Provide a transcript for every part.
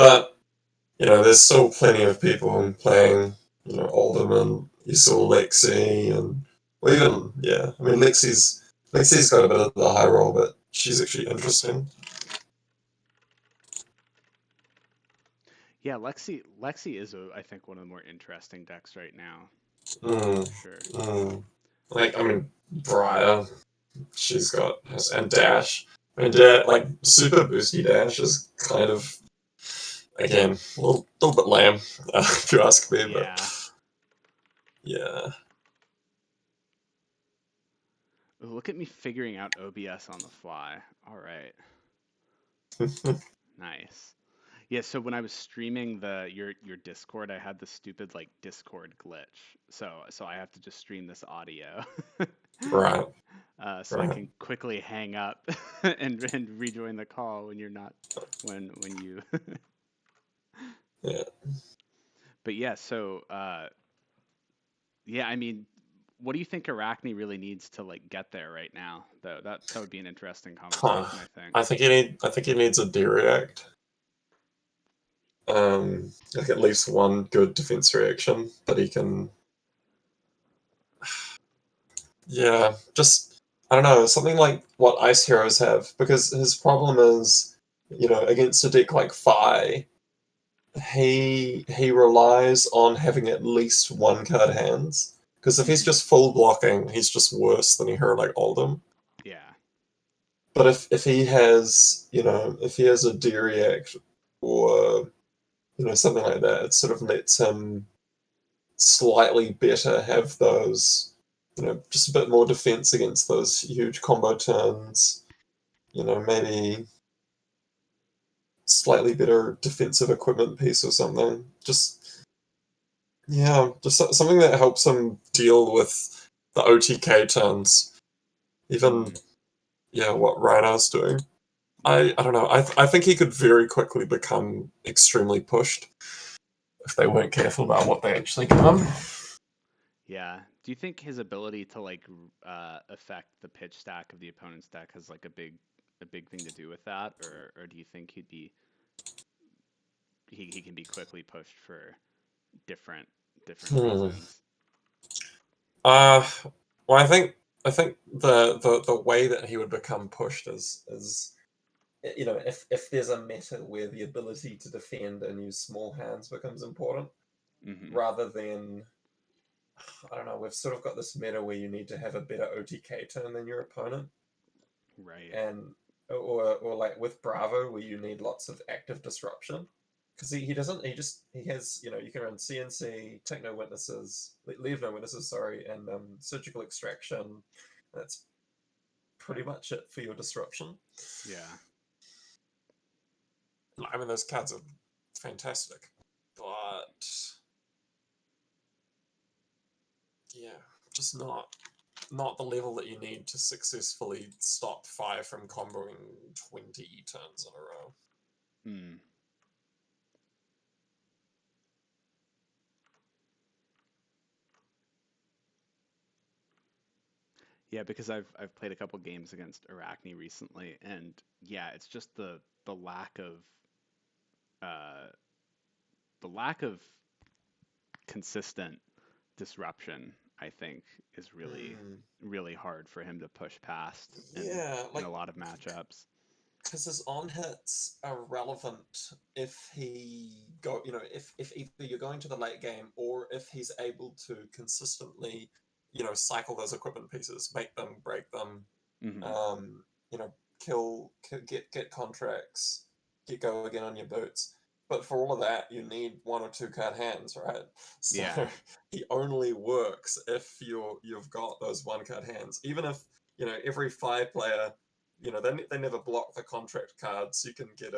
But, there's still plenty of people playing, Alderman. You saw Lexi, and well, even, yeah, I mean, Lexi's got a bit of the high roll, but she's actually interesting. Yeah, Lexi is, I think, one of the more interesting decks right now. Mm, For sure. Like, I mean, Briar, she's got, and Dash. I mean, like, super boosty Dash is kind of, again, a little bit lame, if you ask me, Yeah. but yeah. Look at me figuring out OBS on the fly. All right. Nice. Yeah, so when I was streaming your Discord, I had the stupid like Discord glitch. So I have to just stream this audio. Right. So I can quickly hang up and rejoin the call when you're not when you Yeah. But yeah, so yeah, I mean, what do you think Arachne really needs to like get there right now? Though that would be an interesting conversation, I think. I think he needs a D-react. Like at least one good defense reaction that he can. Yeah, just I don't know, something like what Ice Heroes have, because his problem is, against a deck like Fi, he relies on having at least one card hands. Because if he's just full blocking, he's just worse than a hero like Oldham. Yeah. But if he has, if he has a D-react or something like that, it sort of lets him slightly better have those, just a bit more defense against those huge combo turns. Maybe slightly better defensive equipment piece or something. Just something that helps him deal with the OTK turns. Even what Rhino's doing. I don't know. I think he could very quickly become extremely pushed if they weren't careful about what they actually give him. Yeah. Do you think his ability to like affect the pitch stack of the opponent's deck has like a big thing to do with that, or do you think he can be quickly pushed for different reasons? Well, I think the way that he would become pushed is if there's a meta where the ability to defend and use small hands becomes important, rather than, I don't know, we've sort of got this meta where you need to have a better OTK turn than your opponent, Right. and or like with Bravo where you need lots of active disruption, because he doesn't, he has, you can run CNC, take no witnesses, leave no witnesses, sorry, and surgical extraction. That's pretty much it for your disruption. Yeah. I mean, those cards are fantastic, but yeah, just not the level that you need to successfully stop Fi from comboing 20 turns in a row. Yeah, because I've played a couple games against Arachne recently, and yeah, it's just the lack of consistent disruption, I think, is really hard for him to push past in a lot of matchups. Because his on hits are relevant if if either you're going to the late game or if he's able to consistently, cycle those equipment pieces, make them, break them, get contracts, get go again on your boots. But for all of that, you need 1 or 2 card hands, right? So Yeah. he only works if you've got those 1 card hands. Even if every 5 player, they never block the contract cards. You can get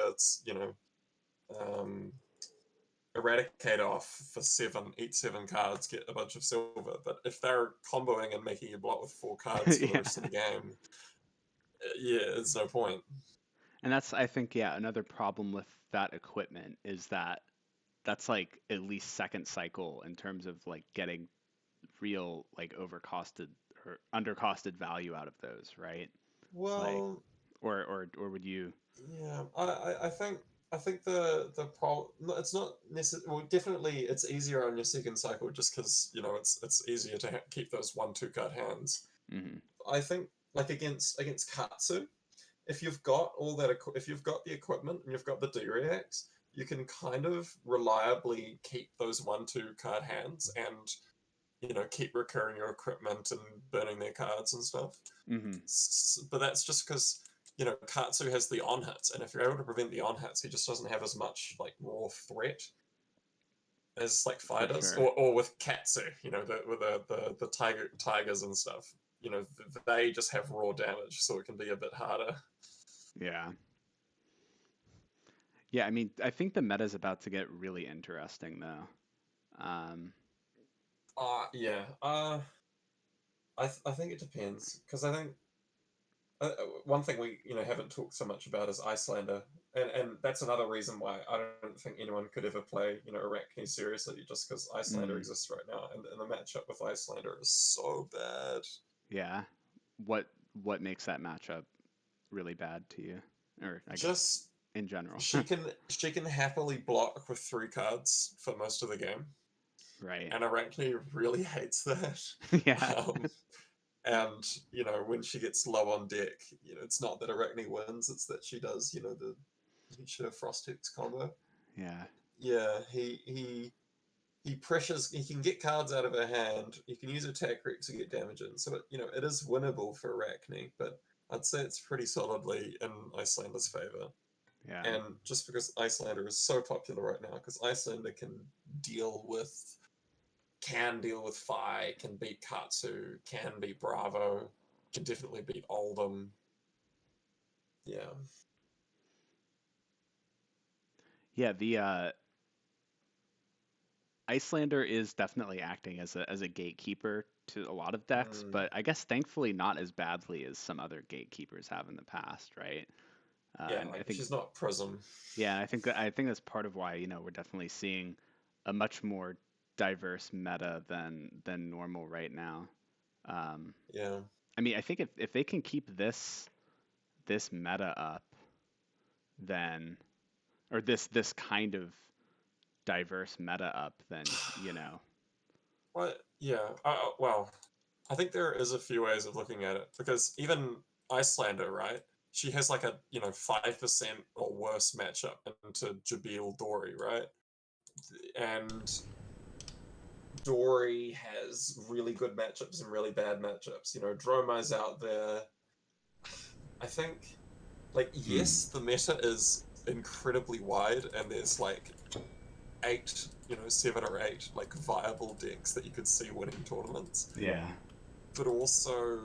eradicate off for 7, eat 7 cards, get a bunch of silver. But if they're comboing and making you block with 4 cards for the rest of the game, there's no point. And that's, I think, another problem with that equipment is that that's like at least second cycle in terms of like getting real like overcosted or undercosted value out of those, right? Well, like, or would you? Yeah, I think I think the problem, it's not necessarily, well, definitely it's easier on your second cycle just because, it's easier to keep those 1/2 card hands. Hmm. I think, like, against Katsu, if you've got all that, if you've got the equipment and you've got the D-reacts, you can kind of reliably keep those 1/2 card hands and, keep recurring your equipment and burning their cards and stuff. Hmm. But that's just because, Katsu has the on hits, and if you're able to prevent the on hits, he just doesn't have as much like raw threat as like For fighters, sure. or with Katsu, with the tigers and stuff. They just have raw damage, so it can be a bit harder. Yeah. Yeah, I mean, I think the meta's about to get really interesting though. Um, Yeah. I think it depends because I think one thing we haven't talked so much about is Icelander, and that's another reason why I don't think anyone could ever play Arachne seriously, just because Icelander mm, exists right now, and the matchup with Icelander is so bad. yeah. What what makes that matchup really bad to you? Or I guess Just in general. she can happily block with 3 cards for most of the game, Right. and Arachne really hates that. Yeah. Um, and when she gets low on deck, it's not that Arachne wins; it's that she does the Nietzsche Frost Hex combo. Yeah. Yeah, he pressures. He can get cards out of her hand. He can use attack reps to get damage in. So it is winnable for Arachne, but I'd say it's pretty solidly in Icelander's favor. Yeah. And just because Icelander is so popular right now, because Icelander can deal with Fi, can beat Katsu, can beat Bravo, can definitely beat Oldham. Yeah. Yeah, the Icelander is definitely acting as a gatekeeper to a lot of decks, Mm, but I guess thankfully not as badly as some other gatekeepers have in the past, right? yeah, And I like think she's not Prism. yeah, I think that's part of why, we're definitely seeing a much more diverse meta than normal right now. Um, Yeah. I mean, I think if they can keep this meta up, then or this kind of diverse meta up, then Well, yeah. Well, I think there is a few ways of looking at it because even Icelander, right? She has like a 5% or worse matchup into Jabil Dory, right? And Dory has really good matchups and really bad matchups. Droma's out there. I think, like, mm, yes, the meta is incredibly wide, and there's like 8, 7 or 8 like viable decks that you could see winning tournaments. yeah, But also,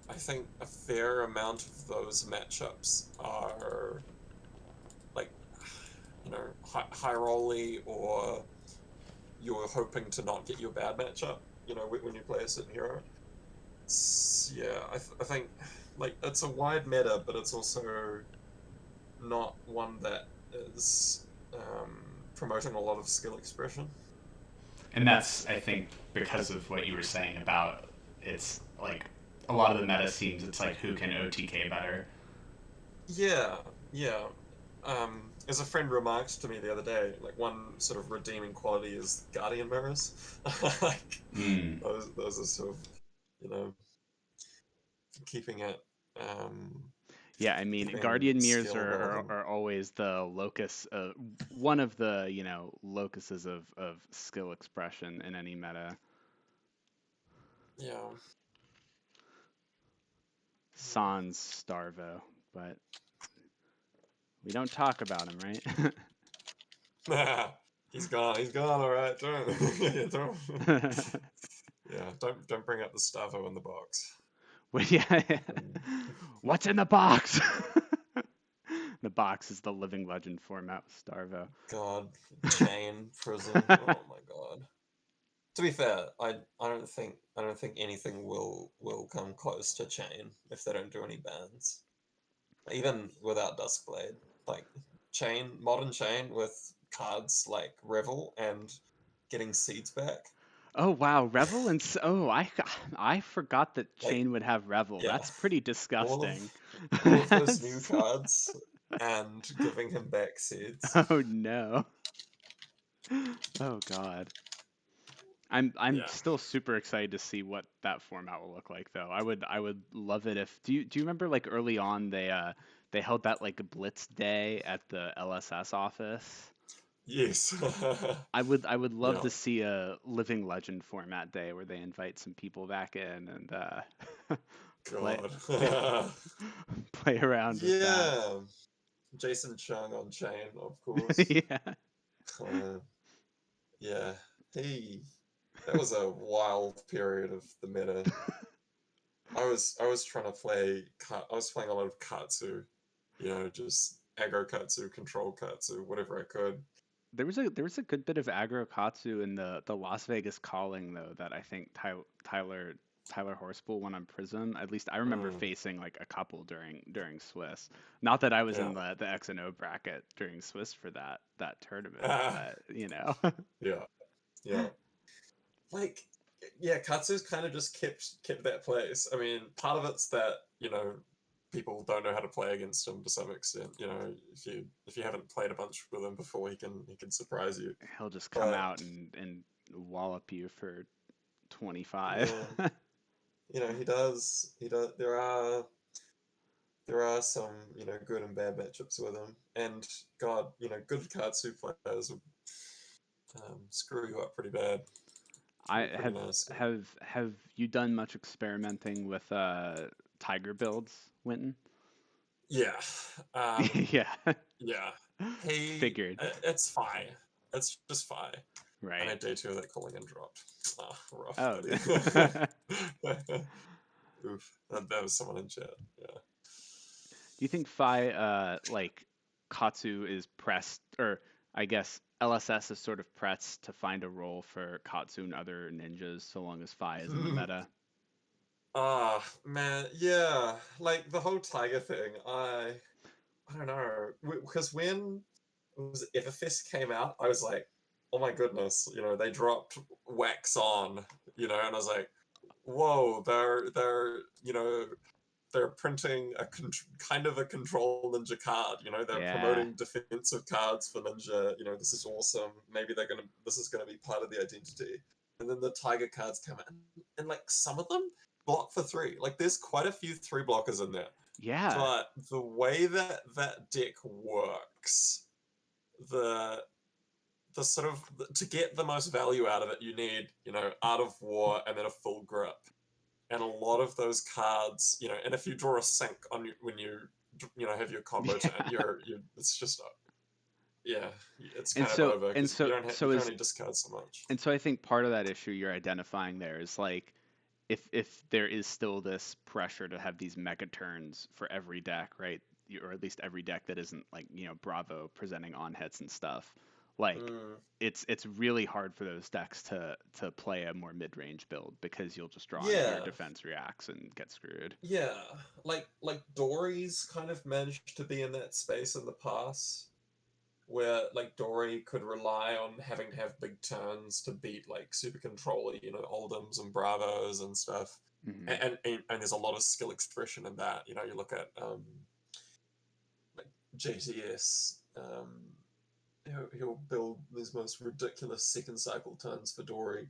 I think a fair amount of those matchups are like, high rolly, or you're hoping to not get your bad matchup. When you play a certain hero. Yeah, I think like it's a wide meta, but it's also not one that is promoting a lot of skill expression. And that's, I think, because of what you were saying about it's like a lot of the meta seems it's like who can OTK better. Yeah, yeah. As a friend remarked to me the other day, like one sort of redeeming quality is guardian mirrors. Like Mm. those are sort of, you know, keeping it, um, yeah. I mean, keeping Guardian Mirrors skill relevant. are always the locus, one of the locuses of skill expression in any meta. Yeah. Sans Starvo, but we don't talk about him, right? He's gone. He's gone. All right. Don't. Yeah, don't. Yeah. Don't bring up the Stavo in the box. Well, yeah, yeah. Um, What's in the box? The box is the living legend format with Starvo. God, chain prison. Oh my God. To be fair, I don't think anything will come close to chain if they don't do any bans. Even without Duskblade, like modern chain with cards like Revel and getting seeds back. Oh wow, Revel oh I forgot that Like, Chain would have Revel. yeah, That's pretty all of disgusting. all of those new cards. and giving him back seeds. Oh no. Oh god. I'm Yeah. still super excited to see what that format will look like though. I would love it if do you remember like early on they held that like Blitz Day at the LSS office? Yes. I would love Yeah. to see a Living Legend format day where they invite some people back in and play God. play around with that. Yeah. Jason Chung on chain, of course. Yeah. Yeah. He. That was a wild period of the meta. I was trying to play. I was playing a lot of Katsu. Just aggro Katsu, control Katsu, whatever I could. There was a good bit of aggro Katsu in the Las Vegas calling though that I think Tyler Horspool won on Prism. At least I remember Mm, facing like a couple during Swiss. Not that I was yeah. in the X and O bracket during Swiss for that tournament, Ah, but you know. yeah. Yeah. Like, yeah, Katsu's kind of just kept that place. I mean, part of it's that people don't know how to play against him to some extent. If you haven't played a bunch with him before, he can surprise you. He'll just come But out and wallop you for 25. yeah, he does. He does. There are some good and bad matchups with him, and God, good Katsu players will screw you up pretty bad. Can I be pretty have nasty. have you done much experimenting with Tiger builds, Wynton? Yeah. Um, Yeah. yeah. Figured. It's fine. It's just fine. And I Right. day two of that calling and dropped. Ah, rough, Oh. buddy. Oof. That was someone in chat. Yeah. Do you think Phi like Katsu is pressed or I guess LSS is sort of pressed to find a role for Katsu and other ninjas so long as Phi is in the meta? Ah, man, yeah. Like the whole tiger thing, I don't know. Because when was it, Everfest came out, I was like, oh my goodness, they dropped Wax On, and I was like, whoa, they're printing kind of a control ninja card. They're Yeah. promoting defensive cards for ninja. This is awesome. Maybe this is gonna be part of the identity. And then the tiger cards come in, and like some of them block for three. Like there's quite a few three blockers in there. Yeah. But the way that deck works, the the sort of to get the most value out of it, you need Art of War and then a full grip, and a lot of those cards, and if you draw a sync on you when you have your combo turn, Yeah. you're it's just yeah, it's And kind of so over and because so you so can is only discard so much. and so I think part of that issue you're identifying there is like if there is still this pressure to have these mega turns for every deck, right? Or at least every deck that isn't like, Bravo presenting on hits and stuff. Like Mm, it's really hard for those decks to play a more mid-range build because you'll just draw into your yeah, defense reacts and get screwed. yeah. Like Dory's kind of managed to be in that space in the past, where like Dory could rely on having to have big turns to beat like super controller, Oldhams and Bravos and stuff. Hmm. And there's a lot of skill expression in that. You look at like JTS, he'll build these most ridiculous second cycle turns for Dory,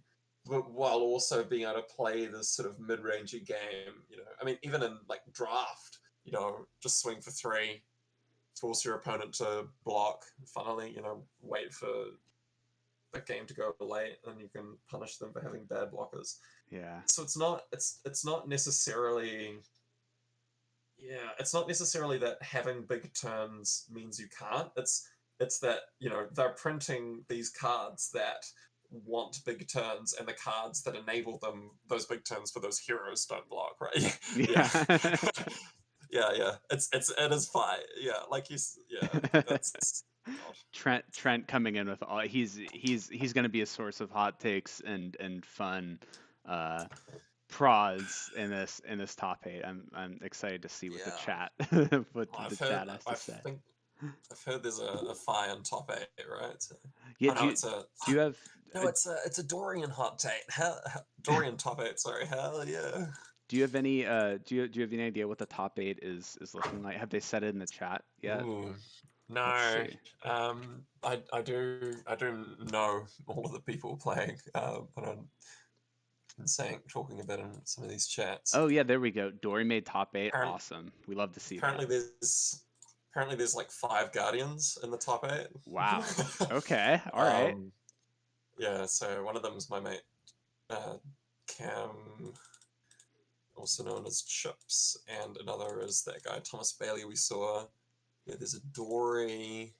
but while also being able to play this sort of mid-rangey game. I mean, even in like draft, just swing for three, force your opponent to block. Finally, wait for the game to go late, and you can punish them for having bad blockers. Yeah. So it's not necessarily it's not necessarily that having big turns means you can't. It's that they're printing these cards that want big turns, and the cards that enable those big turns for those heroes don't block, right? Yeah. Yeah. Yeah. It is fine. Yeah, like yeah, that's God. Trent coming in with all he's going to be a source of hot takes and fun uh prods in this top 8. I'm excited to see what the Yeah. chat what the I've heard. chat has I to say. think I've heard there's a Fi in top 8, right? Yeah, Oh no, it's a do you have no, it's a Dorian hot take. Dorian top 8. Sorry, hell yeah. Do you have any do you have any idea what the top 8 is looking like? Have they said it in the chat yet? Ooh, Let's no. see. I do know all of the people playing, but I'm talking about in some of these chats. Oh yeah, there we go. Dory made top 8. Apparently, Awesome. We love to see apparently that. there's like 5 Guardians in the top 8. Wow. Okay. All right. Yeah, so one of them is my mate, Cam, also known as Chips, and another is that guy Thomas Bailey we saw. Yeah, there's a Dory.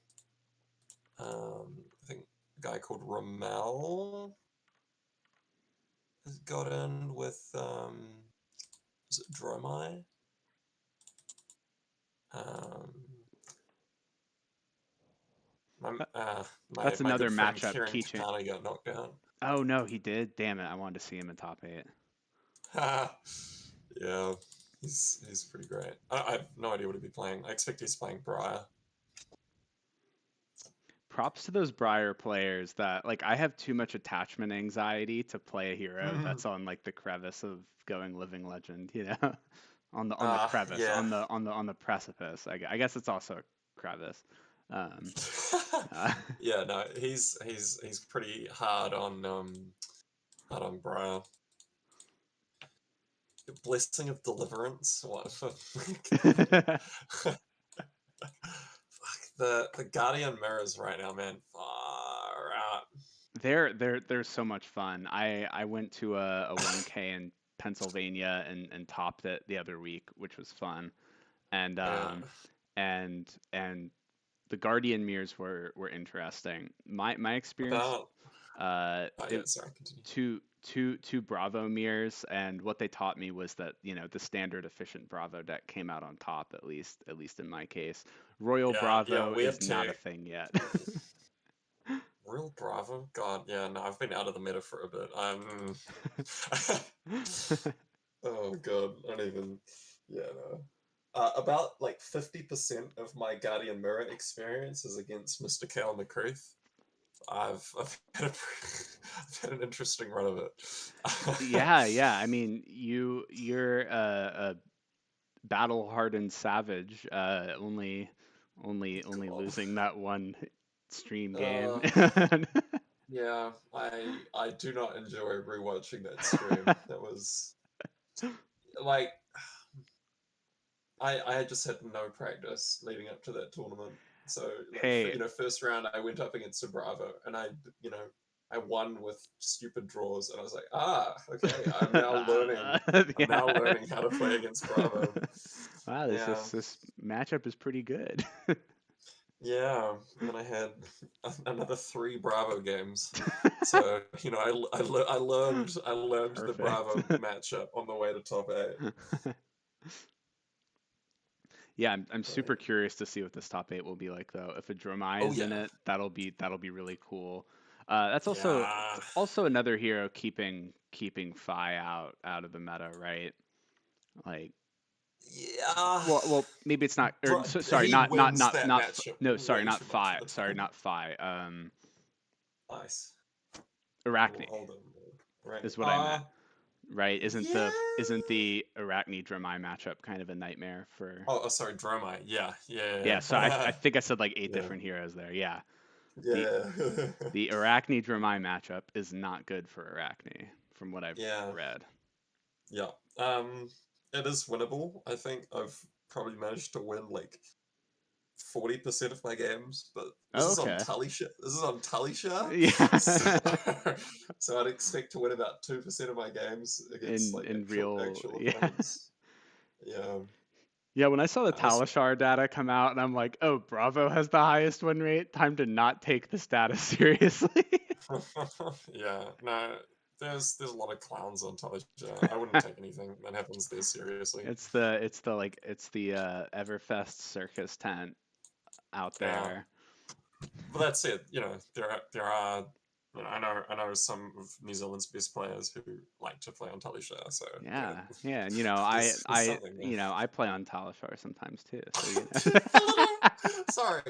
I think a guy called Ramel has got in with is it Dromai? That's My another good friend matchup. Kieran Keychain. Takano got knocked out. Oh no, he did. Damn it! I wanted to see him in top 8. Yeah, he's pretty great. I have no idea what he'd be playing. I expect he's playing Briar. Props to those Briar players that like I have too much attachment anxiety to play a hero that's on like the crevice of going living legend, you know, on the crevice, Yeah. on the precipice. I guess it's also a crevice. Yeah, no, he's pretty hard on Briar. Blessing of Deliverance. What? Fuck, the Guardian mirrors right now, man. Far out. They're so much fun. I went to a 1K in Pennsylvania and topped it the other week, which was fun. And and the Guardian mirrors were interesting. My experience About sorry, continue. two Bravo mirrors, and what they taught me was that the standard efficient Bravo deck came out on top, at least in my case. Royal Bravo is not a thing yet. Royal Bravo? God, yeah, no, I've been out of the meta for a bit. Oh god, I don't even. Yeah, no. About like 50% of my Guardian Mirror experience is against Mr. Cal McCreath. I've had I've had an interesting run of it. Yeah. I mean, you're a battle-hardened savage, only losing that one stream game. Yeah, I do not enjoy rewatching that stream. That was like I just had no practice leading up to that tournament. So Hey. First round I went up against a Bravo and I won with stupid draws and I was like, okay, I'm now learning how to play against Bravo. Wow, this matchup is pretty good. Yeah, and then I had another 3 Bravo games. So I learned the Bravo matchup on the way to top 8. Yeah, I'm super curious to see what this top 8 will be like, though. If a Dromai is in it, that'll be really cool. That's also another hero keeping Fi out of the meta, right? Like. Yeah. Well, maybe it's not. Sorry, not Fi. Sorry, not Fi. Nice. Arachne Right. is what I meant. Right? Isn't the Arachne Dromai matchup kind of a nightmare for? Oh, sorry, Dromai. Yeah. Yeah. So I think I said like 8 different heroes there. Yeah. Yeah. The Arachne Dromai matchup is not good for Arachne, from what I've read. Yeah. It is winnable. I think I've probably managed to win like 40% of my games, but this is on Talisha. This is on Talisha. Yeah. So I'd expect to win about 2% of my games against in real actual opponents. Yeah. Yeah, when I saw the Talishar data come out, and I'm like, oh, Bravo has the highest win rate. Time to not take this data seriously. Yeah, no, there's a lot of clowns on Talisha. I wouldn't take anything that happens there seriously. It's the Everfest circus tent out there. Yeah. But that's it. There are. I know some of New Zealand's best players who like to play on Talisha. So yeah, and I play on Talishar sometimes too. So Sorry.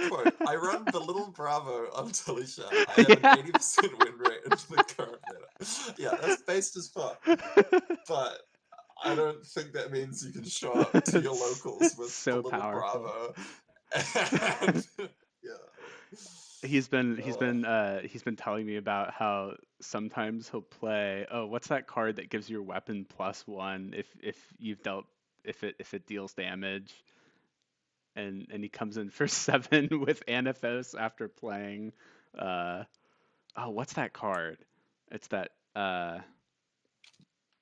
Quote, I run the little Bravo on Talisha. I have an 80% win rate into the current meta. Yeah, that's based as fuck. But I don't think that means you can show up to your locals with So the little powerful. Bravo. And, yeah. He's been telling me about how sometimes he'll play, oh, what's that card that gives your weapon +1 if you've dealt if it deals damage, and he comes in for 7 with Anathos after playing oh, what's that card? It's that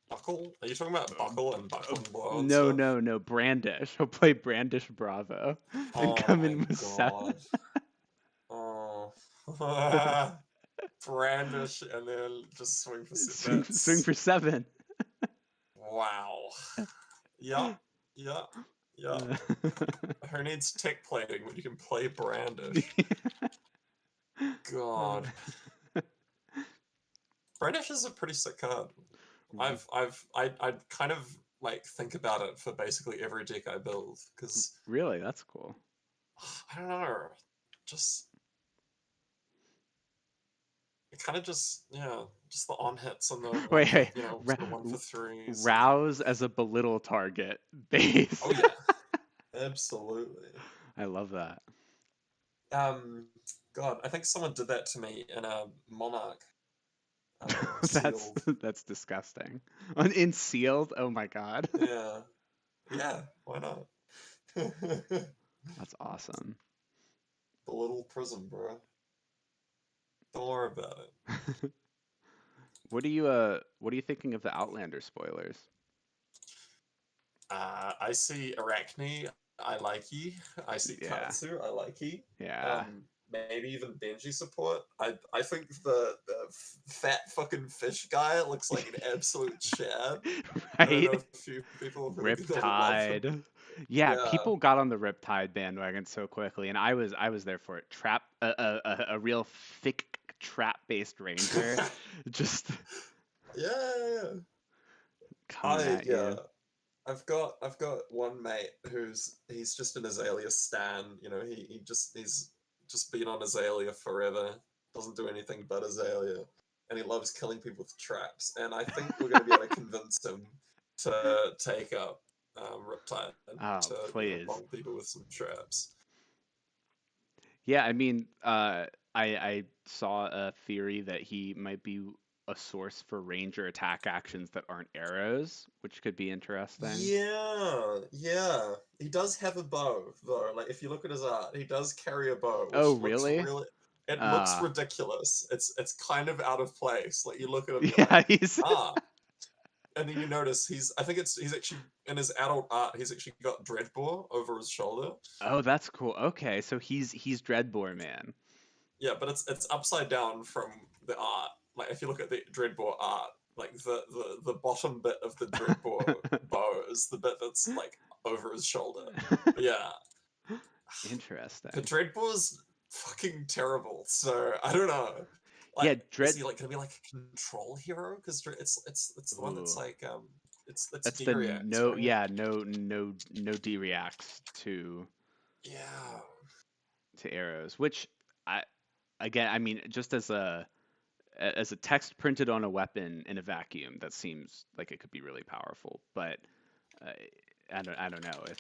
Buckle? Are you talking about Buckle and Buckle and Blow and no, stuff? no, Brandish. He'll play Brandish Bravo and Oh come my in with 7. god. Oh. Brandish and then just swing for Swing for 7. Wow. Yeah. Who needs tick plating when you can play Brandish? God. Brandish is a pretty sick card. I kind of like think about it for basically every deck I build, because Really, that's cool. I don't know, just it kind of just just the on hits and the one Wait, for, wait. sort of 1 for 3s. Rouse as a belittle target base. Oh yeah, absolutely. I love that. God, I think someone did that to me in a Monarch. That's Sealed. that's disgusting. In sealed? Oh my god. Yeah, why not? The That's awesome. little prism, bro. Don't worry about it. What are you thinking of the Outlander spoilers? I see Arachne, I like ye. I see Yeah. Katsu, I like ye. Yeah. Maybe even Benji support. I think the fat fucking fish guy looks like an absolute chad. I don't know Right? if a few people are really gonna love him. Riptide. Yeah, Yeah. people got on the Riptide bandwagon so quickly, and I was there for it. Trap a real thick trap based ranger, just Yeah. coming at you. I've got one mate he's just an Azalea stan. He's just been on Azalea forever. Doesn't do anything but Azalea, and he loves killing people with traps. And I think we're going to be able to convince him to take up Riptide Oh, to please. bomb people with some traps. Yeah, I mean, I saw a theory that he might be a source for ranger attack actions that aren't arrows, which could be interesting. Yeah. He does have a bow, though. Like, if you look at his art, he does carry a bow, which Oh, looks really? it looks ridiculous. It's kind of out of place. Like, you look at him, you're Yeah, like, he's and then you notice he's actually, in his adult art, he's actually got Dreadbore over his shoulder. Oh, that's cool. Okay, so he's Dreadbore man. Yeah, but it's upside down from the art. Like, if you look at the Dreadbore art, like the bottom bit of the Dreadbore bow is the bit that's like over his shoulder. But yeah, Interesting. the Dreadbore's fucking terrible. So I don't know. Yeah, Like, is he like gonna be like a control hero? Because it's the one that's Ooh. like it's That's D the reacts, no, right? yeah, no D reacts to Yeah. arrows, which I mean, just as a text printed on a weapon in a vacuum, that seems like it could be really powerful. But uh, I don't know if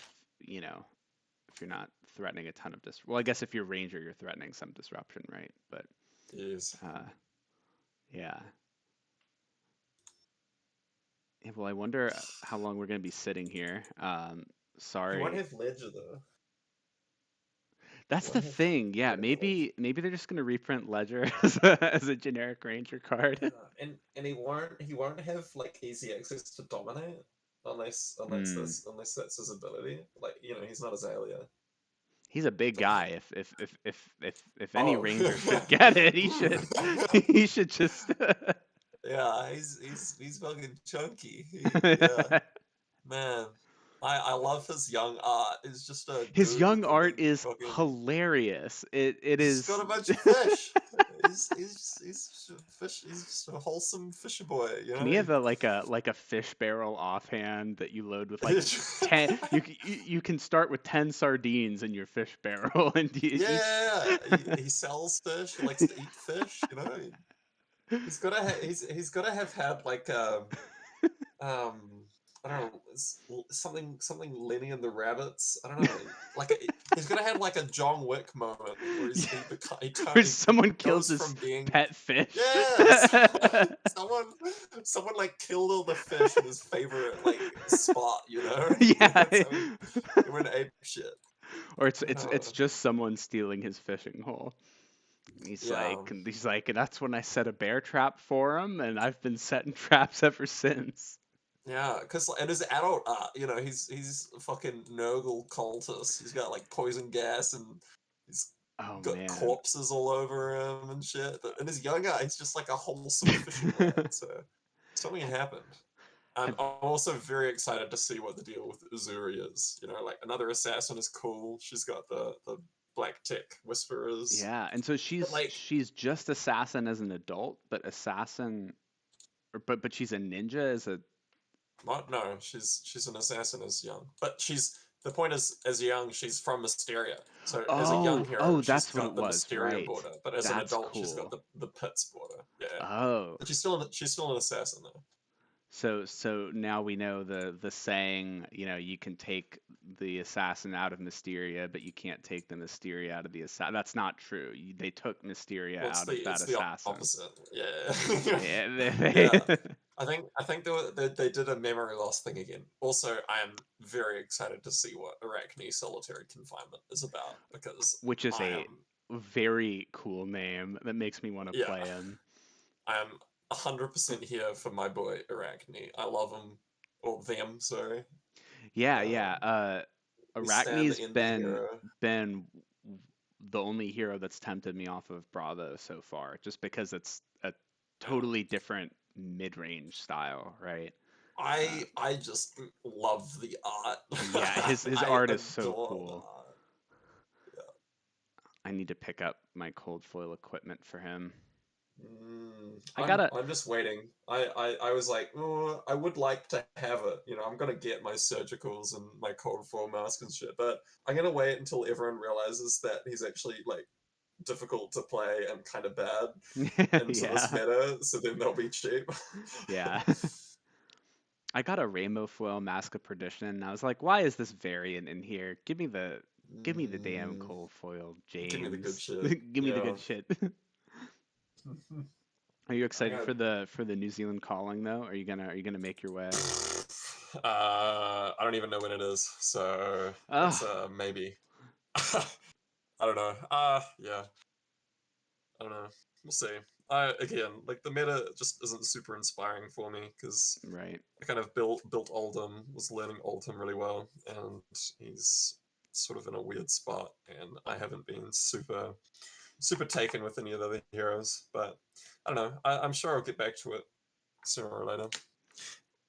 if you're not threatening a ton of well, I guess if you're ranger, you're threatening some disruption, right? But Yes. yeah. Yeah, well, I wonder how long we're gonna be sitting here. He won't Sorry. have Ledger though. That's Won't the have thing. Yeah, won't have Ledger. maybe they're just gonna reprint Ledger as a generic ranger card. Yeah, and he won't have like easy access to dominate Hmm. unless that's his ability. Like, he's not Azalea. He's a big Damn. guy. If any Oh. ranger should get it, he should just Yeah, he's fucking chunky. Yeah, man. I love his young art. He's just a His dude young with a art big is fucking. hilarious. It He's just is got a bunch of fish. He's just a fish. He's just a wholesome fisher boy. Can he have a fish barrel offhand that you load with like 10? You can start with 10 sardines in your fish barrel, and you each. Yeah, he sells fish. He likes to eat fish. He's gotta have had like um I don't know, something Lenny and the Rabbits. I don't know. Like he's gonna have like a John Wick moment where Where someone kills goes his from being pet fish. yes, someone like killed all the fish in his favorite like spot. Yeah. So he went ape shit. Or it's just someone stealing his fishing hole. He's Yeah. like, and that's when I set a bear trap for him, and I've been setting traps ever since. Yeah, because in his adult art, he's a fucking Nurgle cultist. He's got like poison gas and he's Oh got man. corpses all over him and shit. But in his young art, he's just like a wholesome fishing lad. So something happened. I'm also very excited to see what the deal with Uzuri is. Like another assassin is cool. She's got the black tech whisperers. Yeah, and so she's just assassin as an adult, but but she's a ninja as a. What? No, she's an assassin as young. But the point is, as young, she's from Mysteria. So as a young hero, she's that's what got it the was, Mysteria right? border. But as an That's adult, she's got cool. the Pits border. Yeah. Oh. But she's still an assassin though. So now we know the saying, you can take the assassin out of Mysteria, but you can't take the Mysteria out of the assassin. That's not true. They took Mysteria out of that It's the assassin. opposite. Yeah. Yeah. Yeah. I think they did a memory loss thing again. Also, I am very excited to see what Arachne Solitary Confinement is about because Which is a very cool name that makes me want to play him. I am 100% here for my boy Arachne. I love him, or them. Sorry. Yeah. Arachne's been the only hero that's tempted me off of Bravo so far, just because it's a totally different mid-range style, right? I just love the art. Yeah, his art is so cool. Yeah. I need to pick up my cold foil equipment for him. I'm just waiting. I was like, oh, I would like to have it. I'm gonna get my surgicals and my cold foil mask and shit, but I'm gonna wait until everyone realizes that he's actually like difficult to play and kind of bad into this meta, so then they'll be cheap. Yeah. I got a rainbow foil Mask of Perdition, and I was like, why is this variant in here? Give me the damn cold foil, James. Give me the good shit. Give me the good shit. Are you excited for the New Zealand calling though? Are you gonna make your way? I don't even know when it is, so it's maybe. I don't know. Yeah. I don't know. We'll see. Again, like the meta just isn't super inspiring for me because right. I kind of built Oldhim, was learning Oldhim really well, and he's sort of in a weird spot, and I haven't been super taken with any of the other heroes. But I don't know. I'm sure I'll get back to it sooner or later.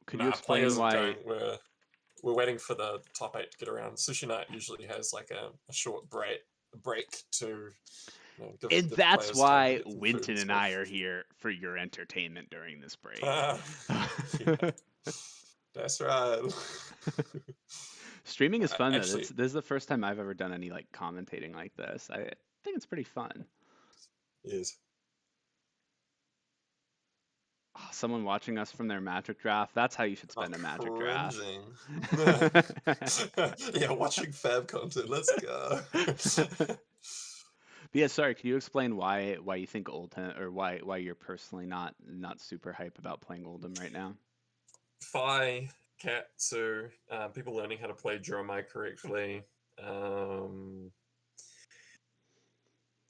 Could you explain why we're waiting for the top 8 to get around? Sushi Knight usually has like a short break to. And that's why Wynton and I are here for your entertainment during this break. Yeah. That's right. Streaming is fun though. This is the first time I've ever done any like commentating like this. I think it's pretty fun. It is. Oh, someone watching us from their Magic draft. That's how you should spend a Magic draft. Yeah, watching FAB content. Let's go. But yeah, sorry. Could you explain why you think Oldhim, or why you're personally not super hype about playing Oldhim right now? Fi, Katsu, people learning how to play Dromai correctly.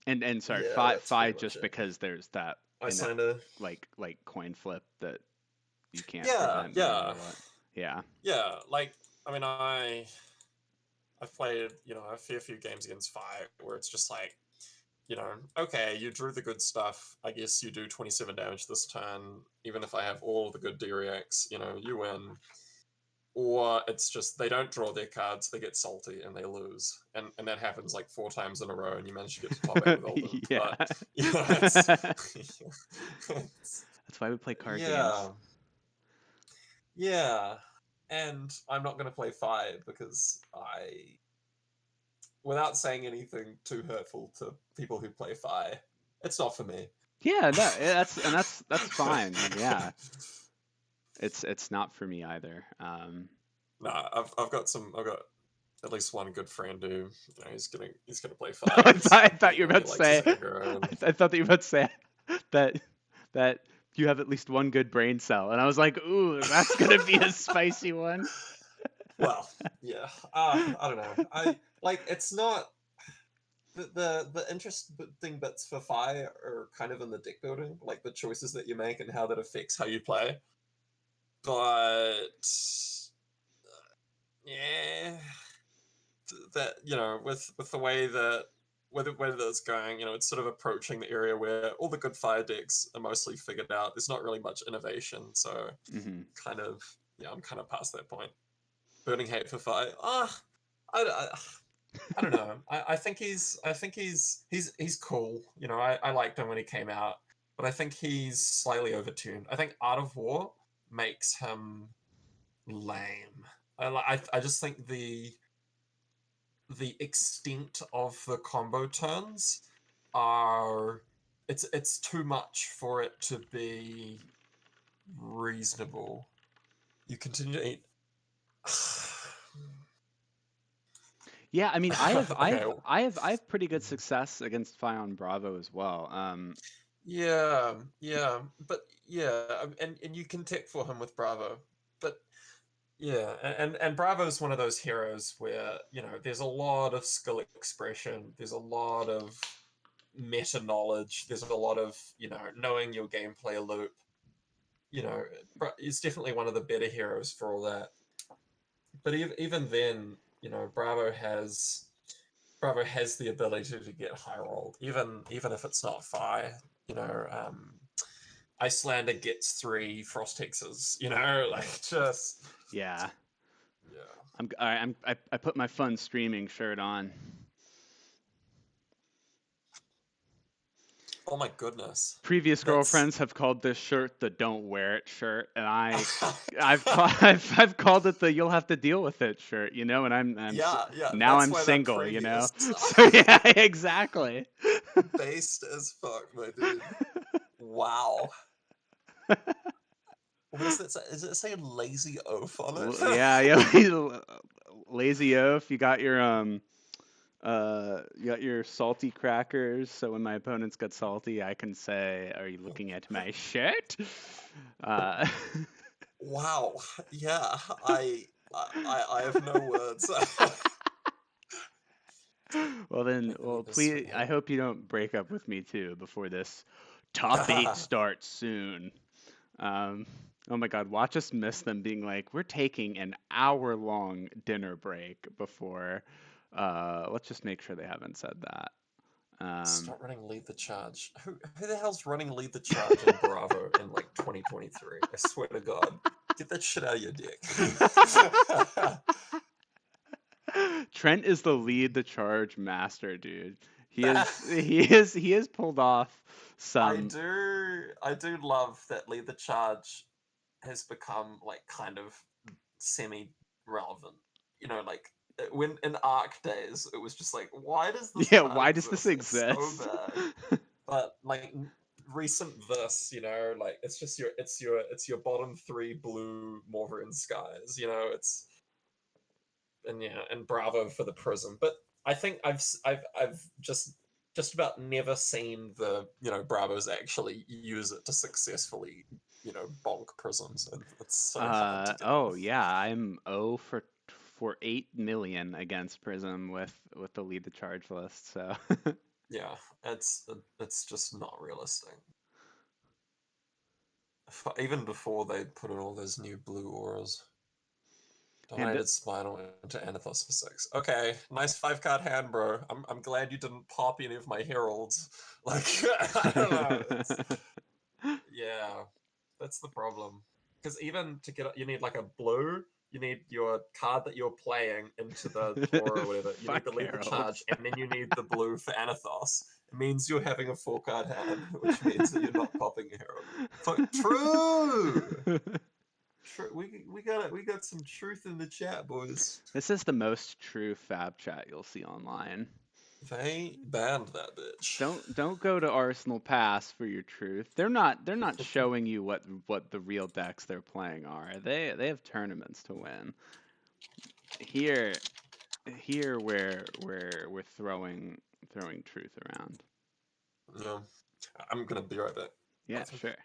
And sorry, Fi just because there's that I signed a like coin flip that you can't prevent. Yeah. Like I mean, I've played a fair few games against Fi where it's just like. Okay, you drew the good stuff. I guess you do 27 damage this turn. Even if I have all the good D-reacts, you win. Or it's just they don't draw their cards, they get salty and they lose. And that happens like 4 times in a row and you manage to get to top 8 with Oldhim. Yeah. But, that's why we play card games. Yeah. And I'm not going to play Fi because without saying anything too hurtful to people who play Fi, it's not for me. Yeah, no, that's fine. Yeah. It's not for me either. Nah, I've got at least one good friend who, he's gonna play I five. thought, I thought He, you were he about to likes his say. aggro, and I thought that you were about to say that that you have at least one good brain cell, and I was like, ooh, that's gonna be a spicy one. well, yeah. I don't know. It's not the interesting bits for Fi are kind of in the deck building, like the choices that you make and how that affects how you play. But yeah, that with the way that whether that's going, it's sort of approaching the area where all the good fire decks are mostly figured out. There's not really much innovation, so Hmm. kind of I'm kind of past that point. Burning hate for fire. I don't know. I think he's cool. I liked him when he came out, but I think he's slightly overtuned. I think Art of War makes him lame. I just think the extent of the combo turns are it's too much for it to be reasonable. You continue to eat. Yeah, I mean, Okay. I have pretty good success against Fion Bravo as well. Yeah, but yeah, and you can tick for him with Bravo, but yeah, and Bravo's one of those heroes where there's a lot of skill expression, there's a lot of meta knowledge, there's a lot of knowing your gameplay loop. He's definitely one of the better heroes for all that. But even then, Bravo has the ability to get high rolled, even if it's not Fi. You know, Icelander gets 3 Frost Hexes. Like just Yeah, yeah. I put my fun streaming shirt on. Oh my goodness, Previous that's girlfriends have called this shirt the "Don't wear it" shirt, and I've called it the "You'll have to deal with it" shirt. And yeah. now That's I'm why they're single. previous. So yeah, exactly. Based as fuck, my dude. Wow. What does that say? Is it saying lazy oaf on it? Yeah, yeah. Lazy oaf. You got your salty crackers, so when my opponents get salty, I can say, "Are you looking at my shirt?" Uh, Wow. Yeah. I have no words. Can't well, believe this please, I sweetheart. hope you don't break up with me too before this top 8 starts soon. Oh my God, watch us miss them being like, we're taking an hour-long dinner break before. Let's just make sure they haven't said that. Start running lead the charge. Who the hell's running lead the charge in Bravo in 2023? I swear to God. Get that shit out of your dick. Trent is the lead the charge master, dude. He That is he has pulled off I some. do love that lead the charge has become kind of semi relevant. Like when in Arc days, it was just like, why does this Yeah, card why does this exist? It's so exist? bad. But recent verse, it's your bottom 3 blue Morvarin skies. It's and Bravo for the prism. But I think I've just about never seen the Bravos actually use it to successfully bonk prisms. It's so hard to get Oh off. yeah, I'm 0 for 8 million against Prism with the lead the charge list. So Yeah, it's just not realistic. Even before they put in all those new blue auras. and Dominated Spinal into Anathos for 6. Okay, nice 5-card hand, bro. I'm glad you didn't pop any of my heralds. I don't know. Yeah, that's the problem. Because even to get you need a blue. You need your card that you're playing into the aura or whatever. You need fuck to lead the charge, Heralds. and then you need the blue for Anathos. It means you're having a 4-card hand, which means that you're not popping a herald. True. True. We got some truth in the chat, boys. This is the most true Fab chat you'll see online. They banned that bitch. Don't go to Arsenal Pass for your truth. They're not showing you what the real decks they're playing are. They have tournaments to win. Here where we're throwing truth around. Yeah. I'm gonna be right back. Yeah, Arthur. sure.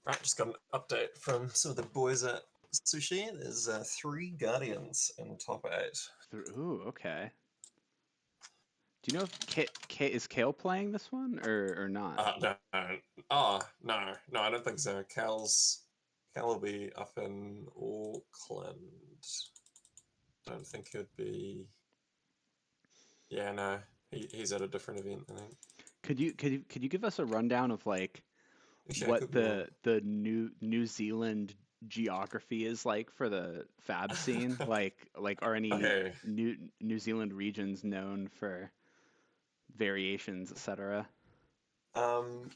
Right, just got an update from some of the boys at Sushi. There's 3 Guardians in top 8. Ooh, okay. Do you know if is Kale playing this one or not? No. Oh, no. No, I don't think so. Cal will be up in Auckland. I don't think he'd be... Yeah, no. He's at a different event, I think. Could you give us a rundown of like Actually, I what could be wrong. the New Zealand geography is like for the FAB scene? Like are any Okay. New Zealand regions known for variations, etc.?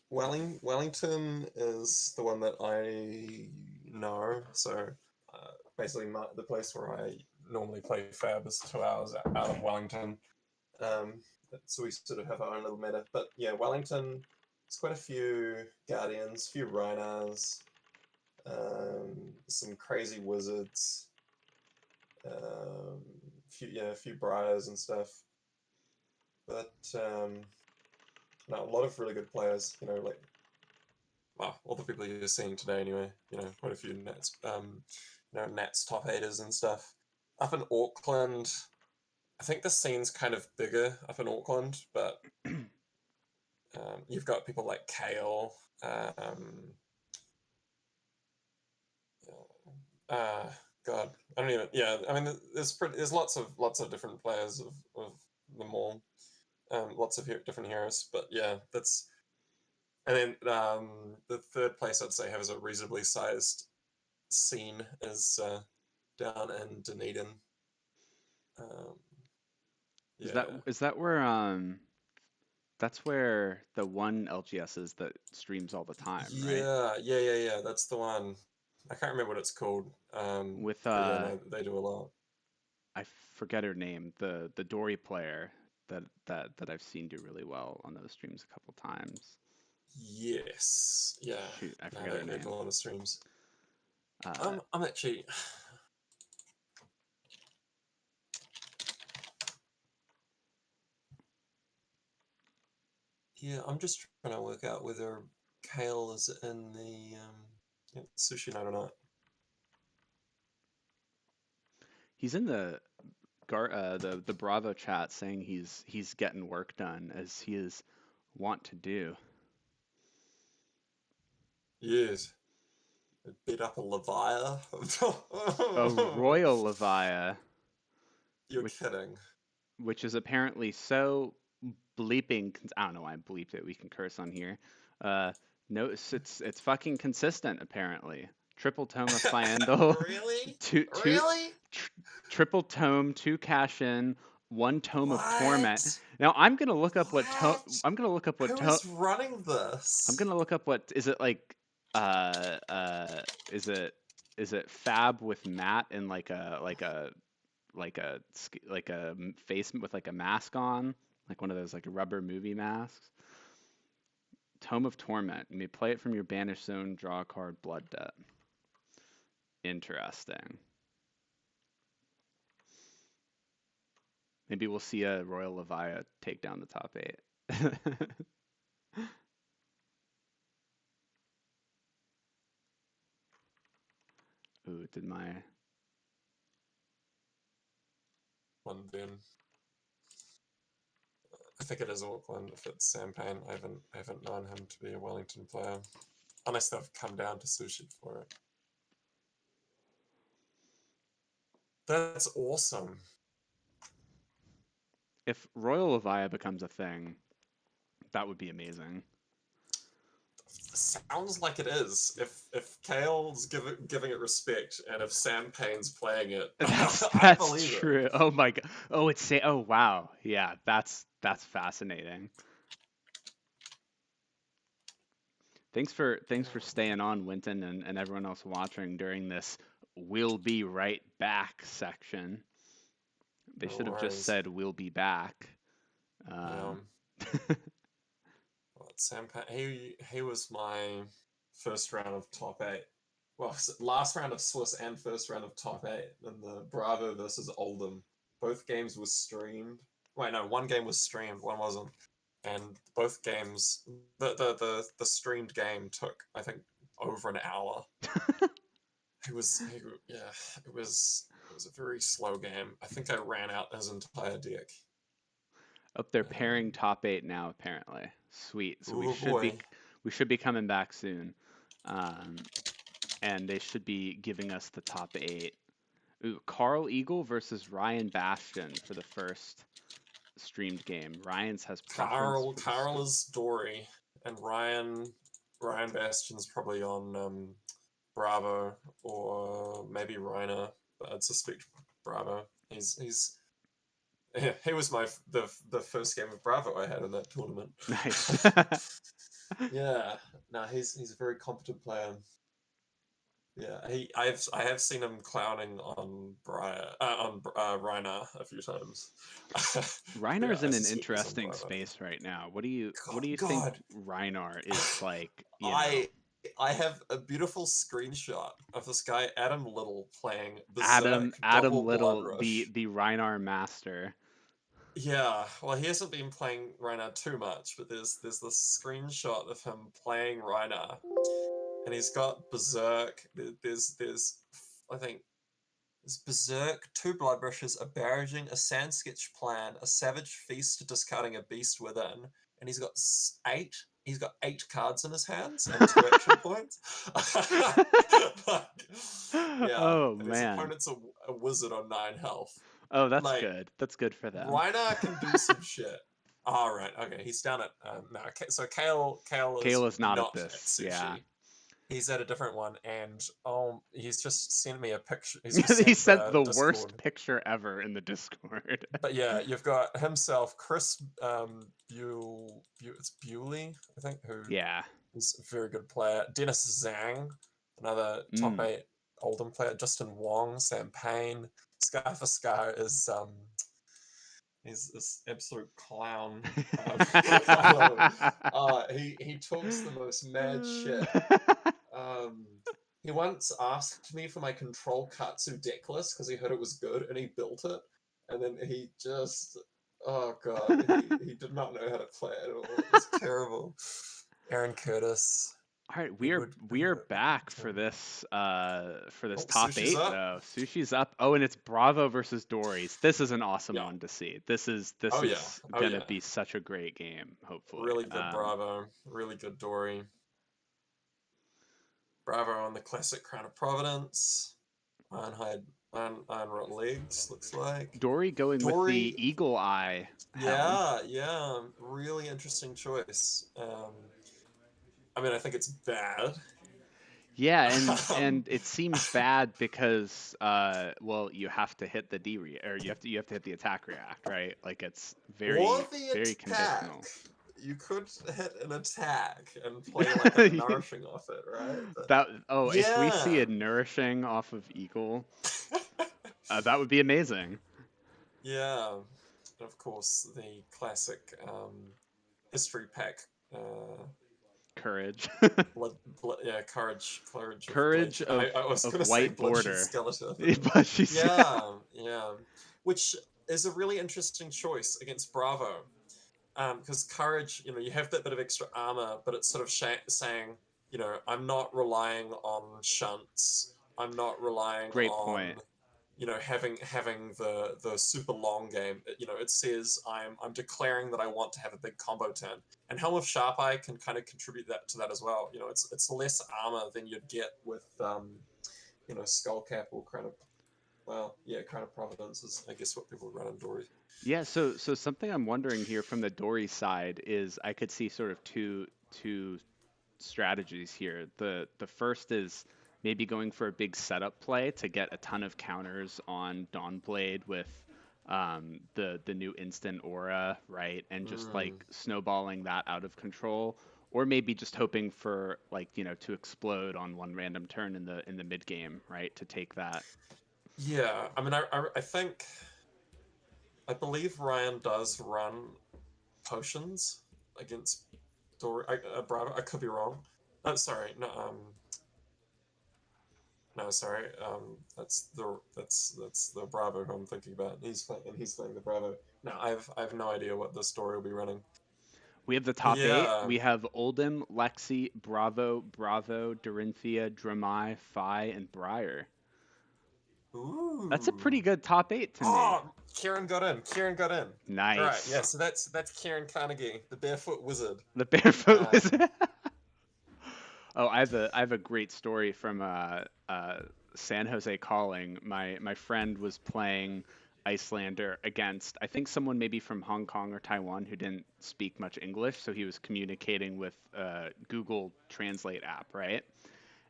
Wellington is the one that I know. So basically, the place where I normally play Fab is 2 hours out of Wellington. So we sort of have our own little meta. But yeah, Wellington, there's quite a few Guardians, few Rhinos, some crazy wizards, a few Briars and stuff. But no, a lot of really good players. Like all the people you're seeing today anyway. Quite a few Nats top 8ers and stuff. Up in Auckland, I think the scene's kind of bigger up in Auckland, but you've got people like Kale. God, I don't even. Yeah, I mean, there's lots of different players of them all. Lots of different heroes, but yeah, that's. And then the third place I'd say has a reasonably sized scene is down in Dunedin. Yeah. Is that where that's where the one LGS is that streams all the time, right? Yeah. That's the one. I can't remember what it's called. With But yeah, no, they do a lot. I forget her name, the Dory player that I've seen do really well on those streams a couple times. Yes. Yeah. Shoot, I No, forget her they name. do a lot of streams. I'm actually. Yeah, I'm just trying to work out whether Kale is in the Sushi Night or not. He's in the Bravo chat saying he's getting work done as he is wont to do. Yes. Beat up a Levia. A Royal Levia. You're kidding. Which is apparently so bleeping. I don't know why I bleeped it. We can curse on here. No, it's fucking consistent apparently. Triple tome of Fiendel. Really? Really? Triple tome, 2 cash in, 1 tome of torment. Now I'm gonna look up what tome. I'm gonna look up what tome. Who's running this? I'm gonna look up what is it like? Is it Fab with Matt and like a face with like a mask on, like one of those like rubber movie masks. Tome of Torment. You may play it from your banished zone. Draw a card. Blood Debt. Interesting. Maybe we'll see a Royal Levia take down the top 8. Ooh, did my... London. I think it is Auckland. If it's Sam Payne, I haven't known him to be a Wellington player, unless they've come down to Sushi for it. That's awesome. If Royal Levia becomes a thing, that would be amazing. Sounds like it is. If Kale's giving it respect, and if Sam Payne's playing it, I believe true. it. Oh my god. Oh, oh wow. Yeah, that's fascinating. Thanks for staying on, Wynton, and everyone else watching during this "We'll be right back" section. They should have just said "We'll be back." Sam Payne, he was my first round of top 8. Well, last round of Swiss and first round of top 8 in the Bravo versus Oldham. Both games were streamed. Wait, no, one game was streamed, one wasn't. And both games, the streamed game took, I think, over an hour. It was a very slow game. I think I ran out his entire deck. Oh, they're pairing top 8 now, apparently. Sweet. So we should be coming back soon, and they should be giving us the top 8. Ooh, Carl Eagle versus Ryan Bastion for the first streamed game. Ryan's has Carl is Dory, and Ryan Bastion's probably on Bravo, or maybe Reiner, but I'd suspect Bravo. He was the first game of Bravo I had in that tournament. Nice. Yeah, no, he's a very competent player. Yeah, I have seen him clowning on Reiner a few times. Reiner's in an interesting space right now. What do you think Reiner is like? I have a beautiful screenshot of this guy Adam Little playing Adam Little, Blood the Reiner master. Yeah, well, he hasn't been playing Reiner too much, but there's this screenshot of him playing Reiner, and he's got Berserk. There's I think there's Berserk, 2 Blood Rushes, a Barraging, a Sand Sketch Plan, a Savage Feast discarding a Beast Within, and he's got 8. He's got 8 cards in his hands and 2 action points. Oh his man! Opponent's a wizard on 9 health. Oh, that's good. That's good for them. Reiner can do some shit. All right, okay. He's down at no. So Kale is not at this. Sushi. Yeah, he's at a different one, and he's just sent me a picture. He sent the Discord. worst picture ever in the Discord. But yeah, you've got himself, Chris it's Bewley, I think, who is a very good player. Dennis Zhang, another top 8 Oldham player. Justin Wong, Sam Payne. Scar for Scar is he's this absolute clown. I love him. He talks the most mad shit. He once asked me for my Control Katsu deck list because he heard it was good, and he built it, and then he just he did not know how to play it at all. It was terrible. Aaron Curtis. All right, we are back for this top 8 though. Sushi's up. Oh, and it's Bravo versus Dory's. This is an awesome one to see. This is gonna be such a great game. Hopefully, really good Bravo, really good Dory. Bravo on the classic Crown of Providence. Iron Rot Legs looks like. Dory with the Eagle Eye. Yeah, really interesting choice. I mean, I think it's bad. Yeah, and it seems bad because you have to hit the or you have to hit the attack react, right? Like it's very conditional. You could hit an attack and play like a nourishing off it, right? But, if we see a nourishing off of Eagle, that would be amazing. Yeah, and of course the classic history pack. Courage. Yeah, courage of Courage Glacier. I was of gonna say white Bloodshot border. Skeleton. But she's Yeah, yeah, which is a really interesting choice against Bravo, because courage, you have that bit of extra armor, but it's sort of saying, I'm not relying on shunts. I'm not relying great on point. having the super long game. It says I'm declaring that I want to have a big combo turn, and Helm of Sharp Eye can kind of contribute that to that as well. It's less armor than you'd get with Skullcap or Crown of, well, yeah, Crown of Providence is, I guess, what people run in Dory. Yeah, so something I'm wondering here from the Dory side is I could see sort of two strategies here. The first is maybe going for a big setup play to get a ton of counters on Dawnblade with the new instant aura, right? And just like snowballing that out of control. Or maybe just hoping for like, to explode on one random turn in the mid game, right? To take that. Yeah, I mean, I think, I believe Ryan does run potions against Dory. Bravo. I could be wrong. No, sorry. No, no, sorry. That's the Bravo who I'm thinking about. He's playing the Bravo. No, I have no idea what the story will be running. We have the top eight. Yeah. We have Oldham, Lexi, Bravo, Dorinthia, Dramai, Phi, and Briar. Ooh. That's a pretty good top eight to me. Oh, Kieran got in. Nice. All right. Yeah. So that's Kieran Carnegie, the Barefoot Wizard. The barefoot wizard. Oh, I have a great story from San Jose Calling. My friend was playing Icelander against, I think, someone maybe from Hong Kong or Taiwan who didn't speak much English, so he was communicating with Google Translate app, right?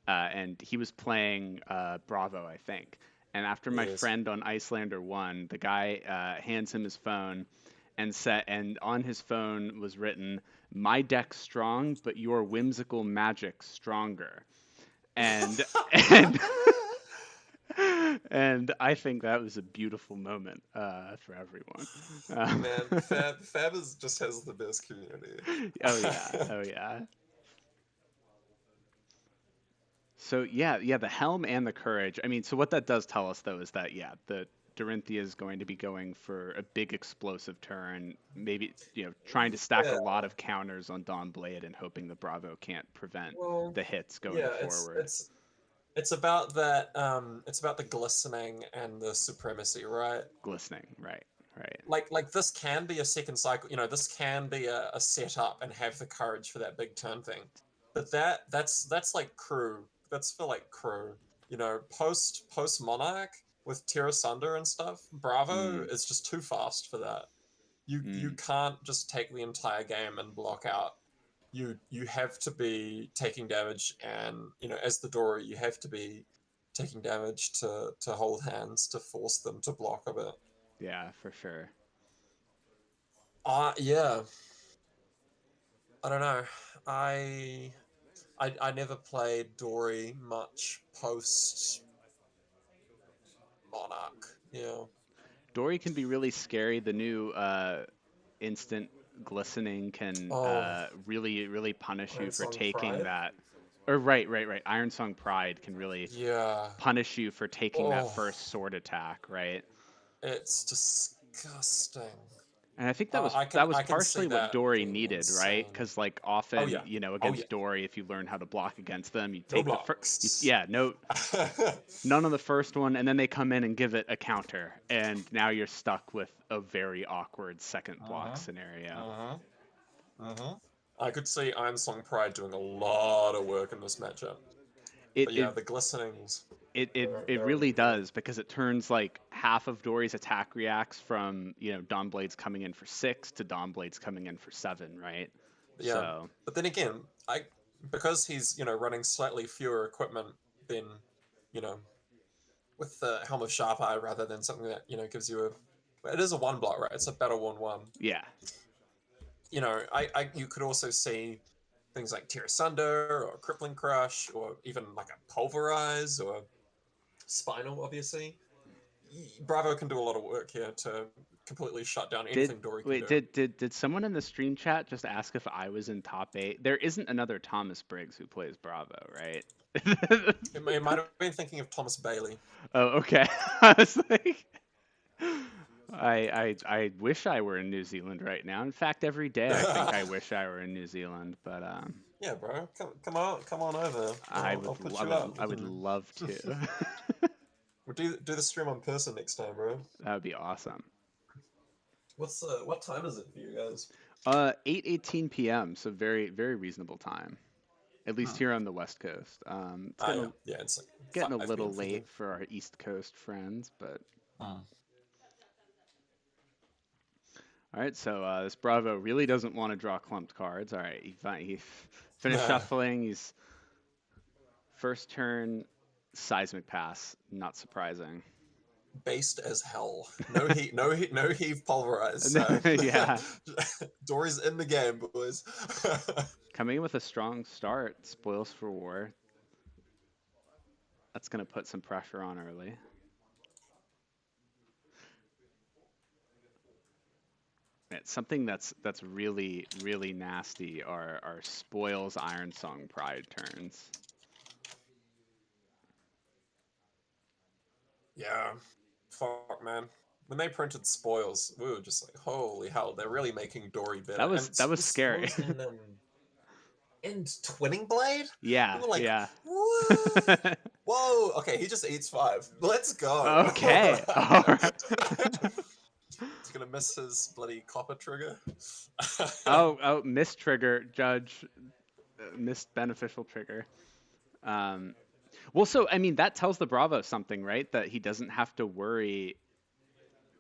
And he was playing Bravo, I think. And after my Yes. friend on Icelander won, the guy hands him his phone and on his phone was written, "My deck strong, but your whimsical magic stronger." And and and I think that was a beautiful moment for everyone. Man, FAB just has the best community. Oh yeah. So yeah, the helm and the courage. I mean, so what that does tell us though is that the Dorinthia is going to be going for a big explosive turn, maybe trying to stack a Yeah. lot of counters on Dawnblade and hoping the Bravo can't prevent Well, the hits going yeah, forward. it's about that. It's about the glistening and the supremacy, right? Glistening, right. Like this can be a second cycle. This can be a setup and have the courage for that big turn thing. But that's like crew. That's for like crew. Post Monarch with Terra Sunder and stuff. Bravo is just too fast for that. You can't just take the entire game and block out. You have to be taking damage, and as the Dory, you have to be taking damage to hold hands to force them to block a bit. Yeah, for sure. Yeah. I don't know. I never played Dory much post Monarch. Yeah. Dory can be really scary. The new instant glistening can Oh, really punish you Iron for Song taking Pride. that. Or right. Iron Song Pride can really Yeah. punish you for taking that Oh, first sword attack, right? it's disgusting. And I think that was I can see partially what that Dory being needed, right? insane. Because like Oh often, yeah. Oh yeah. against Dory, if you learn how to block against them, you No take the first, blocks. yeah, no, none on the first one, and then they come in and give it a counter, and now you're stuck with a very awkward second block scenario. I could see Iron Song Pride doing a lot of work in this matchup. It But yeah, it the glistenings. it really does because it turns like half of Dory's attack reacts from Dawnblade's coming in for 6 to Dawnblade's coming in for 7, right? Yeah, So but then again, because he's running slightly fewer equipment than you know with the Helm of Sharp Eye rather than something that gives you a. It is a one block, right? It's a battle 1/1. yeah, You could also see things like Tear Sunder or Crippling Crush or even like a Pulverize or Spinal, obviously. Bravo can do a lot of work here to completely shut down anything Dory can do. Did someone in the stream chat just ask if I was in top 8? There isn't another Thomas Briggs who plays Bravo, right? It might have been thinking of Thomas Bailey. Oh, okay. I was like, I wish I were in New Zealand right now. In fact, every day I think I wish I were in New Zealand, but Yeah, bro, come on over. I'll put you up. I would love to. We'll do the stream on person next time, bro. That would be awesome. What time is it for you guys? 8:18 p.m. So very reasonable time, at least here on the West Coast. It's getting a little late for our East Coast friends, but. All right, so this Bravo really doesn't want to draw clumped cards. All right, he finished shuffling. He's first turn seismic pass. Not surprising. Based as hell. No heat, no heave pulverized. So. Yeah. Dory's in the game, boys. Coming in with a strong start, spoils for war. That's gonna put some pressure on early. Something that's really nasty are spoils Iron Song Pride turns. Yeah, fuck man. When they printed spoils, we were just like, holy hell, they're really making Dory better. That was scary. And Twinning Blade? Yeah, we were like, yeah. What? Whoa, okay, he just eats 5. Let's go. Okay. All right. He's gonna miss his bloody copper trigger. oh, missed trigger, Judge. Missed beneficial trigger. Well, so I mean that tells the Bravo something, right? That he doesn't have to worry.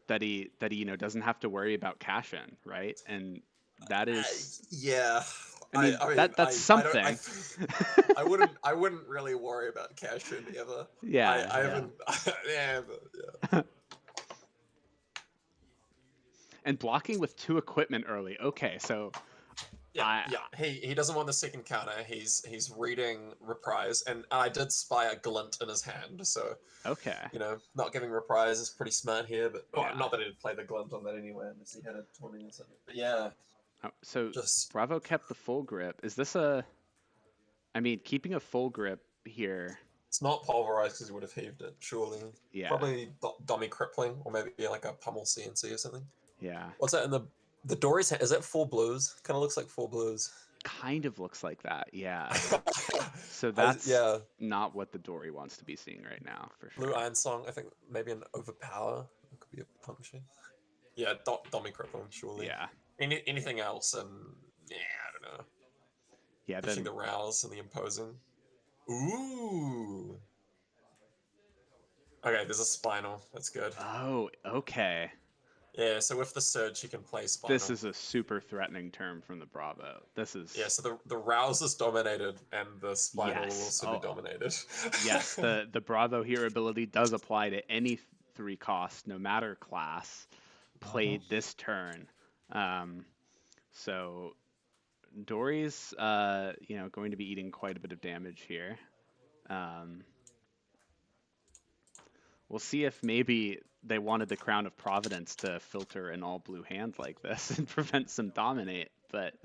That he doesn't have to worry about cash in, right? And that is. Yeah. I mean, that's something. I wouldn't really worry about cash in ever. Yeah. I haven't. Yeah. And blocking with 2 equipment early. Okay, so. Yeah. He doesn't want the second counter. He's reading reprise, and I did spy a glint in his hand. So. Okay. Not giving reprise is pretty smart here, but not that he'd play the glint on that anyway, unless he had a 20 or something. But yeah. Oh, so Bravo kept the full grip. Is this keeping a full grip here? It's not pulverized because he would have heaved it, surely. Yeah. Probably dummy crippling, or maybe like a pummel CNC or something. Yeah. What's that in the Dory's hand? Is that 4 blues? Kind of looks like 4 blues. Kind of looks like that, yeah. So that's not what the Dory wants to be seeing right now, for sure. Blue Iron Song, I think maybe an overpower. It could be a puncture. Yeah, dummy crippling, surely. Yeah. Anything else, and yeah, I don't know. Yeah, pushing the rouse and the imposing. Ooh. Okay, there's a spinal. That's good. Oh, okay. Yeah, so with the surge, you can play spinal. This is a super threatening term from the Bravo. This is... Yeah, so the rouse is dominated, and the spinal will also be dominated. Yes, the Bravo here ability does apply to any 3 cost, no matter class, played this turn. So Dory's, going to be eating quite a bit of damage here. We'll see if maybe they wanted the Crown of Providence to filter an all blue hand like this and prevent some dominate, but...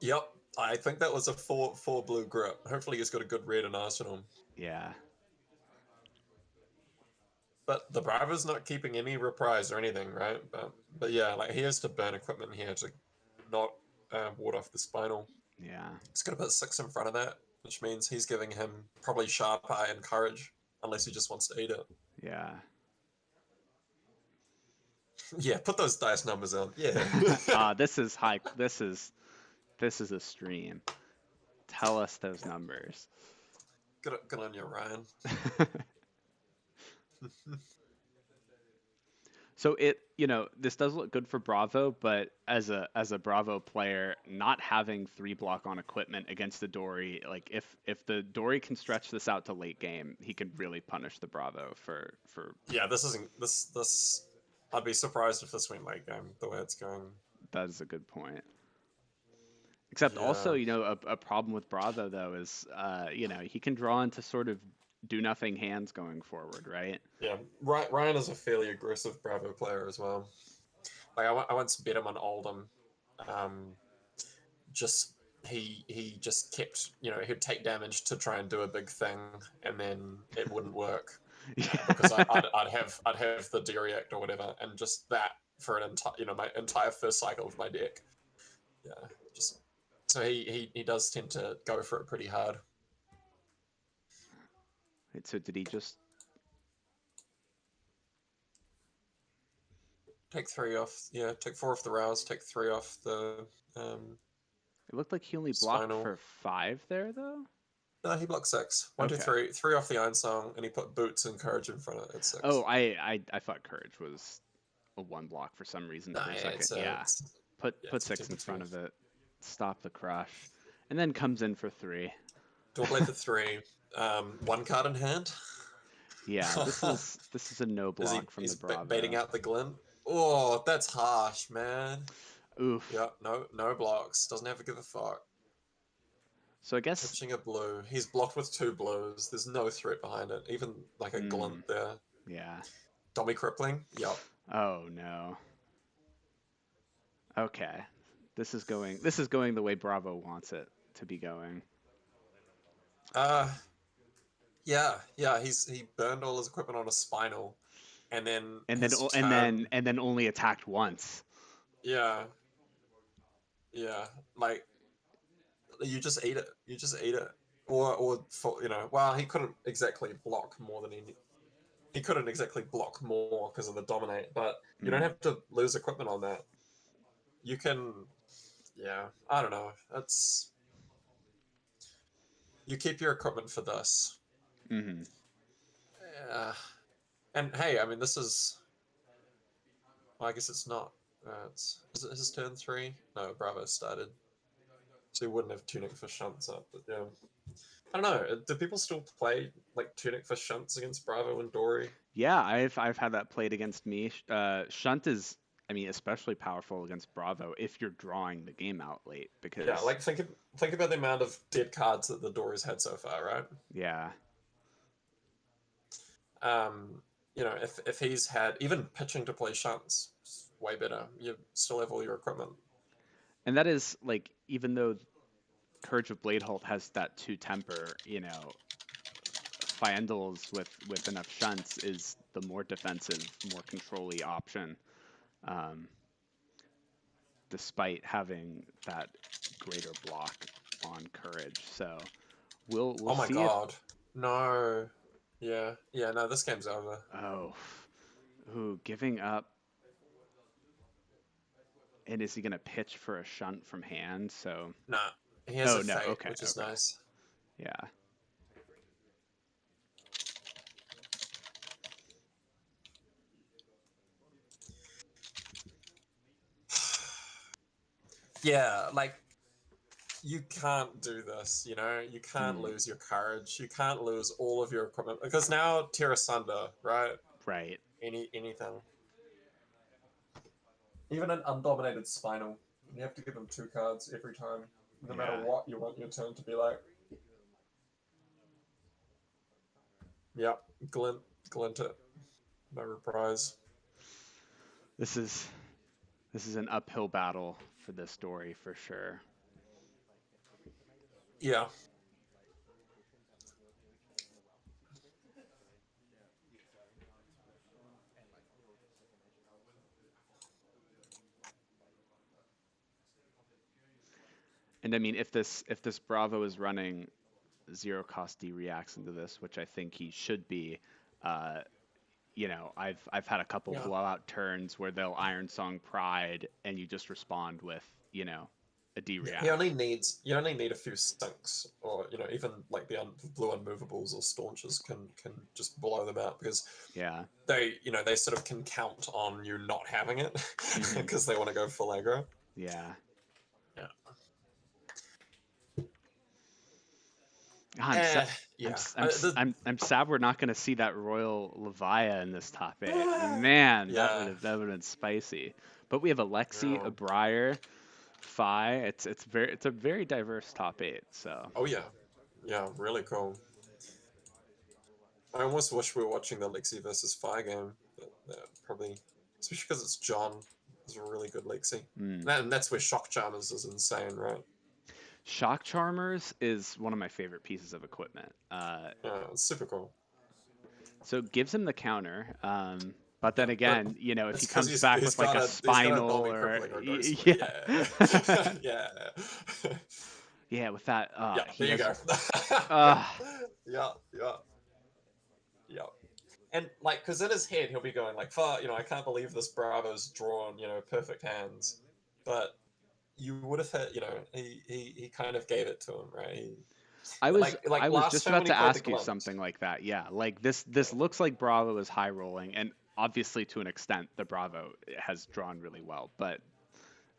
Yep, I think that was a 4 blue grip. Hopefully he's got a good red in Arsenal. Yeah. But the Bravo's not keeping any reprise or anything, right? But yeah, like he has to burn equipment here to not ward off the spinal. Yeah. He's got to put 6 in front of that, which means he's giving him probably sharp eye and courage, unless he just wants to eat it. Yeah. Yeah, put those dice numbers on. Yeah. This is high. This is a stream. Tell us those numbers. Good on you, Ryan. So this does look good for Bravo, but as a Bravo player, not having 3 block on equipment against the Dory, like if the Dory can stretch this out to late game, he could really punish the Bravo for. Yeah, this. I'd be surprised if this went late game the way it's going. That is a good point. Except also, a problem with Bravo though is, he can draw into sort of do nothing hands going forward, right? Yeah, Ryan is a fairly aggressive Bravo player as well. Like I once bet him on Oldham. Just he just kept, he'd take damage to try and do a big thing, and then it wouldn't work because I'd have the D-react or whatever, and just that for an entire my entire first cycle of my deck. Yeah, just so he does tend to go for it pretty hard. Wait, so did he just? Take 3 off. Yeah, take 4 off the rouse. Take 3 off the It looked like he only blocked spinal. for 5 there, though. No, he blocked 6. 1, 2, Okay. 3. 3 off the Iron Song, and he put Boots and Courage in front of it at 6. Oh, I thought Courage was a 1 block for some reason for a second. Put 6 in front of it. Stop the crush, and then comes in for 3. Dual Blade for 3. 1 card in hand. Yeah, this is a no block from the Bravo. Baiting out the glint. Oh, that's harsh, man. Oof. Yeah, no blocks. Doesn't have to give a fuck. So I guess pitching a blue. He's blocked with 2 blues. There's no threat behind it. Even like a glint there. Yeah. Dummy crippling. Yep. Oh no. Okay. This is going the way Bravo wants it to be going. Yeah. He burned all his equipment on a spinal, and then only attacked once. Yeah. Like you just eat it. Or for, well, he couldn't exactly block more than he couldn't exactly block more because of the dominate, but you don't have to lose equipment on that. You can, I don't know. You keep your equipment for this. Mm-hmm. Yeah. And hey, I mean, this is, well, I guess it's not. Is it his turn 3? No, Bravo started. So he wouldn't have Tunic for shunts up, but yeah. I don't know. Do people still play like Tunic for shunts against Bravo and Dory? Yeah, I've had that played against me. Shunt is, I mean, especially powerful against Bravo if you're drawing the game out late, because like think about the amount of dead cards that the Dory's had so far, right? Yeah. If he's had even pitching to play shunts, it's way better. You still have all your equipment. And that is like, even though Courage of Bladeholt has that 2 temper, Fyendal's with enough shunts is the more defensive, more control-y option, despite having that greater block on Courage. So we'll oh my see. God, no, no, this game's over. Giving up. And is he gonna pitch for a shunt from hand? So nah, he has a fate, which is nice. Yeah. Yeah, like you can't do this, you can't lose your courage, you can't lose all of your equipment, because now tear asunder, right? Right. Anything. Even an undominated spinal, you have to give them 2 cards every time, no matter what you want your turn to be like. Yep, glint it. No reprise. This is an uphill battle for this story for sure. Yeah. And I mean, if this Bravo is running 0 cost D reacts into this, which I think he should be, I've had a couple blowout turns where they'll Iron Song Pride and you just respond with, a D react. You only need a few sinks, or even like the blue unmovables or staunches can just blow them out, because they sort of can count on you not having it because they want to go full aggro. Yeah. I'm sad we're not going to see that Royal Levia in this top 8. Man, that would have been spicy. But we have a Lexi, a Briar, Phi. It's a very diverse top 8. So. Oh yeah, really cool. I almost wish we were watching the Lexi versus Fire game. But probably, especially because it's John. It's a really good Lexi. And that's where Shock Charmers is insane, right? Shock Charmers is one of my favorite pieces of equipment. Yeah, it's super cool. So it gives him the counter. But then Yeah, again, you know, if he it's 'cause comes back he's with like got a he's got spinal Dolby or crippling or dose. yeah, Yeah. yeah, with that, Yeah, he there you has, go. Yeah. And like, because in his head he'll be going like, "Fuck, I can't believe this Bravo's drawn, perfect hands." But you would have hit, he kind of gave it to him, right? I was Like I was last just time when about he to played the ask you Glint. something like that. Yeah, like this looks like Bravo is high rolling, and obviously to an extent the Bravo has drawn really well, but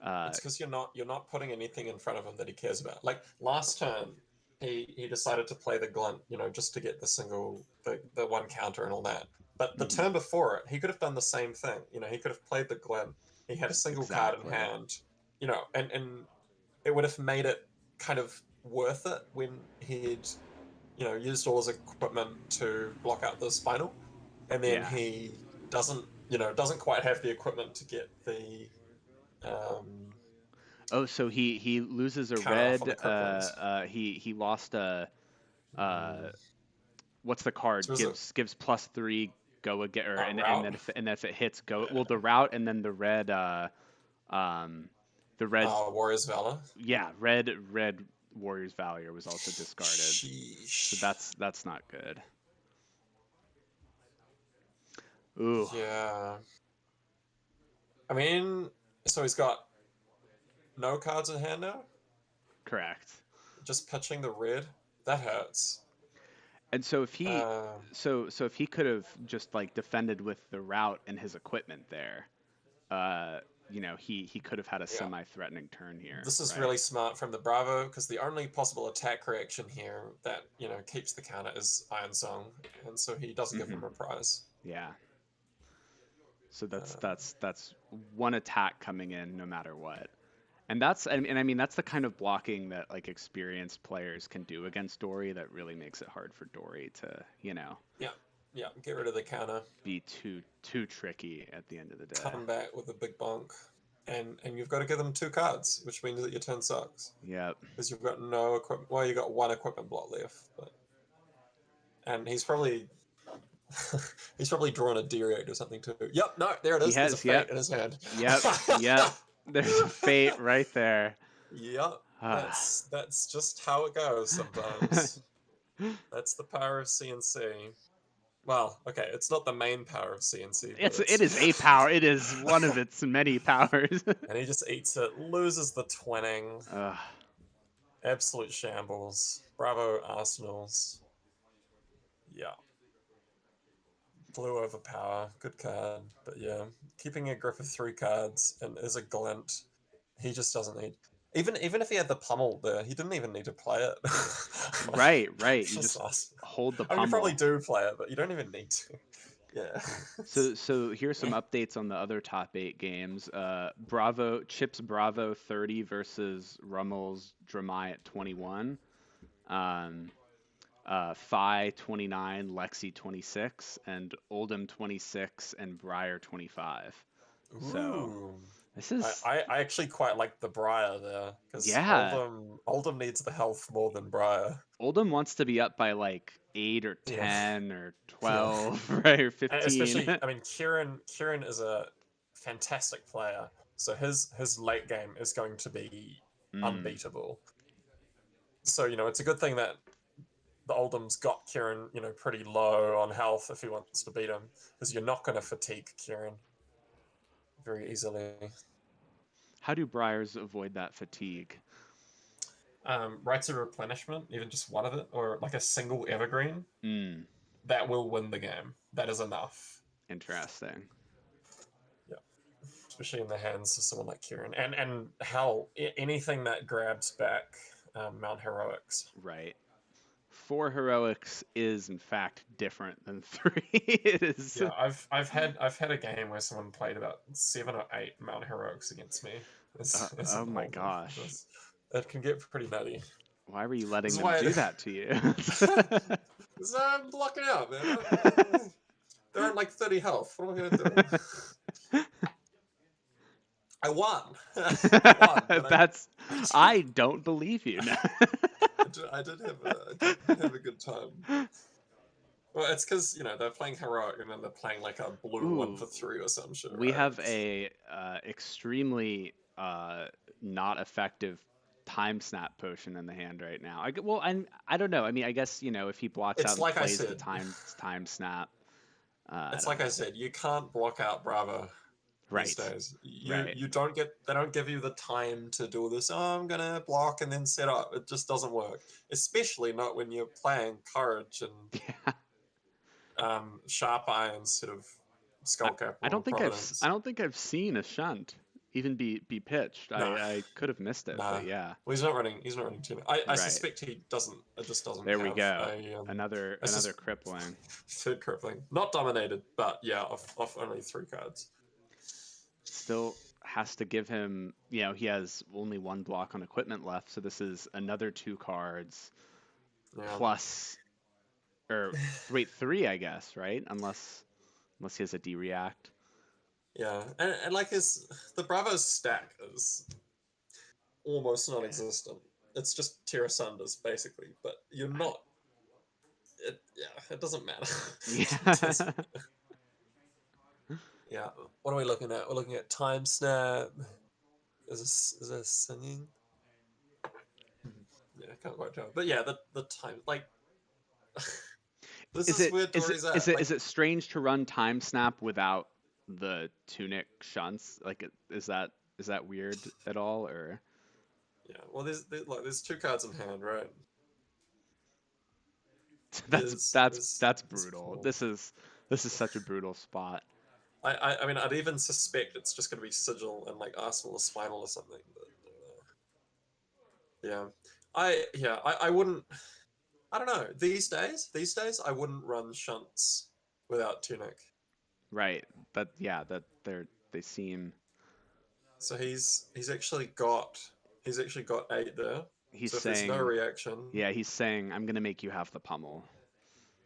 It's because you're not putting anything in front of him that he cares about. Like last turn, he decided to play the Glint, just to get the single, the one counter and all that. But the turn before it, he could have done the same thing. He could have played the Glint. He had a single card in exactly. hand, and it would have made it kind of worth it when he'd, used all his equipment to block out the spinal, and then Yeah. he doesn't quite have the equipment to get the Oh, so he loses a counter off on the red. cripplings. He lost a what's the card? So is it Gives +3 go again, or and route? then if it hits go, well, Yeah. the route and then the red Warrior's Valor. yeah, red Warrior's Valor was also discarded. Sheesh. So that's not good. Ooh. Yeah. I mean, so he's got no cards in hand now? Correct. Just pitching the red? That hurts. And so if he Uh, so if he could have just like defended with the route and his equipment there, he could have had a Yeah. semi-threatening turn here. This is right? really smart from the Bravo, because the only possible attack reaction here that, keeps the counter is Iron Song, and so he doesn't give him a prize. Yeah. So that's one attack coming in no matter what. And I mean that's the kind of blocking that like experienced players can do against Dory that really makes it hard for Dory to, Yeah, get rid of the counter. be too tricky at the end of the day. Come back with a big bonk. And you've got to give them 2 cards, which means that your turn sucks. Yep. Because you've got no equipment. Well, you've got 1 equipment block left. And he's probably drawn a D-React or something too. Yep, no, there it is. There's a fate in his hand. Yep. There's a fate right there. Yep. That's just how it goes sometimes. That's the power of CNC. Well, okay, it's not the main power of CNC. It is a power. It is one of its many powers. And he just eats it, loses the twinning. Ugh. Absolute shambles. Bravo Arsenals. Yeah. Blue overpower. Good card. But yeah, keeping a grip of 3 cards and is a Glint. He just doesn't need... Even if he had the pummel there, he didn't even need to play it. Right. You just hold the pummel. I mean, you probably do play it, but you don't even need to. Yeah. So here's some updates on the other top 8 games. Chips Bravo 30 versus Rummel's Dramai at 21. Phi 29, Lexi 26, and Oldham 26, and Briar 25. So this is... I actually quite like the Briar there, because Oldham needs the health more than Briar. Oldham wants to be up by like 8 or 10 or 12, right, or 15. And especially, I mean, Kieran is a fantastic player, so his late game is going to be unbeatable. So it's a good thing that the Oldham's got Kieran, pretty low on health if he wants to beat him, because you're not going to fatigue Kieran very easily. How do Briars avoid that fatigue? Rites of Replenishment, even just one of it, or like a single Evergreen, that will win the game. That is enough. Interesting. Yeah, especially in the hands of someone like Kieran, and hell, anything that grabs back Mount Heroics. Right. 4 heroics is in fact different than 3. It is. Yeah, I've had a game where someone played about 7 or 8 Mount Heroics against me. Oh my gosh. That can get pretty nutty. Why were you letting them do that to you? So I'm blocking out, man. They're at like 30 health. What am I gonna do? I won. I won, but That's. I, I don't believe you. No. I did have a good time. Well, it's because they're playing heroic and then they're playing like a blue one Ooh, for 3 or some shit, we right? have a extremely not effective time snap potion in the hand right now. Well, I don't know. I mean, I guess if he blocks out It's and like I plays the said. time snap, I It's don't like I know. said. You can't block out Bravo these Right, days. You right. you don't get. They don't give you the time to do this. Oh, I'm gonna block and then set up. It just doesn't work. Especially not when you're playing Courage and Yeah. Sharp Eye instead of I, Skullcap I or don't think I Providence. don't think I've seen a shunt even be pitched. Nah, I could have missed it, nah. but yeah. Well, he's not running. He's not running too. I Right. suspect he doesn't. It just doesn't There we have go. a. I Another sus crippling. third crippling. Not dominated, but yeah, off only 3 cards. Still has to give him, he has only one block on equipment left, so this is another 2 cards Yeah. plus, or wait, three, I guess, right? Unless he has a D-react. Yeah, and like the Bravo's stack is almost non-existent. It's just Terra Sunders basically, but you're not. It doesn't matter. It Yeah. doesn't- yeah. What are we looking at? We're looking at Time Snap. Is this singing? Yeah, I can't quite tell. But yeah, the time like this Is is it where is it Dory's is at. it Like is it strange to run time snap without the tunic shunts? Like, is that weird at all, or yeah, well, there's 2 cards in hand, right? that's Is that's is that's is brutal. Paul. This is such a brutal spot. I mean, I'd even suspect it's just going to be Sigil and like Arsenal or Spinal or something. But yeah, I wouldn't. I don't know. These days, I wouldn't run shunts without Tunic. Right. That they seem. So he's actually got 8 there. He's So if there's no saying, reaction, yeah, he's saying, I'm gonna make you have the pummel.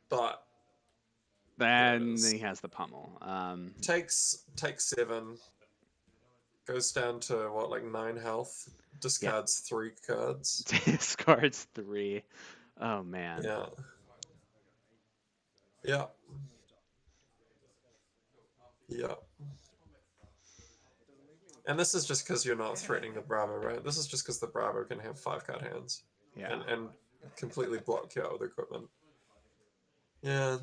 but there it Then is. he has the pummel. Takes 7, goes down to what, like 9 health, Yeah, discards 3 cards. discards 3. Oh man. Yeah, yeah, yeah. And this is just because you're not threatening the Bravo, right? This is just because the Bravo can have 5-card hands Yeah. and completely block you out with equipment. Yeah,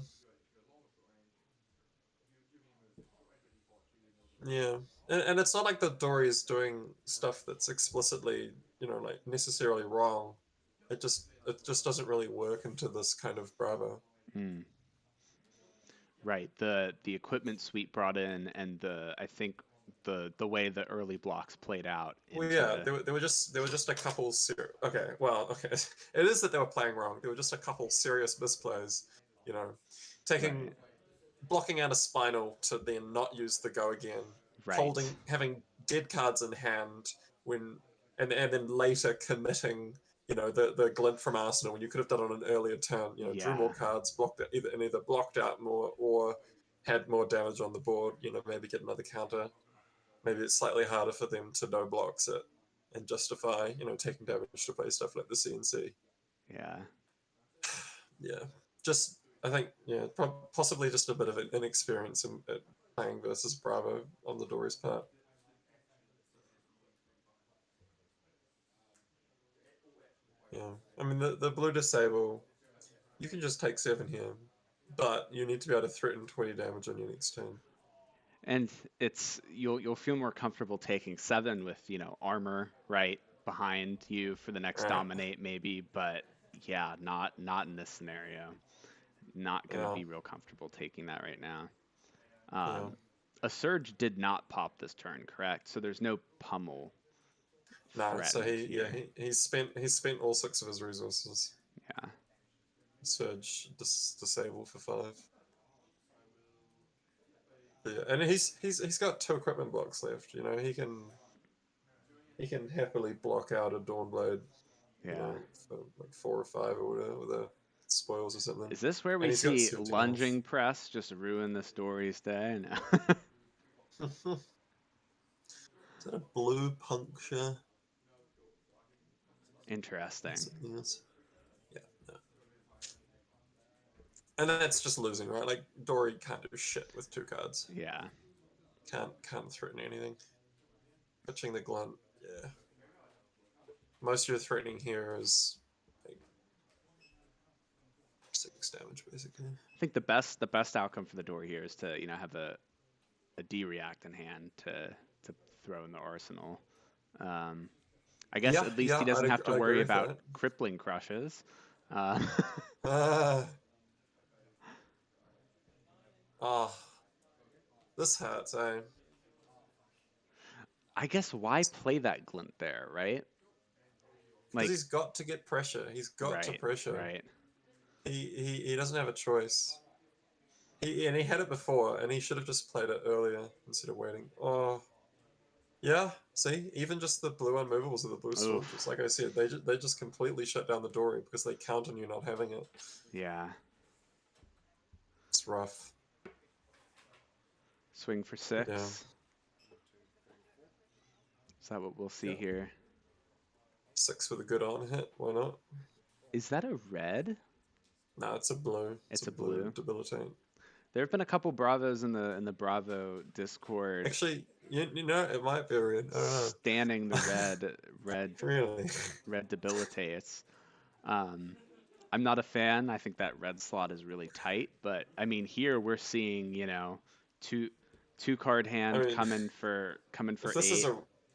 yeah. And it's not like the Dory is doing stuff that's explicitly, like necessarily wrong. It just doesn't really work into this kind of Bravo. Hmm. Right. The equipment suite brought in, and I think the way the early blocks played out Well, yeah, into. there were just a couple. Okay, well, okay, it is that they were playing wrong. There were just a couple serious misplays. You know, taking Right. blocking out a Spinal to then not use the go again, Right. having dead cards in hand when, and then later committing, the glint from Arsenal when you could have done it on an earlier turn. Drew Yeah. more cards, blocked it, either blocked out more or had more damage on the board. Maybe get another counter. Maybe it's slightly harder for them to no blocks it and justify, taking damage to play stuff like the CNC. Yeah. Yeah, just I think possibly just a bit of an inexperience in at playing versus Bravo on the Dory's part. Yeah, I mean the blue disable, you can just take 7 here, but you need to be able to threaten 20 damage on your next turn. And you'll feel more comfortable taking 7 with, armor right behind you for the next Right? dominate maybe, but yeah, not in this scenario. Not gonna Yeah, be real comfortable taking that right now. yeah. A surge did not pop this turn, correct? So there's no pummel No, so threatened here. he's spent all 6 of his resources. Yeah. Surge disable for 5. Yeah, and he's got 2 equipment blocks left. He can happily block out a Dawnblade, Yeah. for like 4 or 5 or whatever with a spoils or something. Is this where we And he's got see 17 health. lunging press just ruin the story's day? No. Is that a blue puncture? Interesting. Something else? Yeah, no. And that's just losing, right? Like Dory can't do shit with 2 cards. Yeah. Can't threaten anything. Pitching the Glunt, yeah. Most you're threatening here is like 6 damage, basically. I think the best outcome for the door here is to have a D react in hand to throw in the arsenal. I guess at least he doesn't have to I'd worry agree with about that. crippling crushes. Uh, Oh, this hurts, eh? I guess why play that glint there, right? Because he's got to get pressure. He's got to right, pressure. right. He doesn't have a choice. He had it before, and he should have just played it earlier instead of waiting. Oh, yeah. See, even just the blue unmovables or the blue switches, like I said, they just completely shut down the Dory because they count on you not having it. Yeah. It's rough. Swing for 6. Yeah. Is that what we'll see Yeah. here? 6 with a good on hit. Why not? Is that a red? No, it's a blue. It's a blue. Debilitate. There have been a couple Bravos in the Bravo Discord. Actually, you know, it might be a red. I don't know. Standing the red Really? red debilitates. I'm not a fan. I think that red slot is really tight, but I mean here we're seeing, two card hand coming for if this 8.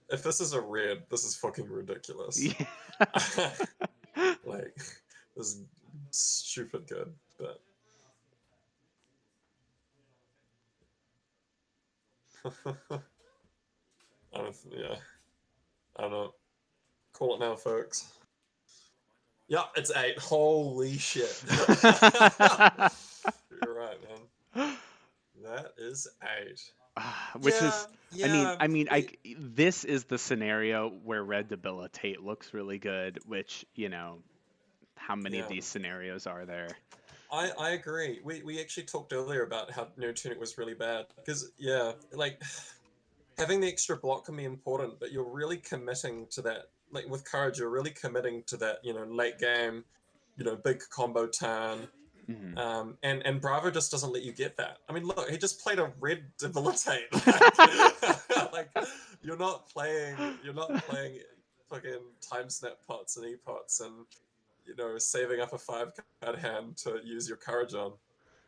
If this is a red, this is fucking ridiculous. Yeah. Like, this is stupid good, but I don't know. Call it now, folks. Yeah, it's 8. Holy shit. You're right, man. That is 8. Which is, this is the scenario where red debilitate looks really good, which, how many of these scenarios are there? I agree. We actually talked earlier about how no tunic was really bad because like having the extra block can be important, but you're really committing to that. Like with courage, you're really committing to that. Late game, big combo turn. Mm-hmm. And Bravo just doesn't let you get that. I mean, look, he just played a red debilitate. Like you're not playing fucking time snap pots and e-pots and saving up a 5-card hand to use your courage on.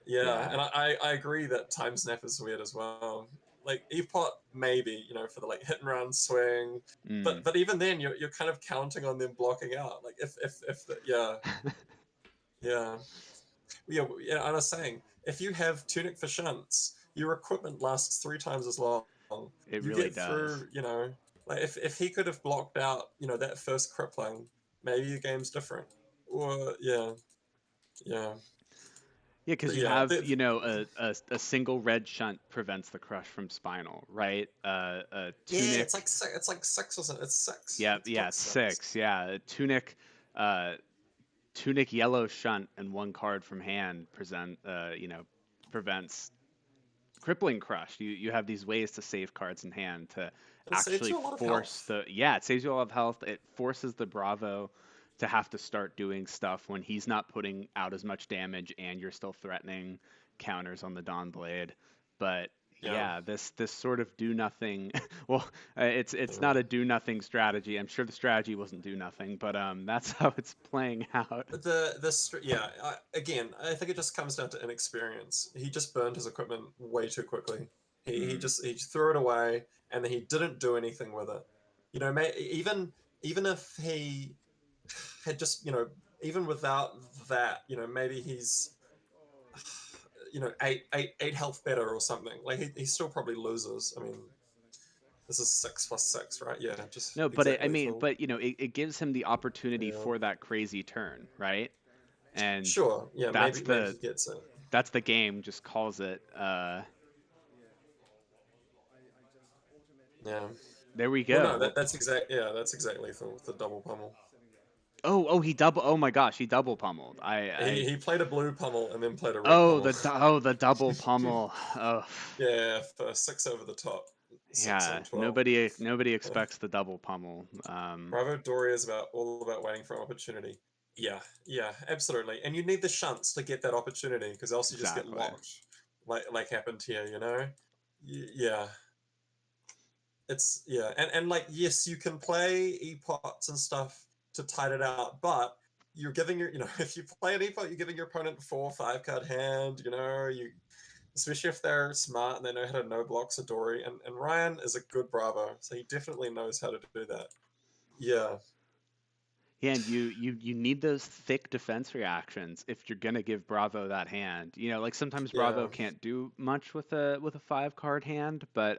Yeah. And I agree that time snap is weird as well. Like e-pot maybe, for the like hit and run swing. But even then you're kind of counting on them blocking out. Like if yeah. Yeah. Yeah, and I was saying, if you have tunic for shunts, your equipment lasts 3 times as long. It you really get does. through, like if he could have blocked out, that first crippling, maybe the game's different. Or yeah. Yeah, because But you yeah, have, a single red shunt prevents the crush from spinal, right? A tunic. Yeah, it's like 6 or something. It's 6. Yeah, it's 6. Yeah, a tunic, tunic yellow shunt and 1 card from hand prevents crippling crush. You have these ways to save cards in hand to actually force it saves you a lot of health. It forces the Bravo to have to start doing stuff when he's not putting out as much damage and you're still threatening counters on the Dawn Blade. But this sort of do nothing. Well, it's not a do nothing strategy. I'm sure the strategy wasn't do nothing, but that's how it's playing out. Again, I think it just comes down to inexperience. He just burned his equipment way too quickly. He threw it away and then he didn't do anything with it. Even if he had just even without that, maybe he's 8 health better or something. Like he still probably loses. I mean, this is 6 plus 6, right? Yeah, just no, but exactly it gives him the opportunity for that crazy turn, right? And sure, yeah, that's maybe he gets it. That's the game just calls it. Yeah. There we go. Well, no, that's exactly lethal with the double pummel. He double. Oh my gosh, he double pummeled. He played a blue pummel and then played a red Oh, pummel. the double pummel. Oh. Yeah, for 6 over the top. 6 Yeah, on 12. nobody expects the double pummel. Bravo Dory is all about waiting for an opportunity. Yeah, absolutely. And you need the shunts to get that opportunity, because else you just get Exactly. locked, like happened here. Yeah. And like, yes, you can play epots and stuff to tide it out, but you're giving if you play an epot, you're giving your opponent 4 or 5 card hand. Especially if they're smart and they know how to no blocks a Dory. And Ryan is a good Bravo, so he definitely knows how to do that. Yeah. Yeah, and you need those thick defense reactions if you're gonna give Bravo that hand. Like sometimes Bravo Yeah. can't do much with a 5 card hand, but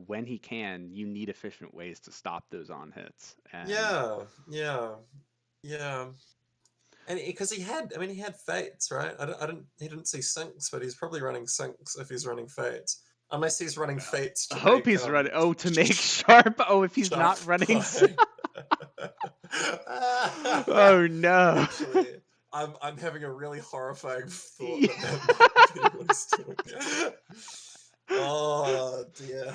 when he can, you need efficient ways to stop those on hits. And Yeah. And because he had fates, right? He didn't see sinks, but he's probably running sinks if he's running fates. Unless he's running fates I to hope make he's running. Oh, to make sharp. Oh, if he's sharp not running. play. Oh no. Actually, I'm having a really horrifying thought that might be what he's doing. Oh dear.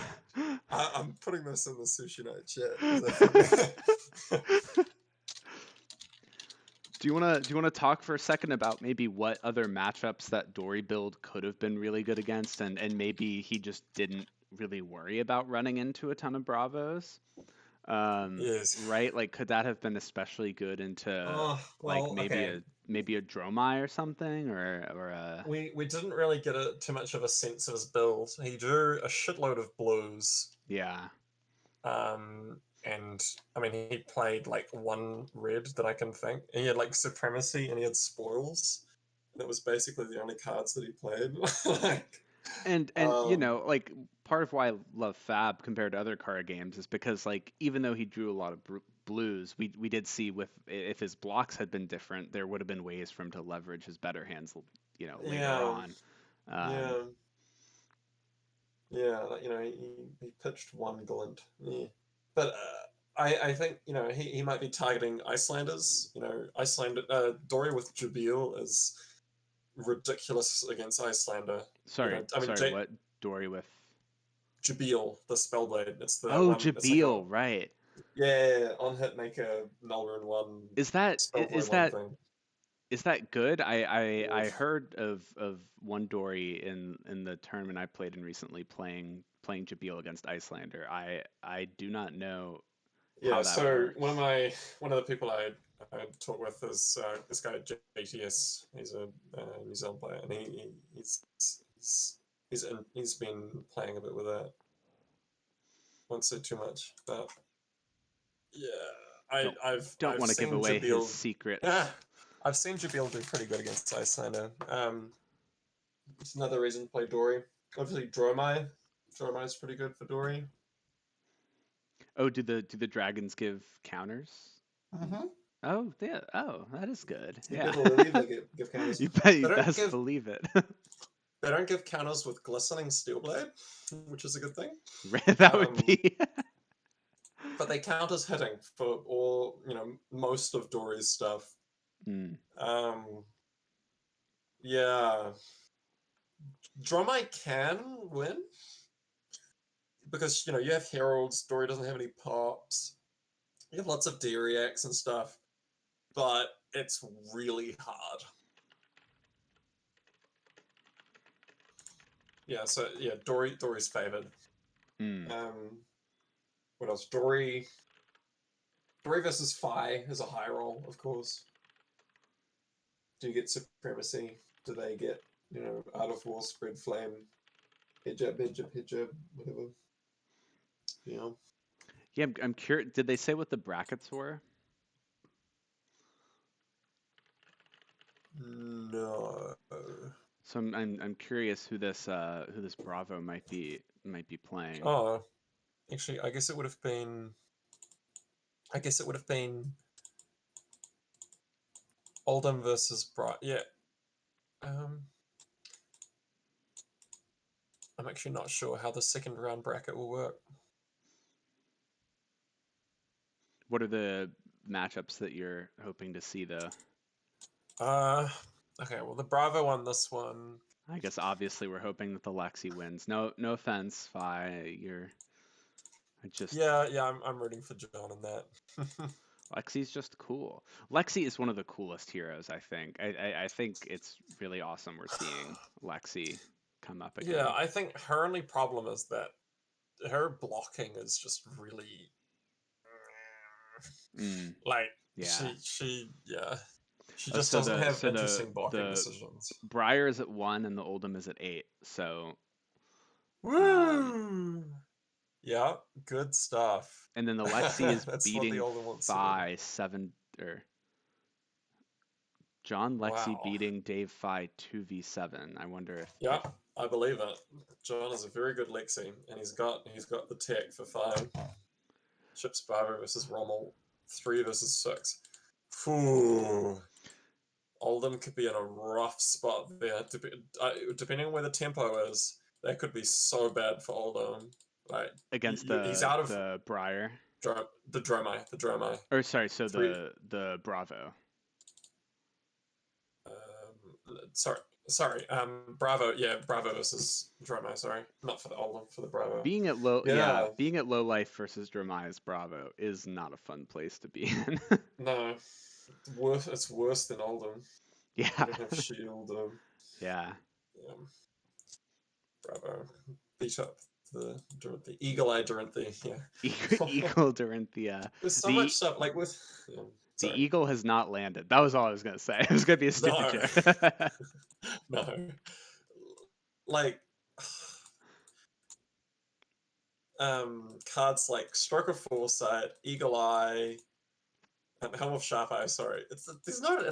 I'm putting this in the Sushi Knight chat. Do you wanna talk for a second about maybe what other matchups that Dory build could have been really good against, and maybe he just didn't really worry about running into a ton of Bravos? Yes. Right? Like, could that have been especially good into like Well, okay. maybe a Dromai or something, or a We didn't really get too much of a sense of his build. He drew a shitload of blues. yeah. And he played like 1 red that I can think. And he had like Supremacy and he had Spoils. That was basically the only cards that he played. Like, And like part of why I love Fab compared to other card games is because like even though he drew a lot of blues, we did see with if his blocks had been different, there would have been ways for him to leverage his better hands, later yeah, on. yeah, yeah. Like, he pitched 1 glint. Yeah. But I think he might be targeting Icelanders. Dory with Jabil is ridiculous against Icelander. Sorry, J what Dory with? Jabil, the Spellblade. It's the Oh, one. It's like Jabil, right? on hit make a null rune 1 Is that Spellblade 1 thing. is that good? I Oof. heard of one Dory in the tournament I played in recently playing Jabil against Icelander. I do not know Yeah, how that so works. one of the people I talk with is this guy JTS. He's a New Zealand player, and he's been playing a bit with that. Won't say too much, but yeah, I've want to give seen away Jabil, his secrets. I've seen Jabil do pretty good against Icelander. It's another reason to play Dory. Obviously, Dromai is pretty good for Dory. Oh, do the dragons give counters? Mm-hmm. Oh, yeah. Oh, that is good. You Yeah. better believe they give counters. You best believe it. They don't give counters with glistening Steelblade, which is a good thing. That would be. But they count as hitting for all, most of Dory's stuff. Mm. Yeah. Dromai can win. Because, you have Heralds, Dory doesn't have any pops. You have lots of D-reacts and stuff. But it's really hard. Yeah, so yeah, Dory's favored. Mm. What else? Dory versus Phi is a high roll, of course. Do you get Supremacy? Do they get, Art of War, Spread Flame, hijab, whatever? Yeah. Yeah, I'm curious. Did they say what the brackets were? No. So I'm curious who this Bravo might be playing. Oh, actually, I guess it would have been Oldham versus Bright. Yeah. I'm actually not sure how the second round bracket will work. What are the matchups that you're hoping to see, though? Okay, well, the Bravo won this one. I guess obviously we're hoping that the Lexi wins. No, no offense, Fi. Yeah, I'm rooting for John in that. Lexi's just cool. Lexi is one of the coolest heroes, I think. I think it's really awesome we're seeing Lexi come up again. Yeah, I think her only problem is that her blocking is just really like Yeah. she Oh, just doesn't have so interesting blocking the decisions. Briar is at 1 and the Oldham is at 8. So Woo! Yeah, good stuff. and then the Lexi is That's what the beating older wants to do. Fi 7 or John Lexi Wow. beating Dave Fi 2v7. I wonder if Yeah, I believe it. John is a very good Lexi, and he's got the tech for 5. Chips Bravo versus Rommel, 3 versus 6. Phew. Oldham could be in a rough spot there. Depending on where the tempo is, that could be so bad for Oldham. Like against he's out of the Briar. the Dromai. Or sorry, so 3. the Bravo. Sorry. Bravo. Yeah, Bravo versus Dromai. Sorry, not for the Oldham, for the Bravo. Being at low Yeah. being at low life versus Dromai's Bravo is not a fun place to be in. No, it's worse than Oldham. Yeah. You don't have shield. Yeah. Bravo. Beat up the Eagle Eye Dorinthia. Yeah. Eagle Dorinthia. There's so much stuff like with. The eagle has not landed. That was all I was gonna say. It was gonna be a stupid joke. No. Like cards like Stroke of Foresight, Eagle Eye, Helm of Sharp Eye. Sorry, it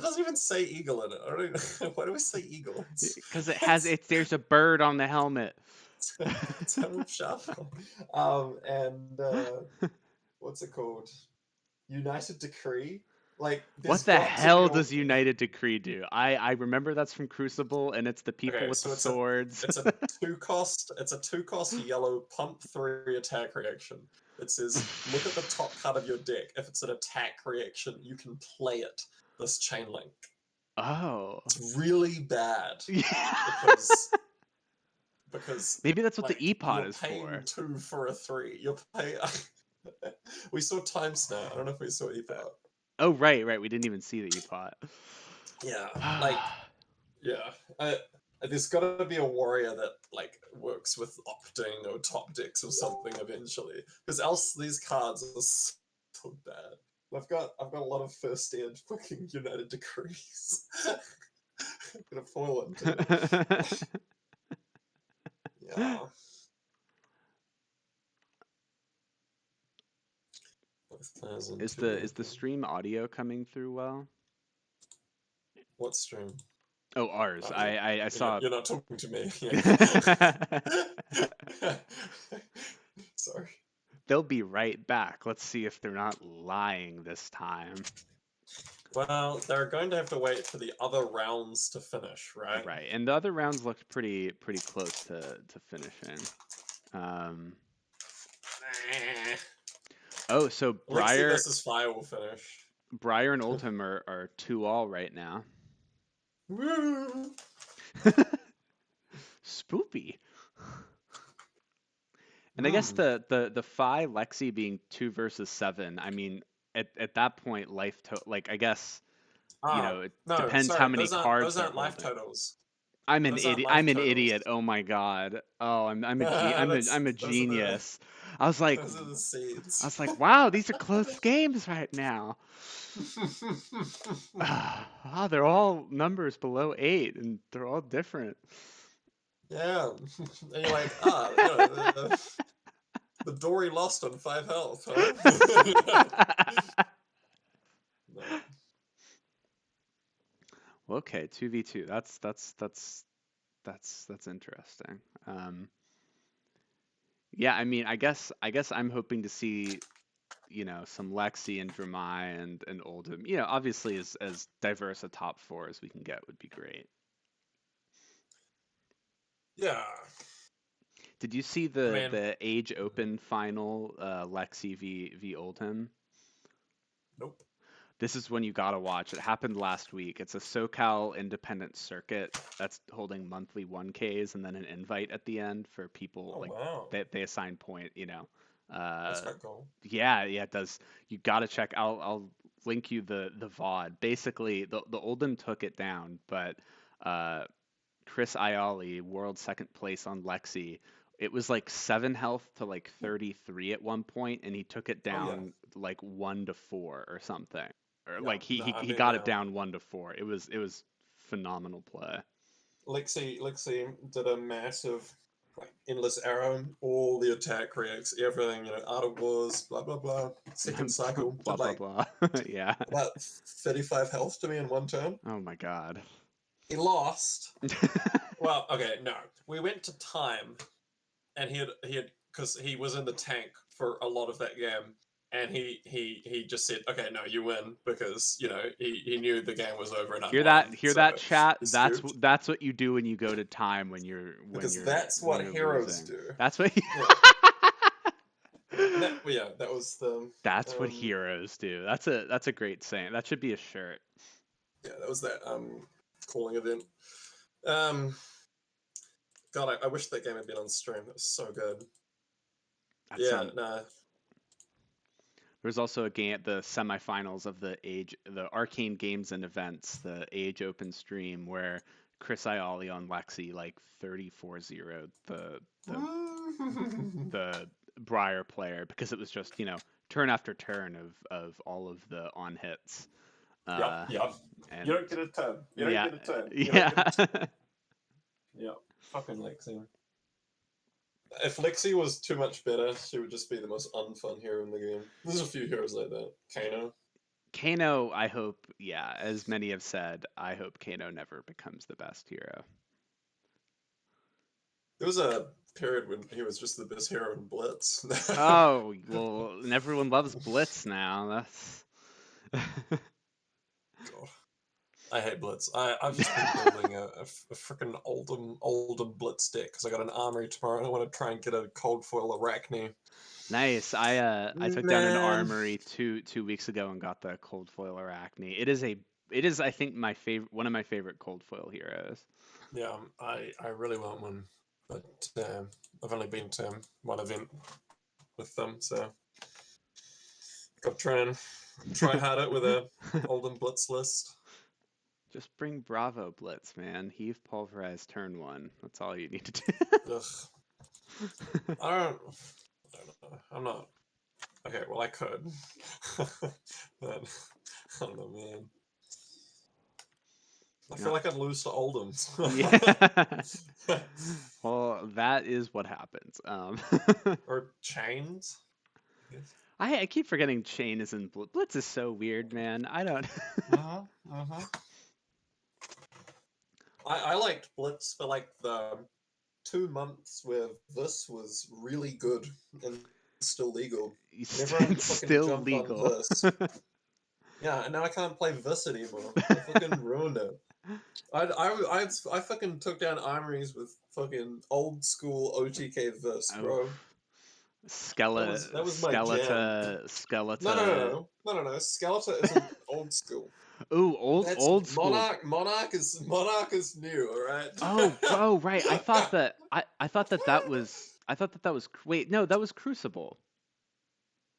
doesn't even say eagle in it. I don't even, why do we say eagle? Because there's a bird on the helmet. It's Helm of Sharp Eye. And what's it called? United Decree. Like, what the hell does United Decree do? I remember that's from Crucible, and it's the people with the swords. It's a 2-cost. It's a 2-cost yellow pump 3 attack reaction. It says, look at the top card of your deck. If it's an attack reaction, you can play it. This chain link. Oh, it's really bad. Yeah. Because maybe that's what the E-Pod is for. You're paying 2 for a 3. You're paying. We saw Time Snap. I don't know if we saw E-Pod. Oh, right. We didn't even see the E-Pot. Yeah, there's got to be a warrior that like works with opting or top decks or something eventually, because else these cards are so bad. I've got a lot of first-hand fucking United Decrees. I'm gonna foil it too. Yeah. Is the stream audio coming through well? What stream? Oh, ours. I saw. You're not talking to me. Sorry. They'll be right back. Let's see if they're not lying this time. Well, they're going to have to wait for the other rounds to finish, right? Right, and the other rounds looked pretty close to finishing. Oh, so Briar versus Fire will finish. Briar and Oldham are 2-all right now. Woo! Spoopy. And I guess the Phi Lexi being 2 versus 7. I mean, at that point, I guess it depends how many cards. Those aren't life totals. I'm an idiot. I'm an idiot. Oh my god. Oh, I'm a genius. I was like, wow, these are close games right now. They're all numbers below 8, and they're all different. Yeah, and you're like, the Dory lost on 5 health. Huh? No. Okay, 2v2. That's interesting. Yeah, I mean, I guess I'm hoping to see, some Lexi and Dromai and Oldham. Obviously as diverse a top 4 as we can get would be great. Yeah. Did you see the Age Open final, Lexi v Oldham? Nope. This is when you gotta watch. It happened last week. It's a SoCal independent circuit that's holding monthly 1Ks and then an invite at the end for people Oh like wow, they assign point, you know. that's Uh, quite cool. yeah, it does. You gotta check. I'll link you the VOD. Basically, the Oldham took it down, but uh, Chris Iali, world second place on Lexi. It was like 7 health to like 33 at one point, and he took it Oh yeah, down like 1 to 4 or something. Or yeah. like he No, he, I he mean, got it down 1 to 4. It was phenomenal play. Lexi did a massive, like, endless arrow, all the attack reacts, everything, Art of Wars, blah blah blah. Second cycle Blah did blah like blah. Yeah. about 35 health to me in one turn. Oh my God. He lost. Well, okay, no. We went to time, and he had because he was in the tank for a lot of that game, and he just said, "Okay, no, you win," because he knew the game was over and I'd Hear that? won, Hear so that, chat? he That's scooped that's what you do when you go to time because that's what when you're heroes losing. do. That's what Yeah, and that was the that's what heroes do. That's a great saying. That should be a shirt. yeah, that was that calling event. Um, God, I wish that game had been on stream. That was so good. That's Yeah, nah, There's also a game at the semifinals of the Arcane Games and Events, the Age Open stream where Chris Iali on Lexi like 34-0 the Briar player because it was just, turn after turn of all of the on hits. yep, yep. And You don't get a turn. You don't yeah, get a turn. You yeah. don't get a turn. Yeah, fucking Lexi. If Lexi was too much better, she would just be the most unfun hero in the game. There's a few heroes like that. Kano. Kano, I hope, yeah, as many have said, I hope Kano never becomes the best hero. There was a period when he was just the best hero in Blitz. Oh, well, and everyone loves Blitz now. That's God, I hate Blitz. I've just been building a freaking Oldham Blitz deck because I got an armory tomorrow and I want to try and get a cold foil Arachne. nice. I took down an Man. armory two weeks ago and got the cold foil Arachne. It is I think one of my favorite cold foil heroes. Yeah, I really want one, but I've only been to one event with them, so got to try hard it with a Oldham Blitz list. Just bring Bravo Blitz, man. Heave pulverize turn 1. That's all you need to do. Ugh. I don't know. I'm not. Okay, well, I could. But I don't know, man. I feel like I'd lose to Oldham. Yeah. Well, that is what happens. Or Chains, I guess. I keep forgetting Chain is in Blitz. Blitz is so weird, man. I don't. I liked Blitz for like the 2 months where this was really good and still legal. And everyone It's fucking still jumped on legal. this. Yeah, and now I can't play this anymore. I fucking ruined it. I fucking took down armories with fucking old school OTK this, bro. Oh, That was my jam. Skeleton. No. Skeletor isn't old school. Ooh, That's old school. Monarch is new, all right. Oh, right. I thought that was wait, no, that was Crucible.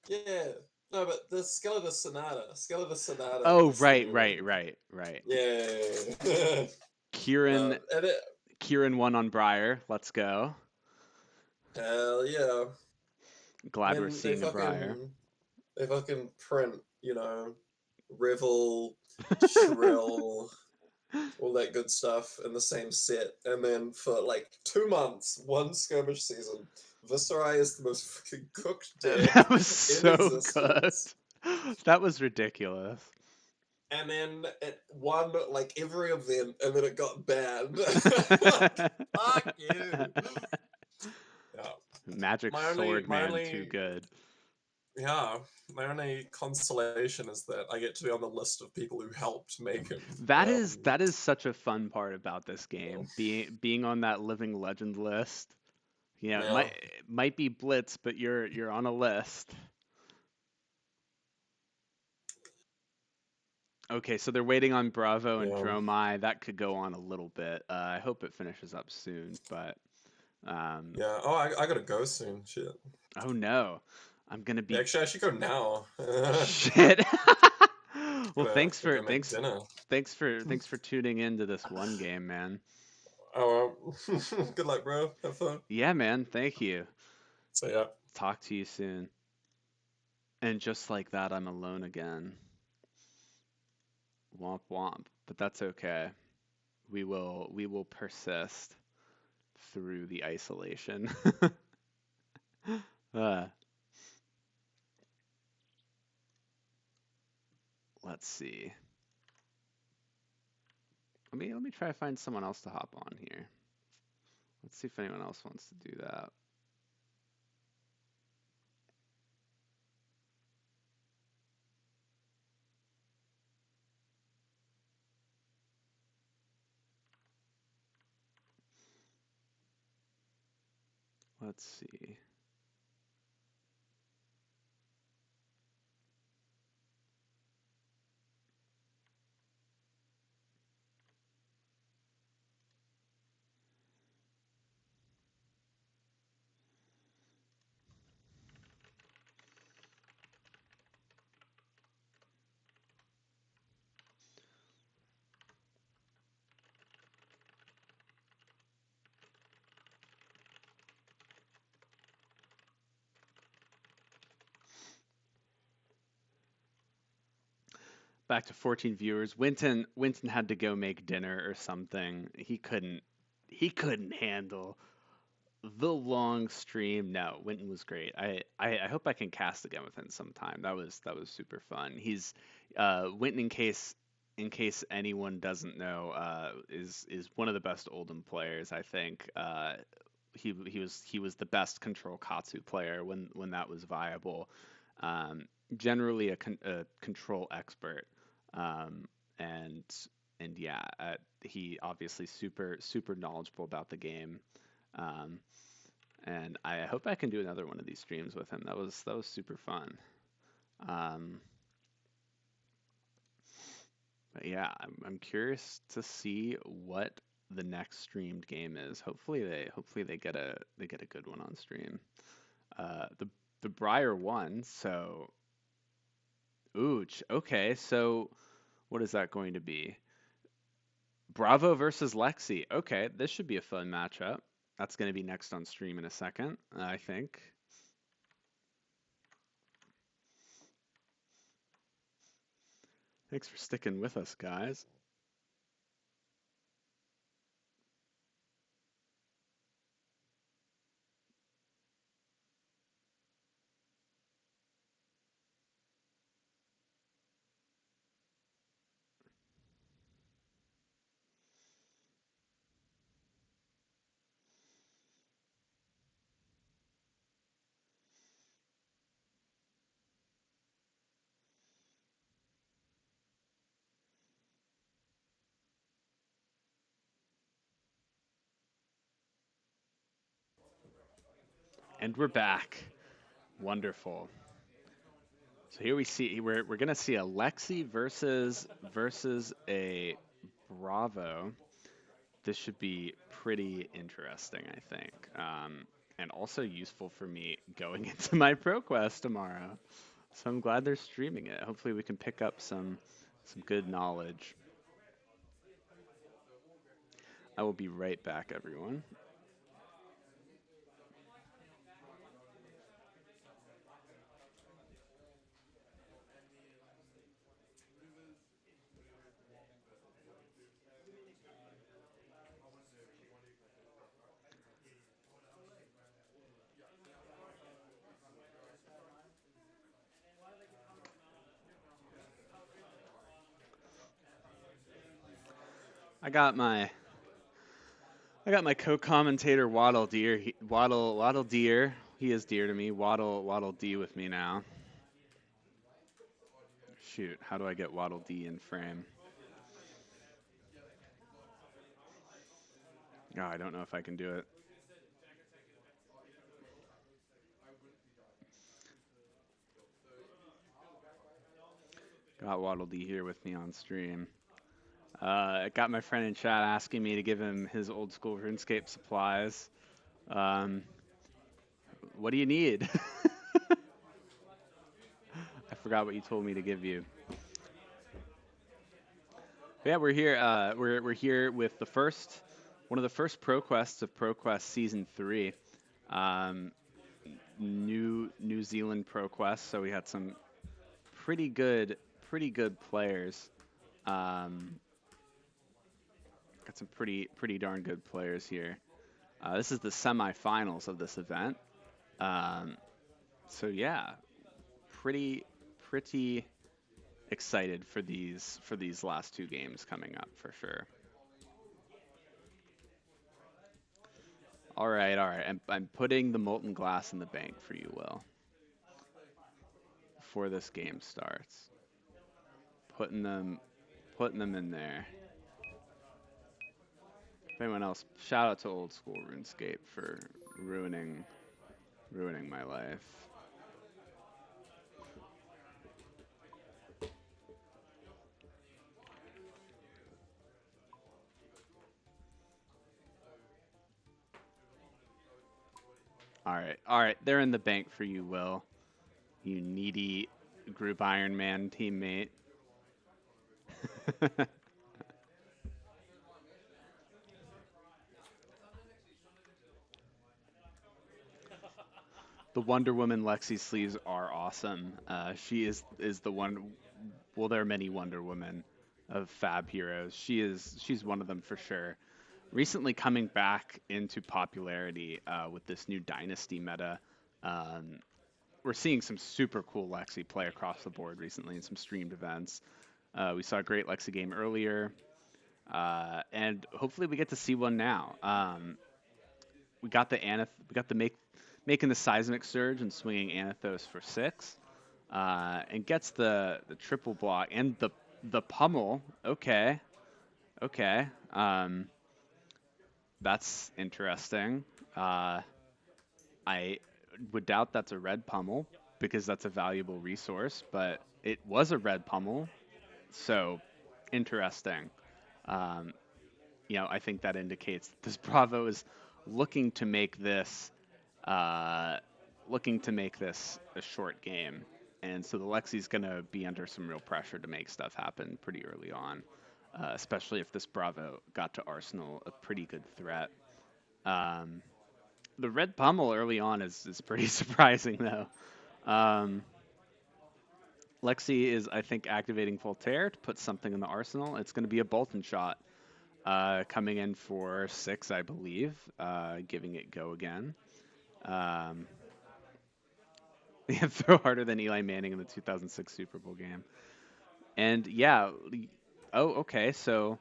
Yeah. No, but the Skeletor Sonata Oh, is the right. new one. Yeah. Kieran And it, Kieran won on Briar. Let's go. hell yeah. Glad And we're seeing a Briar. They fucking print, Revel, Shrill, all that good stuff in the same set. And then for like 2 months, one skirmish season, Viserai is the most fucking cooked deck That was in so good. existence. That was ridiculous. And then it won like every event, and then it got banned. Fuck you. Yeah. Magic Sword Man, too good. Yeah, my only consolation is that I get to be on the list of people who helped make him. That is such a fun part about this game. Being on that living legend list. Yeah, Yeah. it might be Blitz, but you're on a list. Okay, so they're waiting on Bravo and Yeah. Dromai. That could go on a little bit. I hope it finishes up soon, but Yeah. Oh, I gotta go soon. Shit. oh no, I'm gonna Yeah, be actually, I should go now. shit. Well, Gotta go make dinner. thanks for tuning in to this one game, man. Oh, well. Good luck, bro. Have fun. Yeah, man. Thank you. So yeah. Talk to you soon. And just like that, I'm alone again. Womp womp. But that's okay. We will persist through the isolation. uh, let's see. Let me try to find someone else to hop on here. Let's see if anyone else wants to do that. Let's see. Back to 14 viewers. Wynton had to go make dinner or something. He couldn't handle the long stream. No, Wynton was great. I hope I can cast again with him sometime. That was super fun. He's Wynton, in case anyone doesn't know, is one of the best Oldham players. I think he was the best Control Katsu player when that was viable. Um, Generally a control expert, um, and yeah, he obviously super knowledgeable about the game. Um, and I hope I can do another one of these streams with him. That was super fun. Um, but yeah, I'm curious to see what the next streamed game is. Hopefully they get a good one on stream. The Briar won, so ooch. Okay, so what is that going to be? Bravo versus Lexi. Okay, this should be a fun matchup. That's going to be next on stream in a second, I think. Thanks for sticking with us, guys. And we're back. Wonderful. So here we're gonna see a Lexi versus a Bravo. This should be pretty interesting, I think, and also useful for me going into my ProQuest tomorrow. So I'm glad they're streaming it. Hopefully we can pick up some good knowledge. I will be right back, everyone. I got my co-commentator Waddle Deer. Waddle Deer. He is dear to me. Waddle D with me now. Shoot, how do I get Waddle D in frame? Oh, I don't know if I can do it. Got Waddle Dee here with me on stream. I got my friend in chat asking me to give him his old school RuneScape supplies. What do you need? I forgot what you told me to give you. But yeah, we're here. We're here with one of the first ProQuests of ProQuest Season 3. New Zealand ProQuest, so we had some pretty good players. Got some pretty darn good players here. This is the semifinals of this event. So yeah, pretty excited for these last two games coming up for sure. All right. I'm putting the molten glass in the bank for you, Will. Before this game starts, putting them in there. If anyone else, shout out to old school RuneScape for ruining my life. All right, they're in the bank for you, Will. You needy group Iron Man teammate. The Wonder Woman Lexi sleeves are awesome. She is the one. Well, there are many Wonder Women of FAB heroes. She's one of them for sure. Recently coming back into popularity with this new Dynasty meta. We're seeing some super cool Lexi play across the board recently in some streamed events. We saw a great Lexi game earlier, and hopefully we get to see one now. We got the making the seismic surge and swinging Anathos for 6, and gets the triple block and the pummel. Okay. That's interesting. I would doubt that's a red pummel because that's a valuable resource, but it was a red pummel, so interesting. I think that indicates that this Bravo is looking to make this a short game, and so the Lexi's gonna be under some real pressure to make stuff happen pretty early on, especially if this Bravo got to Arsenal, a pretty good threat. The red pummel early on is pretty surprising though. Lexi is, I think, activating Voltaire to put something in the arsenal. It's going to be a Bolton shot coming in for 6, I believe, giving it go again. Throw harder than Eli Manning in the 2006 Super Bowl game. And yeah, okay, so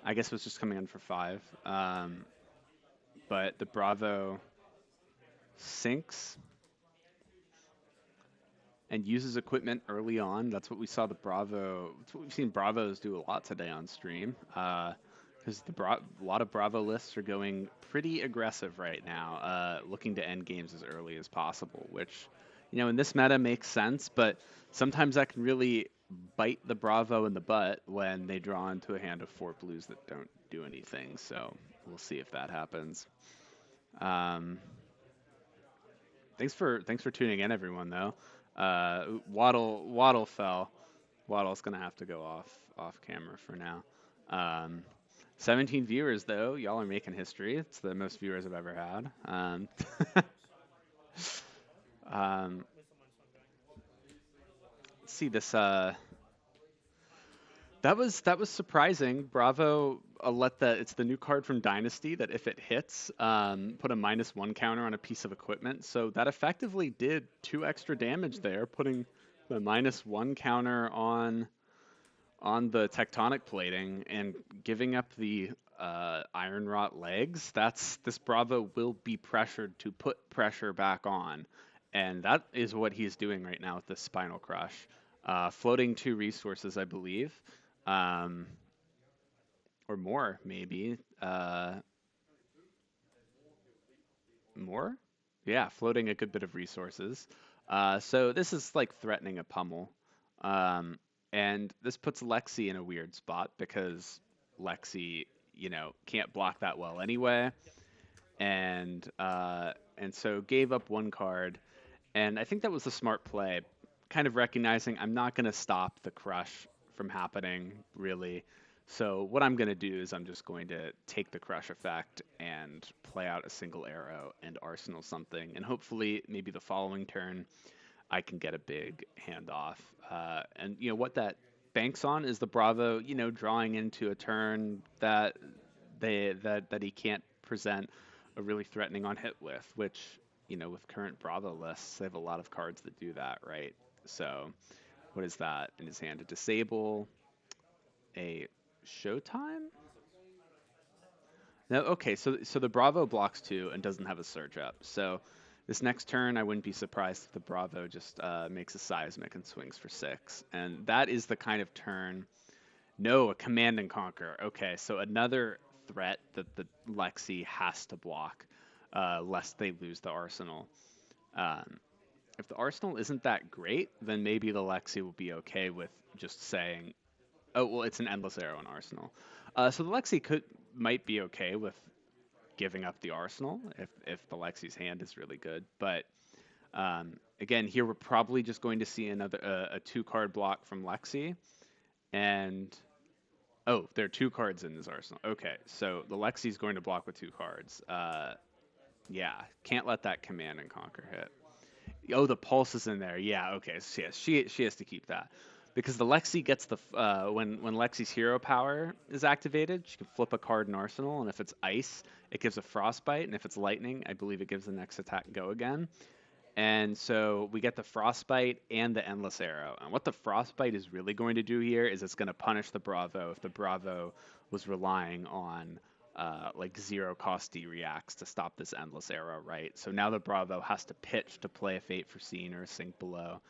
I guess it was just coming in for 5. But the Bravo sinks and uses equipment early on. That's what we saw the Bravo. That's what we've seen Bravos do a lot today on stream. Because a lot of Bravo lists are going pretty aggressive right now, looking to end games as early as possible, which, in this meta makes sense, but sometimes that can really bite the Bravo in the butt when they draw into a hand of 4 blues that don't do anything. So we'll see if that happens. Thanks for tuning in, everyone, though. Waddle fell. Waddle's gonna have to go off camera for now. 17 viewers though. Y'all are making history. It's the most viewers I've ever had. Let's see this. That was surprising. Bravo it's the new card from Dynasty that if it hits, put a -1 counter on a piece of equipment. So that effectively did 2 extra damage there, putting the -1 counter on the tectonic plating and giving up the iron rot legs. This Bravo will be pressured to put pressure back on, and that is what he's doing right now with the Spinal Crush. Floating 2 resources, I believe. Or more, maybe. More? Yeah, floating a good bit of resources. So this is like threatening a pummel. And this puts Lexi in a weird spot because Lexi, can't block that well anyway. And so gave up one card. And I think that was a smart play, kind of recognizing I'm not going to stop the crush from happening, really. So what I'm going to do is I'm just going to take the crush effect and play out a single arrow and arsenal something. And hopefully, maybe the following turn, I can get a big handoff. And what that banks on is the Bravo, drawing into a turn that he can't present a really threatening on hit with, which with current Bravo lists, they have a lot of cards that do that, right? So what is that in his hand? To disable a Showtime? No, okay, so the Bravo blocks 2 and doesn't have a surge up. So this next turn, I wouldn't be surprised if the Bravo just makes a seismic and swings for 6. And that is the kind of turn. No, a Command and Conquer. Okay, so another threat that the Lexi has to block, lest they lose the Arsenal. If the Arsenal isn't that great, then maybe the Lexi will be okay with just saying, oh, well, it's an Endless Arrow in Arsenal. So the Lexi might be okay with giving up the Arsenal if the Lexi's hand is really good. But again, here we're probably just going to see another a 2-card block from Lexi. And, oh, there are 2 cards in this Arsenal. Okay, so the Lexi's going to block with 2 cards. Yeah, can't let that Command and Conquer hit. Oh, the Pulse is in there. Yeah, okay. So yes, she has to keep that. Because the Lexi gets the when Lexi's hero power is activated, she can flip a card in Arsenal, and if it's ice, it gives a frostbite, and if it's lightning, I believe it gives the next attack go again. And so we get the frostbite and the endless arrow. And what the frostbite is really going to do here is it's going to punish the Bravo if the Bravo was relying on like 0 cost D reacts to stop this endless arrow, right? So now the Bravo has to pitch to play a Fate Foreseen or a Sink Below.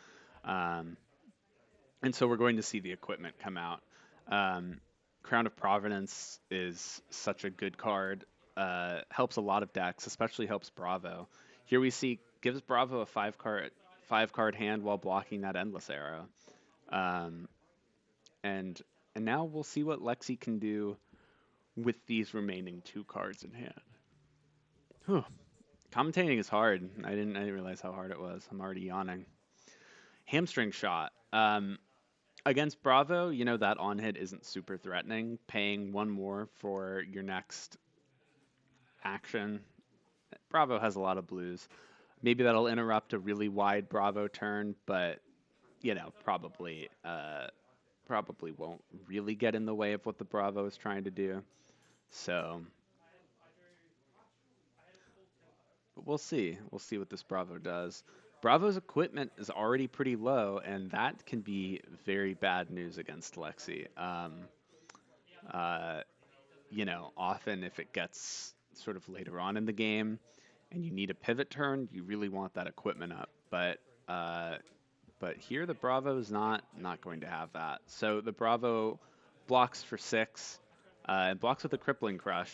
And so we're going to see the equipment come out. Crown of Providence is such a good card. Helps a lot of decks, especially helps Bravo. Here we see gives Bravo a 5-card hand while blocking that endless arrow. And now we'll see what Lexi can do with these remaining 2 cards in hand. Whew. Commentating is hard. I didn't realize how hard it was. I'm already yawning. Hamstring shot. Against Bravo, that on hit isn't super threatening. Paying 1 more for your next action. Bravo has a lot of blues. Maybe that'll interrupt a really wide Bravo turn, but probably won't really get in the way of what the Bravo is trying to do. So, but we'll see. We'll see what this Bravo does. Bravo's equipment is already pretty low, and that can be very bad news against Lexi. Often if it gets sort of later on in the game and you need a pivot turn, you really want that equipment up. But here the Bravo is not going to have that. So the Bravo blocks for 6, and blocks with a Crippling Crush.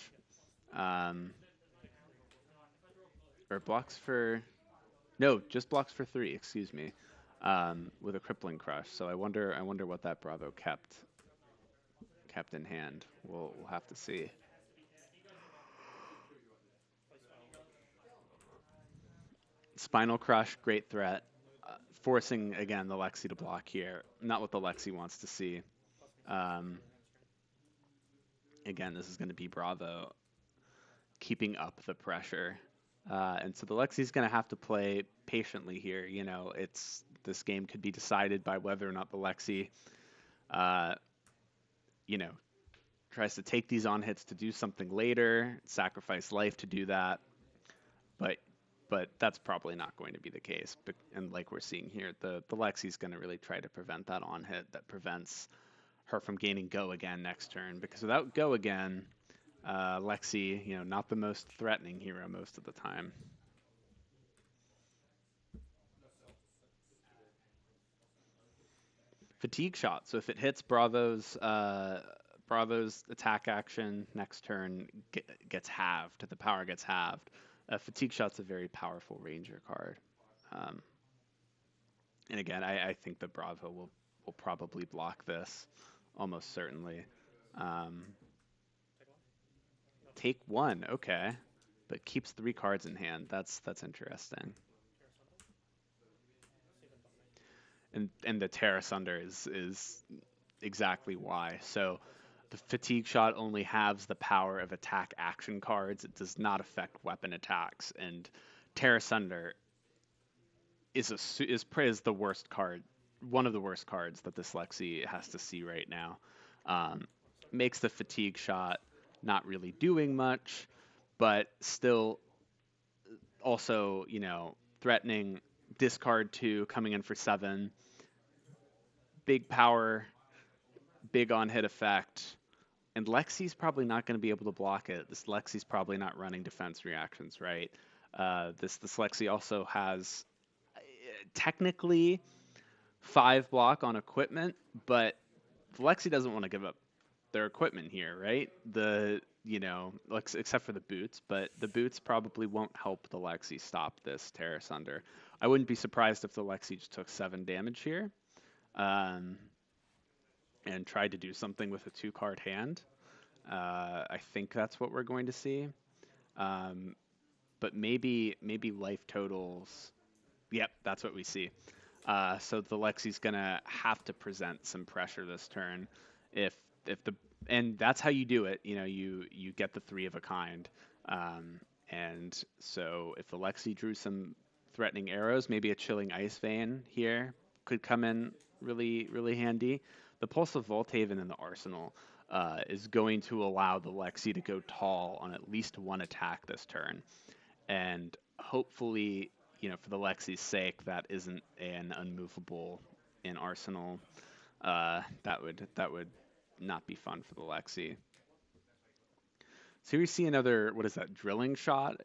Or blocks for... No, just blocks for 3, excuse me, with a Crippling Crush. So I wonder what that Bravo kept in hand. We'll have to see. Spinal Crush, great threat. Forcing, again, the Lexi to block here. Not what the Lexi wants to see. Again, this is going to be Bravo keeping up the pressure. And so the Lexi's going to have to play patiently here. This game could be decided by whether or not the Lexi, tries to take these on hits to do something later, sacrifice life to do that. But that's probably not going to be the case. And like we're seeing here, the Lexi's going to really try to prevent that on hit that prevents her from gaining Go Again next turn. Because without Go Again, Lexi, not the most threatening hero most of the time. Fatigue shot. So if it hits Bravo's attack action next turn, gets halved. The power gets halved. Fatigue shot's a very powerful Ranger card. And again, I think the Bravo will will probably block this, almost certainly. Take 1, okay, but keeps 3 cards in hand. That's interesting. And the Tear Asunder is exactly why. So the Fatigue Shot only has the power of attack action cards. It does not affect weapon attacks. And Tear Asunder is the worst card, one of the worst cards that this Lexi has to see right now. Makes the Fatigue Shot not really doing much, but still also, threatening discard 2, coming in for 7. Big power, big on-hit effect. And Lexi's probably not going to be able to block it. This Lexi's probably not running defense reactions, right? This Lexi also has technically 5 block on equipment, but Lexi doesn't want to give up their equipment here, right? Except for the boots, but the boots probably won't help the Lexi stop this Tear Asunder. I wouldn't be surprised if the Lexi just took 7 damage here, and tried to do something with a 2-card hand. I think that's what we're going to see. But maybe life totals. Yep, that's what we see. So the Lexi's gonna have to present some pressure this turn, and that's how you do it. You get the 3 of a kind, and so if the Lexi drew some threatening arrows, maybe a Chilling Ice Vein here could come in really, really handy. The Pulse of Volthaven in the arsenal is going to allow the Lexi to go tall on at least 1 attack this turn, and hopefully, for the Lexi's sake, that isn't an unmovable in arsenal. That would not be fun for the Lexi. So we see another, what is that, drilling shot?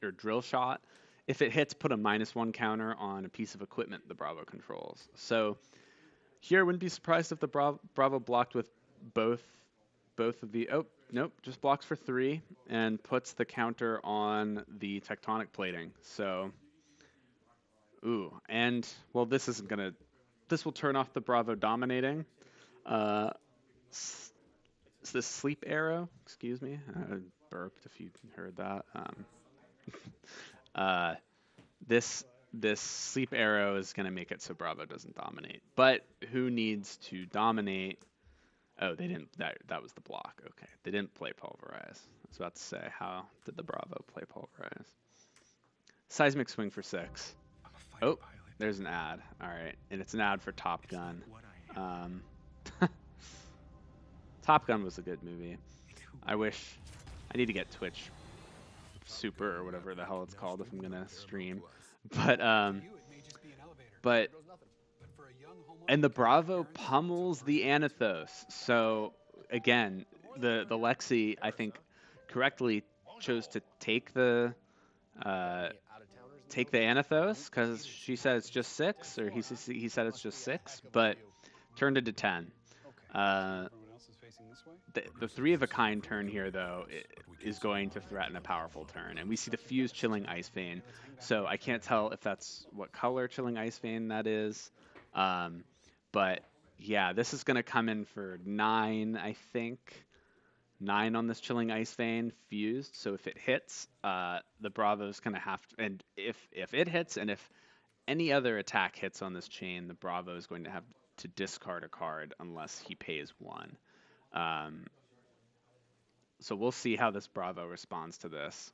Or drill shot. If it hits, put a -1 counter on a piece of equipment the Bravo controls. So here, I wouldn't be surprised if the Bravo blocked with both of the... Oh, nope, just blocks for 3 and puts the counter on the tectonic plating. So, and, well, this will turn off the Bravo dominating. Is this Sleep Arrow? Excuse me. I burped if you heard that. This Sleep Arrow is going to make it so Bravo doesn't dominate. But who needs to dominate? Oh, they didn't. That was the block. Okay. They didn't play Pulverize. I was about to say, how did the Bravo play Pulverize? Seismic Swing for 6. Oh, there's an ad. All right. And it's an ad for Top Gun. Top Gun was a good movie. I need to get Twitch Super or whatever the hell it's called if I'm gonna stream. But and the Bravo pummels the Anathos. So again, the Lexi, I think, correctly chose to take the Anathos because she said it's just 6, or he said it's just 6, but turned it to 10. The 3 of a kind turn here, though, is going to threaten a powerful turn, and we see the fused Chilling Ice Vein. So I can't tell if that's what color Chilling Ice Vein that is, but yeah, this is going to come in for 9, I think. 9 on this Chilling Ice Vein fused. So if it hits, the Bravo's going to have to, and if it hits, and if any other attack hits on this chain, the Bravo is going to have to discard a card unless he pays 1. So we'll see how this Bravo responds to this.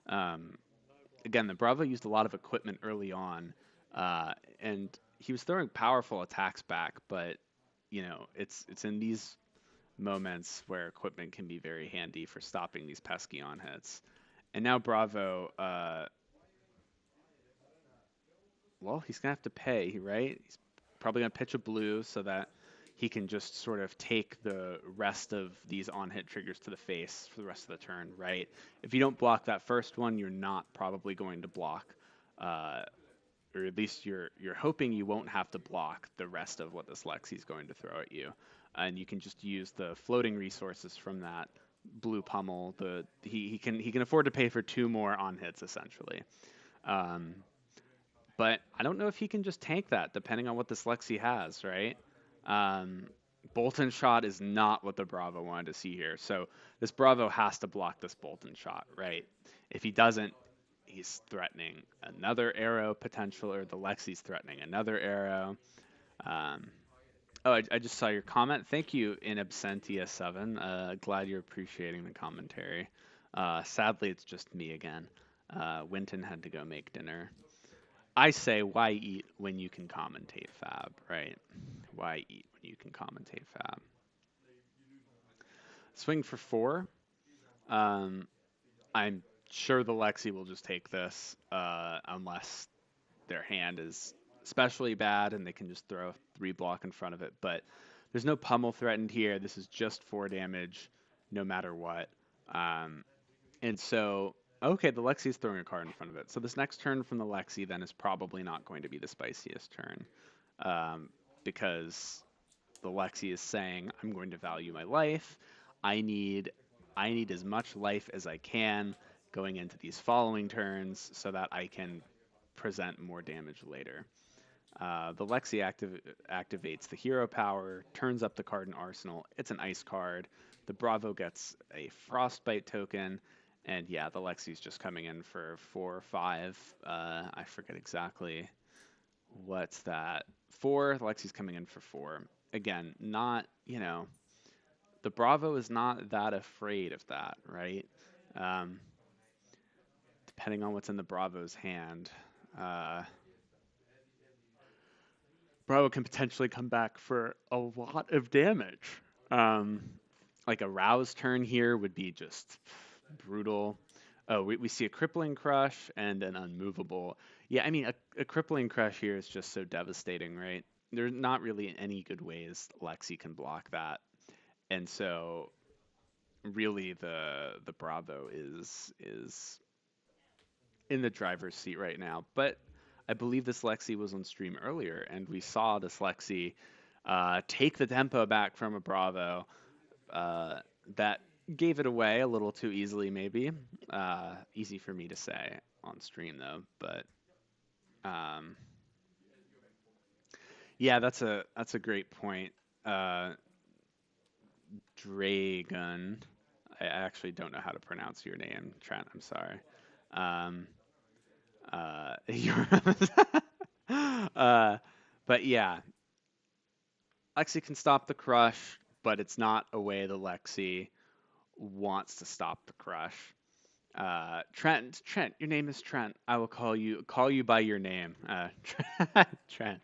Again, the Bravo used a lot of equipment early on, and he was throwing powerful attacks back, but it's in these moments where equipment can be very handy for stopping these pesky on hits. And now Bravo, well, he's gonna have to pay, right? He's probably gonna pitch a blue so that he can just sort of take the rest of these on-hit triggers to the face for the rest of the turn, right? If you don't block that first one, you're not probably going to block, or at least you're hoping you won't have to block the rest of what this Lexi's going to throw at you. And you can just use the floating resources from that blue pummel. He can afford to pay for 2 more on-hits, essentially. But I don't know if he can just tank that, depending on what this Lexi has, right? Bolton shot is not what the Bravo wanted to see here. So this Bravo has to block this Bolton shot, right? If he doesn't, he's threatening another arrow potential, or the Lexi's threatening another arrow. I just saw your comment. Thank you, in absentia 7. Glad you're appreciating the commentary. Sadly, it's just me again. Wynton had to go make dinner. I say, why eat when you can commentate, Fab, right? Why eat when you can commentate, Fab? Swing for 4. I'm sure the Lexi will just take this, unless their hand is especially bad and they can just throw 3 block in front of it. But there's no pummel threatened here. This is just 4 damage, no matter what. And so, okay, the Lexi is throwing a card in front of it. So this next turn from the Lexi then is probably not going to be the spiciest turn, because the Lexi is saying, I'm going to value my life. I need as much life as I can going into these following turns so that I can present more damage later. The Lexi activates the hero power, turns up the card in Arsenal. It's an ice card. The Bravo gets a Frostbite token. And yeah, the Lexi's just coming in for 4 or 5. I forget exactly what's that. 4. The Lexi's coming in for 4. Again, not, the Bravo is not that afraid of that, right? Depending on what's in the Bravo's hand. Bravo can potentially come back for a lot of damage. Like a Rouse turn here would be just brutal. Oh, we see a Crippling Crush and an Unmovable. Yeah, I mean, a Crippling Crush here is just so devastating, right? There's not really any good ways Lexi can block that. And so really the Bravo is in the driver's seat right now. But I believe this Lexi was on stream earlier, and we saw this Lexi take the tempo back from a Bravo that gave it away a little too easily, maybe. Easy for me to say on stream, though. But yeah, that's a great point. Dragon. I actually don't know how to pronounce your name, Trent. I'm sorry. But yeah, Lexi can stop the crush, but it's not a way the Lexi wants to stop the crush. Trent, your name is Trent. I will call you by your name, Trent.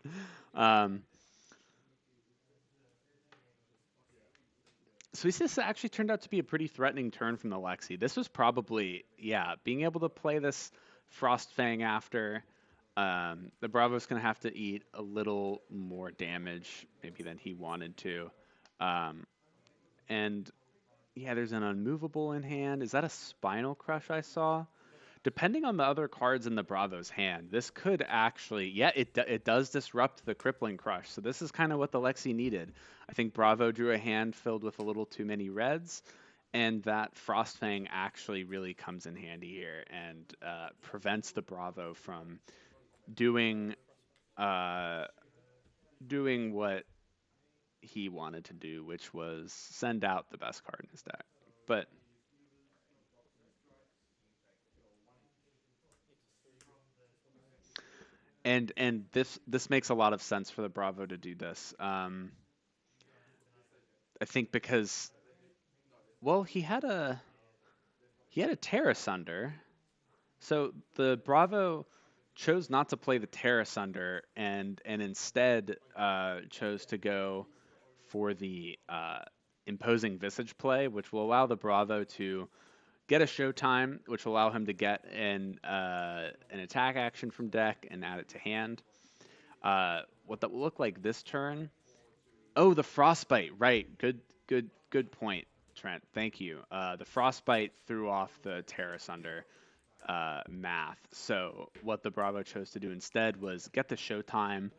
So this actually turned out to be a pretty threatening turn from the Lexi. This was probably, being able to play this Frostfang after. The Bravo's going to have to eat a little more damage maybe than he wanted to. And yeah, there's an Unmovable in hand. Is that a Spinal Crush I saw? Depending on the other cards in the Bravo's hand, this could actually, it does disrupt the Crippling Crush. So this is kind of what the Lexi needed. I think Bravo drew a hand filled with a little too many reds, and that Frostfang actually really comes in handy here and prevents the Bravo from doing what he wanted to do, which was send out the best card in his deck. But and this makes a lot of sense for the Bravo to do this. I think because, well, he had a Terra Sunder, so the Bravo chose not to play the Terra Sunder and instead chose to go for the Imposing Visage play, which will allow the Bravo to get a Showtime, which will allow him to get an attack action from deck and add it to hand. What that will look like this turn. Oh, the Frostbite, right? Good point, Trent. Thank you. The Frostbite threw off the Terra Sunder math. So what the Bravo chose to do instead was get the Showtime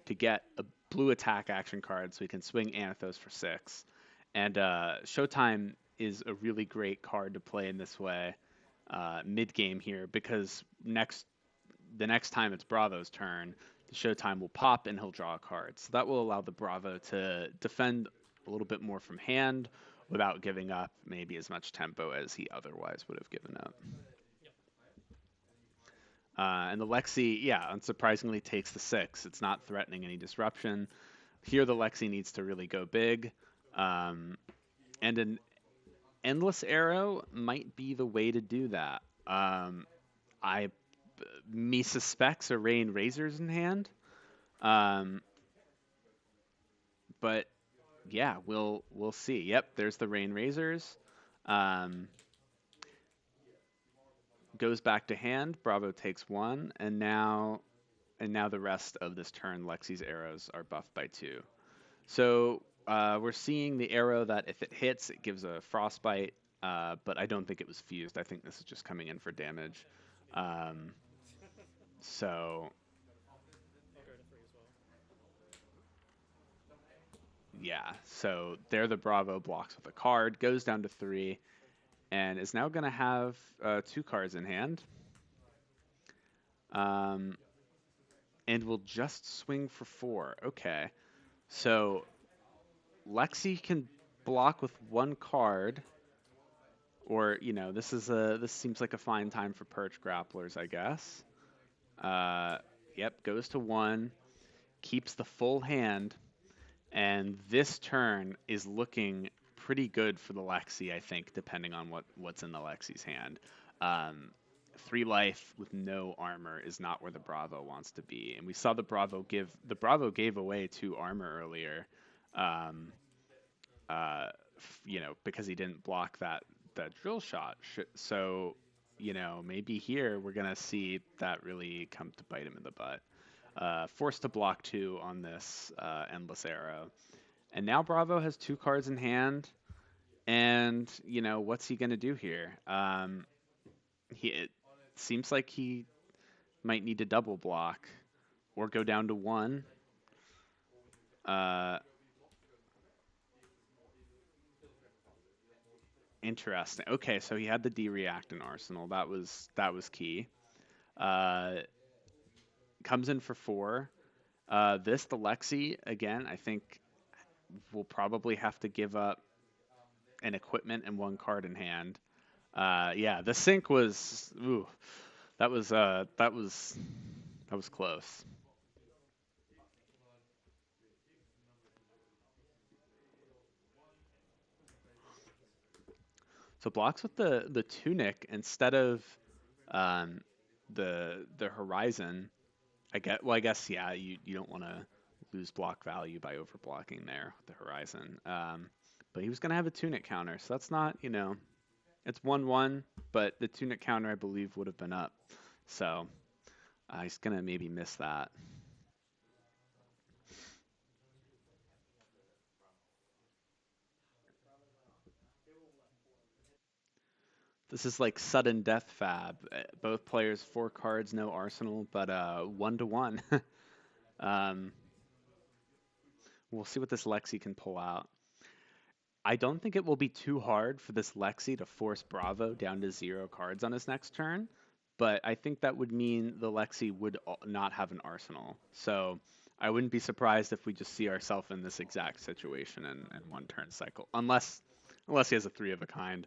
to get a blue attack action card so he can swing Anothos for 6. And Showtime is a really great card to play in this way mid-game here, because next the next time it's Bravo's turn, the Showtime will pop and he'll draw a card. So that will allow the Bravo to defend a little bit more from hand without giving up maybe as much tempo as he otherwise would have given up. And the Lexi, yeah, unsurprisingly takes the 6. It's not threatening any disruption. Here the Lexi needs to really go big. And an Endless Arrow might be the way to do that. Me suspects a Rain Razors in hand. But yeah, we'll see. Yep, there's the Rain Razors. Goes back to hand. Bravo takes 1, and now the rest of this turn, Lexi's arrows are buffed by 2. So we're seeing the arrow that if it hits, it gives a frostbite, but I don't think it was fused. I think this is just coming in for damage. So yeah, so there the Bravo blocks with a card, goes down to 3, and is now going to have 2 cards in hand. And will just swing for 4. Okay. So Lexi can block with 1 card, or this seems like a fine time for Perch Grapplers, I guess. Yep, goes to 1, keeps the full hand, and this turn is looking pretty good for the Lexi, I think, depending on what's in the Lexi's hand. 3 life with no armor is not where the Bravo wants to be, and we saw the Bravo gave away 2 armor earlier, because he didn't block that drill shot. So, maybe here we're gonna see that really come to bite him in the butt. Forced to block 2 on this Endless Arrow, and now Bravo has 2 cards in hand, and what's he gonna do here? It seems like he might need to double block or go down to 1. Interesting. Okay, so he had the D-React in Arsenal. That was key. Comes in for 4. The Lexi, again, I think will probably have to give up an equipment and 1 card in hand. Yeah, the sync was that was close. So blocks with the Tunic instead of the Horizon. I guess yeah, you don't want to lose block value by overblocking there with the Horizon. But he was gonna have a Tunic counter, so that's not it's 1/1, but the Tunic counter I believe would have been up. So he's gonna maybe miss that. This is like sudden death FAB. Both players 4 cards, no arsenal, but 1/1. We'll see what this Lexi can pull out. I don't think it will be too hard for this Lexi to force Bravo down to 0 cards on his next turn, but I think that would mean the Lexi would not have an arsenal. So I wouldn't be surprised if we just see ourselves in this exact situation in 1 turn cycle, unless he has a 3 of a kind.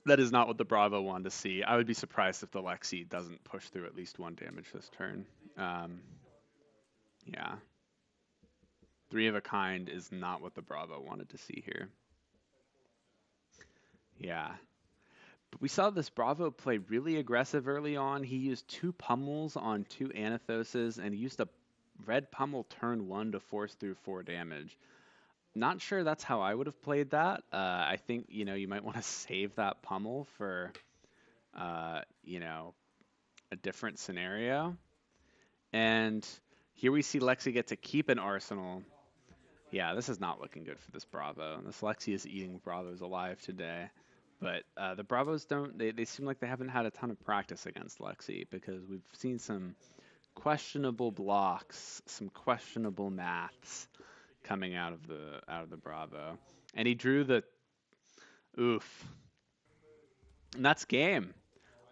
That is not what the Bravo wanted to see. I would be surprised if the Lexi doesn't push through at least 1 damage this turn. Yeah. 3 of a kind is not what the Bravo wanted to see here. Yeah. But we saw this Bravo play really aggressive early on. He used 2 pummels on 2 Anathoses, and he used a red pummel turn 1 to force through 4 damage. Not sure that's how I would have played that. I think, you might want to save that pummel for, a different scenario. And here we see Lexi get to keep an arsenal. Yeah, this is not looking good for this Bravo. This Lexi is eating Bravos alive today. But the Bravos they seem like they haven't had a ton of practice against Lexi, because we've seen some questionable blocks, some questionable maths coming out of the Bravo. And he drew the oof. And that's game.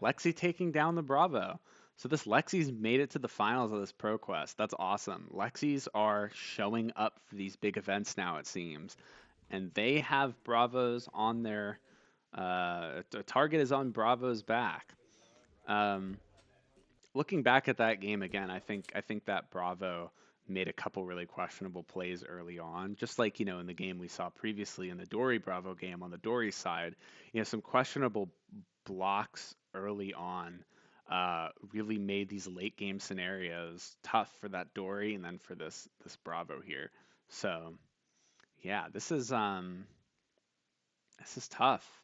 Lexi taking down the Bravo. So this Lexi's made it to the finals of this Pro Quest. That's awesome. Lexis are showing up for these big events now, it seems. And they have Bravos on their the target is on Bravo's back. Um, Looking back at that game again, I think that Bravo made a couple really questionable plays early on, just like in the game we saw previously in the Dory Bravo game on the Dory side, some questionable blocks early on really made these late game scenarios tough for that Dory and then for this Bravo here. So yeah, this is tough.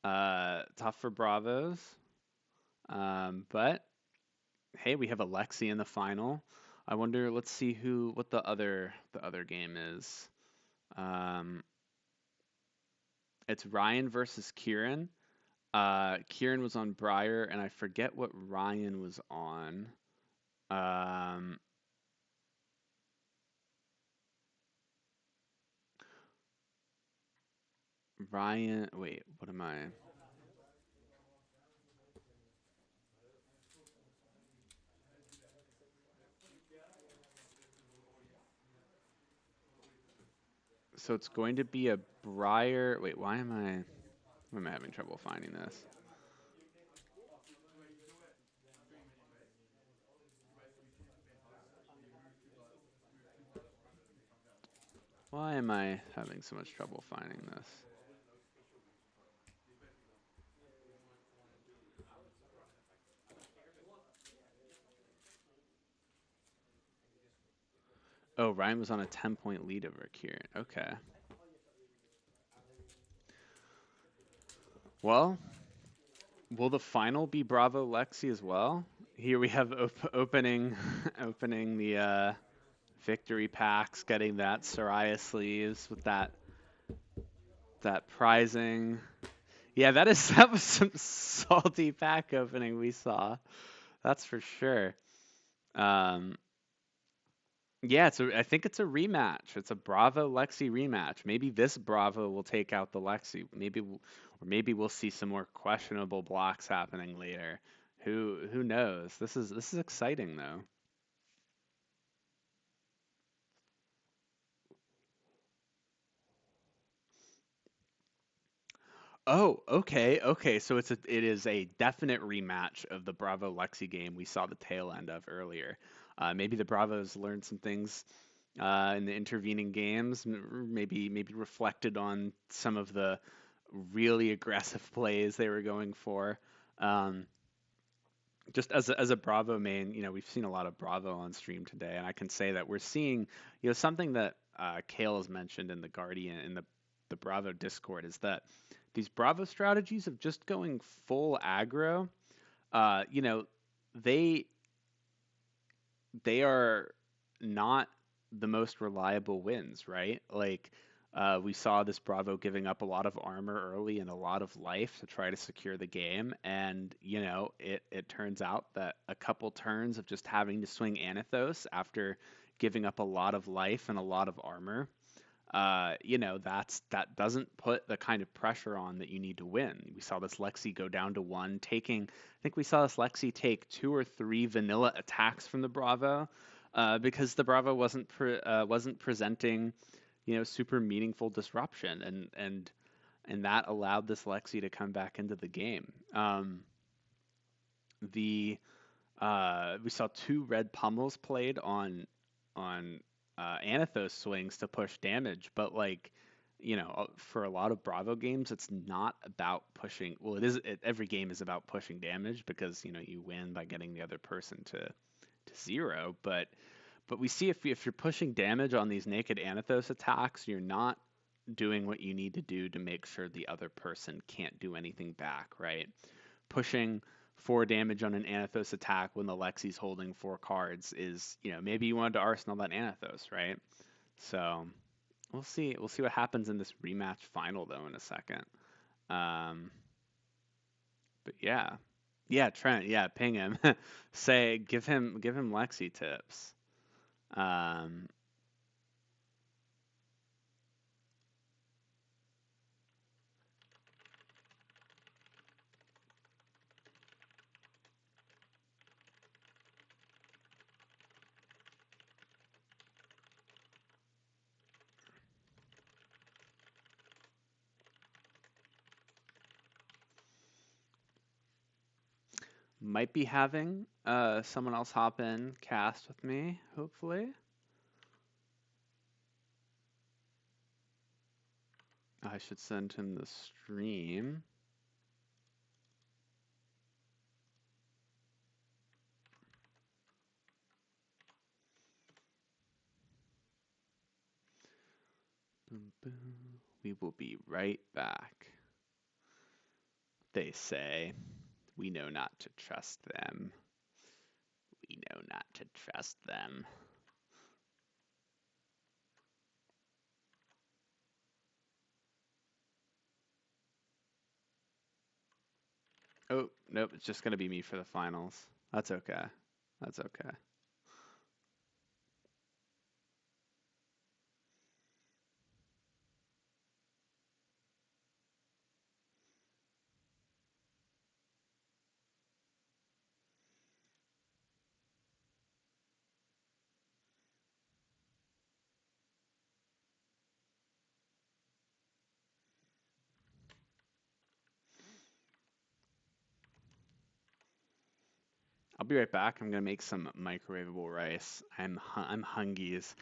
Tough for Bravos. But hey, we have Alexi in the final. I wonder. Let's see what the other game is. Um, it's Ryan versus Kieran. Kieran was on Briar, and I forget what Ryan was on. Um, Ryan. Wait, what am I? So it's going to be a Briar. Wait, why am I having trouble finding this? Why am I having so much trouble finding this? Oh, Ryan was on a 10-point lead over Kieran. Okay. Well, will the final be Bravo Lexi as well? Here we have opening opening the victory packs, getting that Soraya sleeves with that prizing. Yeah, that was some salty pack opening we saw. That's for sure. Um, yeah, I think it's a rematch. It's a Bravo Lexi rematch. Maybe this Bravo will take out the Lexi. Or maybe we'll see some more questionable blocks happening later. Who knows? This is exciting though. Oh, okay, okay. So it is a definite rematch of the Bravo Lexi game we saw the tail end of earlier. Maybe the Bravos learned some things in the intervening games. Maybe reflected on some of the really aggressive plays they were going for. Um, just as a Bravo main, we've seen a lot of Bravo on stream today, and I can say that we're seeing, something that Kale has mentioned in the Guardian in the Bravo Discord is that these Bravo strategies of just going full aggro, you know, they they are not the most reliable wins, right? Like we saw this Bravo giving up a lot of armor early and a lot of life to try to secure the game, and it turns out that a couple turns of just having to swing Anathos after giving up a lot of life and a lot of armor, that doesn't put the kind of pressure on that you need to win. We saw this Lexi go down to one, I think we saw this Lexi take 2 or 3 vanilla attacks from the Bravo, because the Bravo wasn't presenting, super meaningful disruption, and that allowed this Lexi to come back into the game. The We saw 2 red pummels played on Anathos swings to push damage, but for a lot of Bravo games, it's not about pushing. Well, every game is about pushing damage because you win by getting the other person to 0. But we see if you're pushing damage on these naked Anathos attacks, you're not doing what you need to do to make sure the other person can't do anything back, right? Pushing 4 damage on an Anathos attack when the Lexi's holding 4 cards is, maybe you wanted to Arsenal that Anathos, right? So we'll see. We'll see what happens in this rematch final though in a second. But yeah, Trent, yeah, ping him, give him Lexi tips. Um, Might be having someone else hop in, cast with me, hopefully. I should send him the stream. Boom, boom. We will be right back. They say, we know not to trust them. We know not to trust them. Oh, nope, it's just going to be me for the finals. That's okay. That's okay. I'll be right back. I'm going to make some microwavable rice. I'm hungies.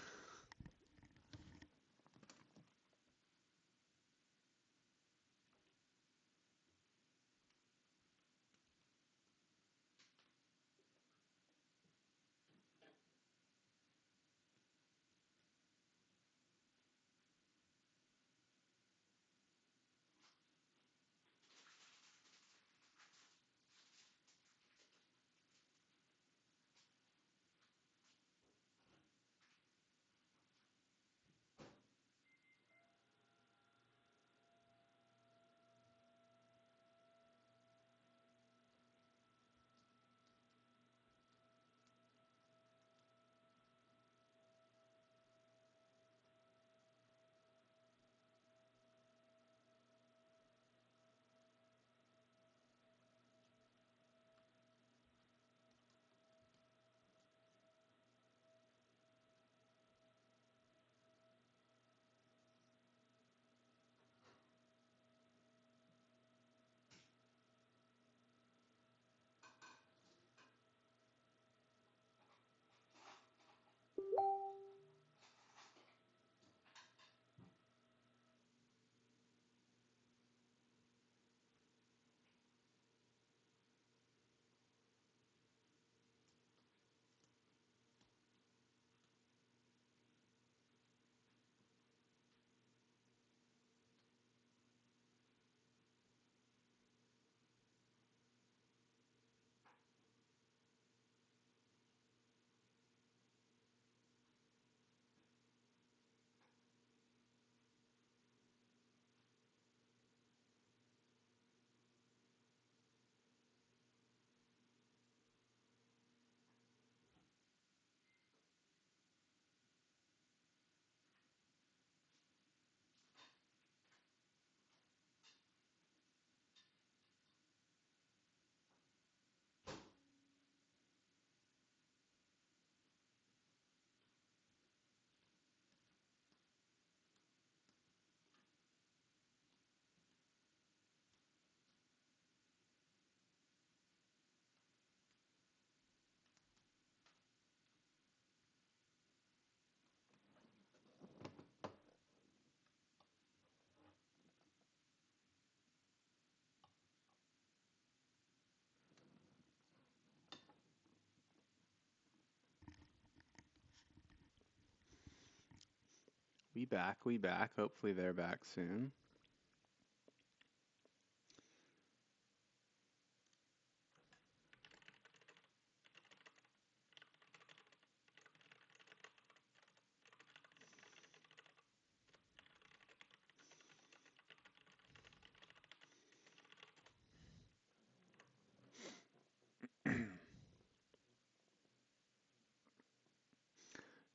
We back, we back. Hopefully they're back soon.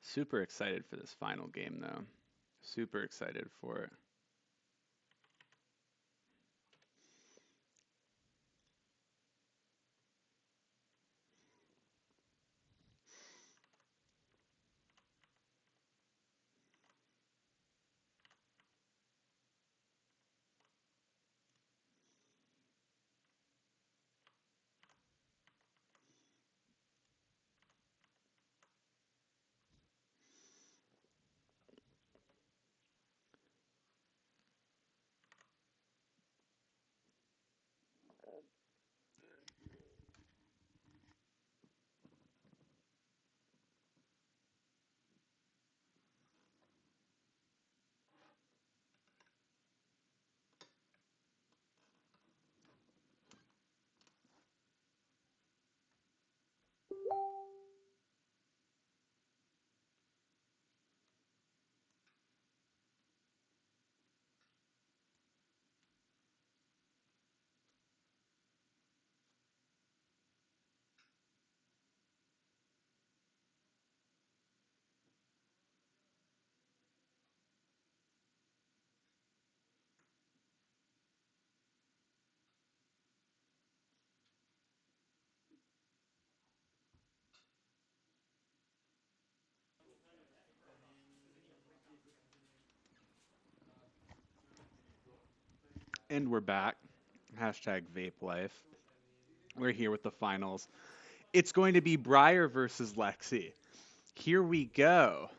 Super excited for this final game, though. Super excited for it. And we're back. Hashtag vape life. We're here with the finals. It's going to be Briar versus Lexi. Here we go.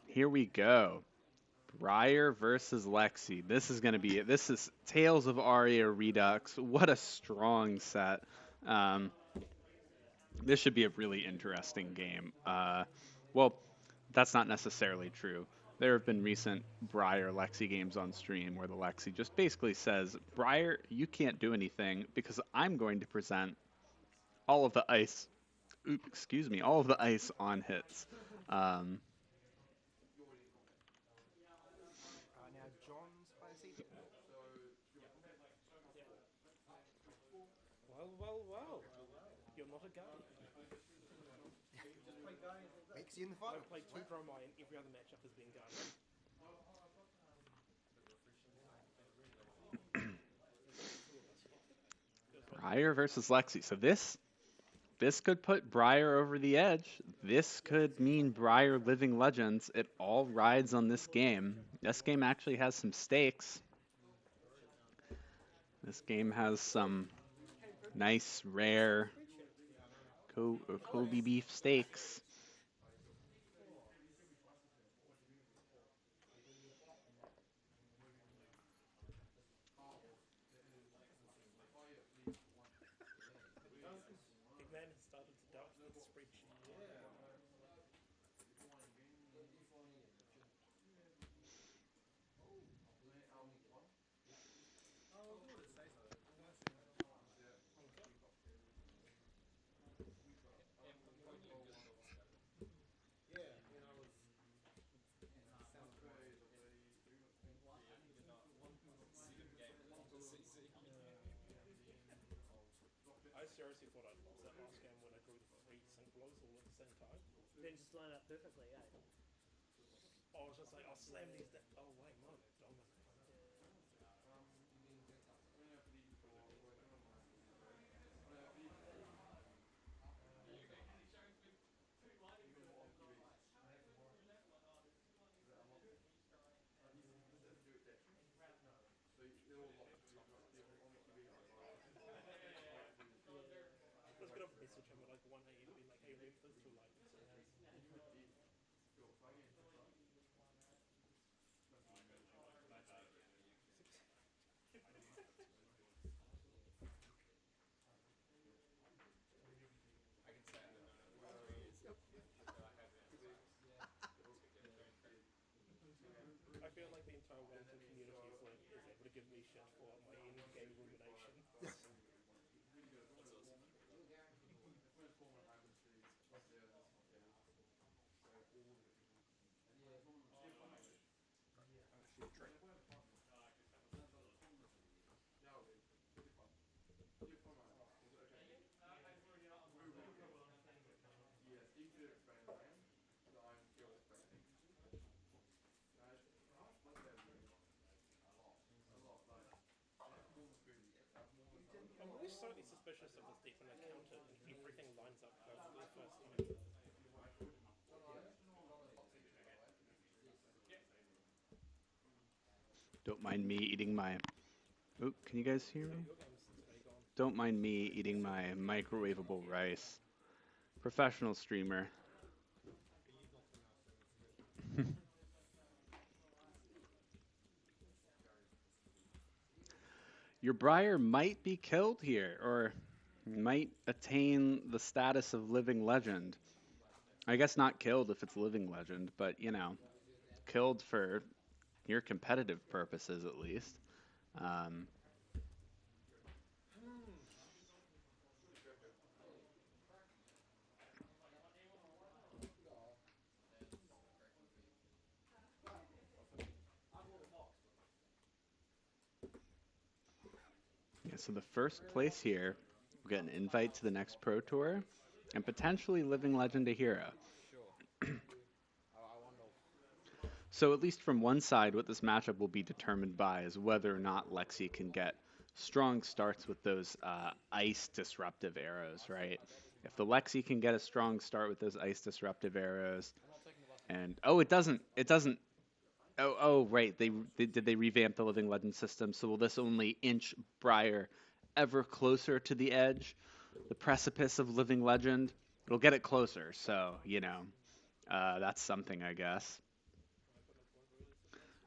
Here we go. Briar versus Lexi. This is going to be it. This is Tales of Aria Redux. What a strong set. Um, this should be a really interesting game. Well, that's not necessarily true. There have been recent Briar Lexi games on stream where the Lexi just basically says, Briar, you can't do anything because I'm going to present all of the ice. Excuse me, all of the ice on hits. Um, Now John's high seat. Well. You're not a guy. Makes you in the final. I've played 2 Dromai and every other matchup has been guy. Briar versus Lexi. So this could put Briar over the edge. This could mean Briar Living Legends. It all rides on this game. This game actually has some stakes. This game has some nice, rare Kobe beef steaks. Big man has started to doubt the spreadsheet. I seriously thought I'd lost that last game when I drew 3 sync blows all at the same time. Then just line up perfectly, eh? I was just like, I'll slam these down. Oh wait, no, dominate. I was gonna message him at like 1 AM being like, hey, Rem, this too late. I feel like the entire Wynton community is able to give me shit for my end game rumination. I'm always slightly suspicious of this deep when I count it and everything lines up perfectly first time. Don't mind me eating my... Oh, can you guys hear me? Don't mind me eating my microwavable rice. Professional streamer. Your Briar might be killed here, or might attain the status of living legend. I guess not killed if it's living legend, but, you know, killed for your competitive purposes at least. Yeah, so the first place here will get an invite to the next Pro Tour and potentially living legend a hero. So at least from one side, what this matchup will be determined by is whether or not Lexi can get strong starts with those ice disruptive arrows, right? If the Lexi can get a strong start with those ice disruptive arrows, and oh, it doesn't. Oh, right. Did they revamp the Living Legend system? So will this only inch Briar ever closer to the edge, the precipice of Living Legend? It'll get it closer. So that's something, I guess.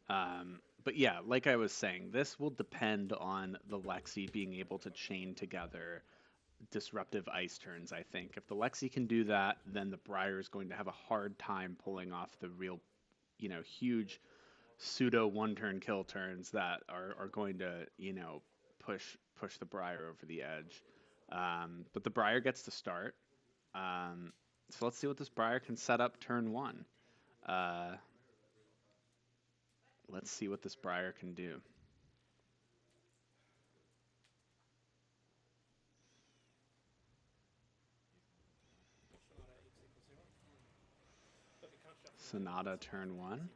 But yeah, like I was saying, this will depend on the Lexi being able to chain together disruptive ice turns, I think. If the Lexi can do that, then the Briar is going to have a hard time pulling off the real, huge pseudo one-turn kill turns that are going to, push the Briar over the edge. But the Briar gets to start. So let's see what this Briar can set up turn one. Let's see what this Briar can do. Sonata turn one.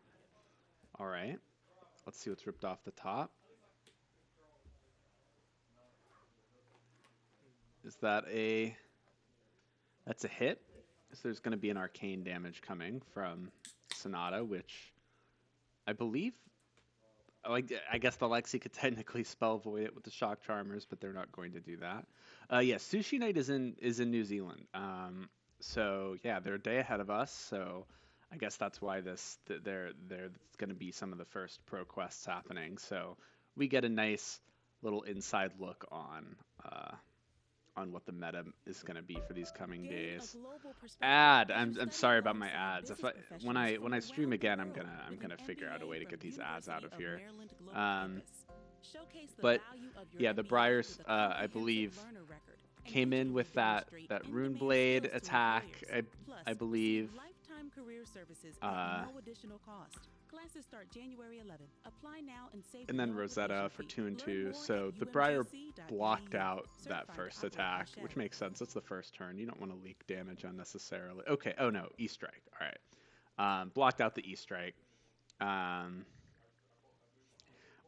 All right. Let's see what's ripped off the top. Is that that's a hit? So there's going to be an arcane damage coming from Sonata, which I believe, I guess the Lexi could technically spell void it with the shock charmers, but they're not going to do that. Yeah, Sushi Knight is in New Zealand. So yeah, they're a day ahead of us. So I guess that's why there's going to be some of the first pro quests happening. So we get a nice little inside look on what the meta is going to be for these coming days. I'm sorry about my ads. When I stream again, I'm gonna figure out a way to get these ads out of here. But yeah, the Briars, I believe, came in with that Rune Blade attack. I believe. Classes start January 11. Apply now and save. And then Rosetta for 2 and 2. So the Briar blocked out that first attack, which makes sense. It's the first turn. You don't want to leak damage unnecessarily. Okay. Oh no, E-Strike. All right. Blocked out the E-Strike.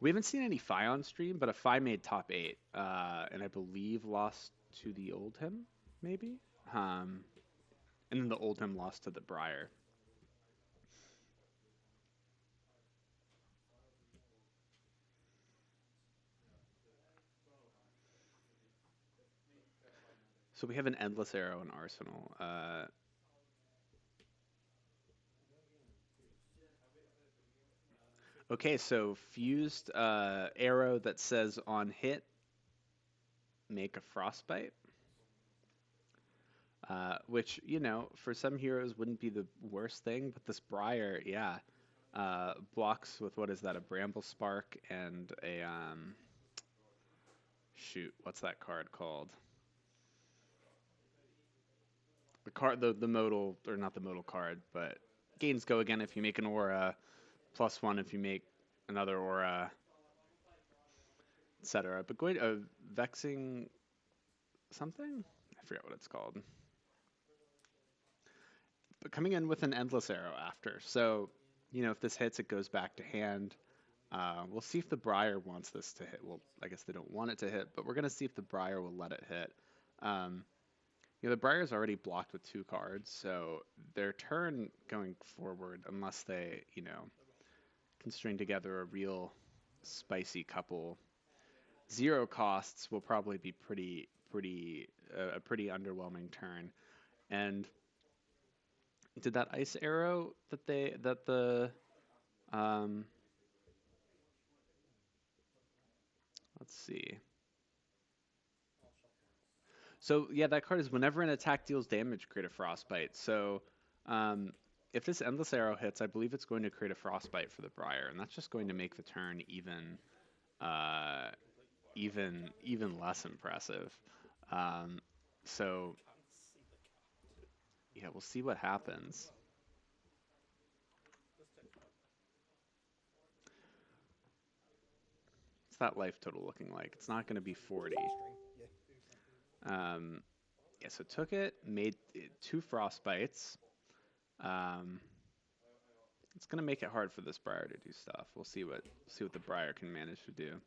We haven't seen any Fi on stream, but a Fi made top 8, and I believe lost to the Oldhim, maybe. And then the Oldhim lost to the Briar. So we have an Endless Arrow in Arsenal. Okay, so fused arrow that says on hit, make a Frostbite. Which, for some heroes wouldn't be the worst thing, but this Briar, yeah, blocks with, what is that, a Bramble Spark and a, shoot, what's that card called? The card, the modal, or not the modal card, but gains go again if you make an aura, +1 if you make another aura, etc. But going vexing something? I forget what it's called. But coming in with an Endless Arrow after. So, if this hits, it goes back to hand. We'll see if the Briar wants this to hit. Well, I guess they don't want it to hit, but we're going to see if the Briar will let it hit. The Briar's already blocked with 2 cards, so their turn going forward, unless they, can string together a real spicy couple, 0 costs will probably be a pretty underwhelming turn. And did that ice arrow let's see. So yeah, that card is whenever an attack deals damage, create a Frostbite. So if this Endless Arrow hits, I believe it's going to create a Frostbite for the Briar, and that's just going to make the turn even less impressive. So yeah, we'll see what happens. What's that life total looking like? It's not going to be 40. Yeah, so took it, made 2 Frostbites. It's gonna make it hard for this Briar to do stuff. We'll see what the Briar can manage to do. I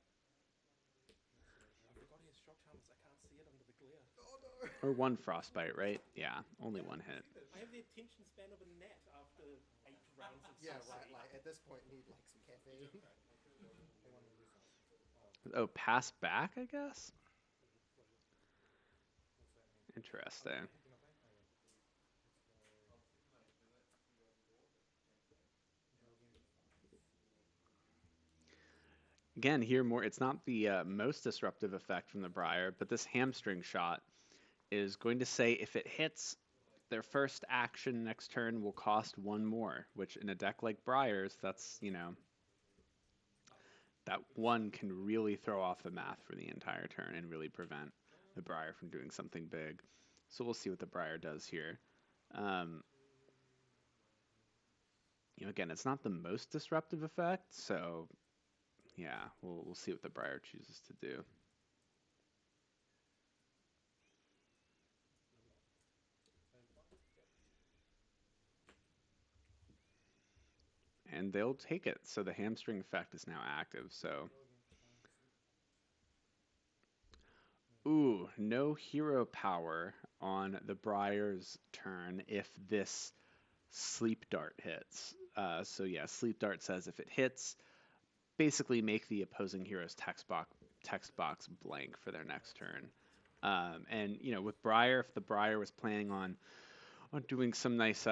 forgot he has shock charms. I can't see it under the glare. Oh no! Or one frostbite, right? Yeah, only one hit. I have the attention span of a gnat after 8 rounds of Yeah, Sushi. right. Like at this point, need like some caffeine. They want to do something. Oh, pass back, I guess? Interesting. Again, here more, it's not the most disruptive effect from the Briar, but this hamstring shot is going to say if it hits, their first action next turn will cost one more, which in a deck like Briar's, that's, you know, that one can really throw off the math for the entire turn and really prevent the Briar from doing something big. So we'll see what the Briar does here. You know, again, it's not the most disruptive effect, so yeah, we'll see what the Briar chooses to do. And they'll take it. So the hamstring effect is now active. So, ooh, no hero power on the Briar's turn if this sleep dart hits. So yeah, sleep dart says if it hits, basically make the opposing hero's text box blank for their next turn. And you know, with Briar, if the Briar was planning on doing some nice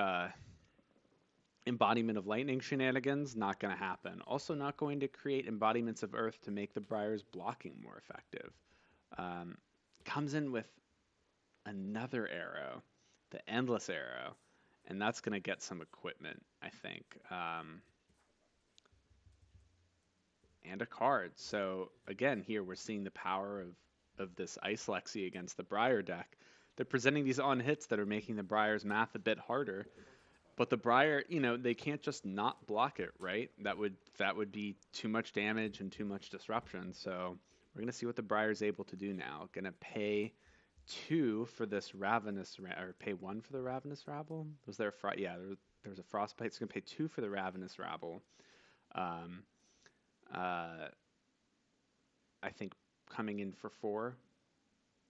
embodiment of lightning shenanigans, not going to happen. Also not going to create embodiments of earth to make the Briar's blocking more effective. Comes in with another arrow, the endless arrow, and that's going to get some equipment, I think. And a card. So again, here we're seeing the power of this Ice Lexi against the Briar deck. They're presenting these on hits that are making the Briar's math a bit harder. But the Briar, you know, they can't just not block it, right? That would be too much damage and too much disruption. So we're gonna see what the Briar's able to do now. Gonna pay 2 for this Ravenous, or pay 1 for the Ravenous Rabble. Was there a there was a Frostbite. So gonna pay 2 for the Ravenous Rabble. I think coming in for 4.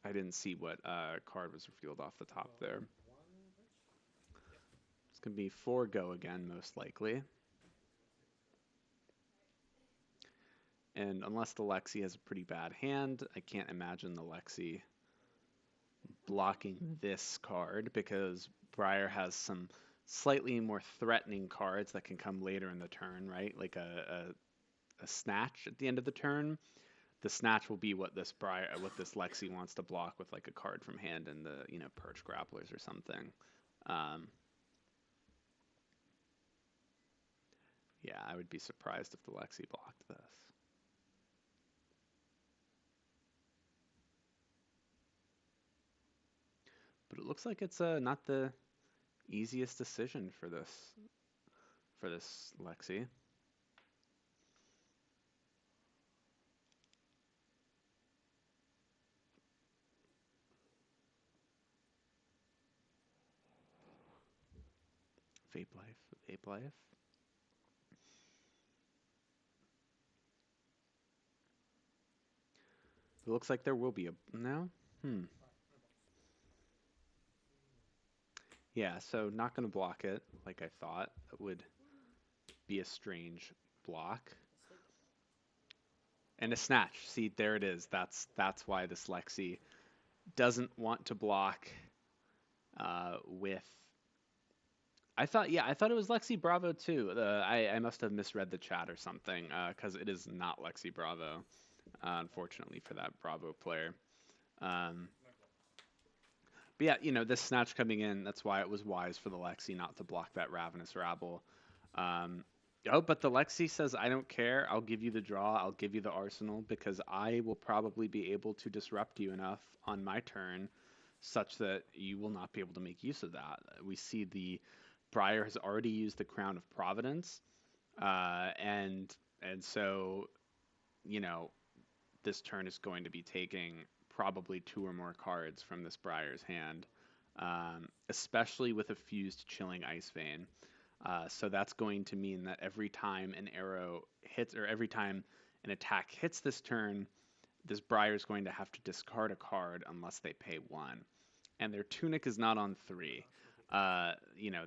I didn't see what card was revealed off the top there. It's going to be 4 go again, most likely. And unless the Lexi has a pretty bad hand, I can't imagine the Lexi blocking this card because Briar has some slightly more threatening cards that can come later in the turn, right? Like a snatch at the end of the turn. The snatch will be what this Lexi wants to block with like a card from hand and the, you know, Perch Grapplers or something. Yeah, I would be surprised if the Lexi blocked this. But it looks like it's not the easiest decision for this Lexi. Vape Life. It looks like there will be a no. Yeah, so not going to block it like I thought. That would be a strange block. And a snatch. See, there it is. That's why this Lexi doesn't want to block with. I thought it was Lexi Bravo too. I must have misread the chat or something because it is not Lexi Bravo, unfortunately for that Bravo player. But yeah, you know, this snatch coming in, that's why it was wise for the Lexi not to block that Ravenous Rabble. But the Lexi says, I don't care. I'll give you the draw. I'll give you the arsenal because I will probably be able to disrupt you enough on my turn such that you will not be able to make use of that. We see the Briar has already used the Crown of Providence. And so, you know, this turn is going to be taking probably 2 or more cards from this Briar's hand, especially with a fused Chilling Ice Vein. So that's going to mean that every time an arrow hits, or every time an attack hits this turn, this Briar is going to have to discard a card unless they pay 1. and their tunic is not on 3. You know,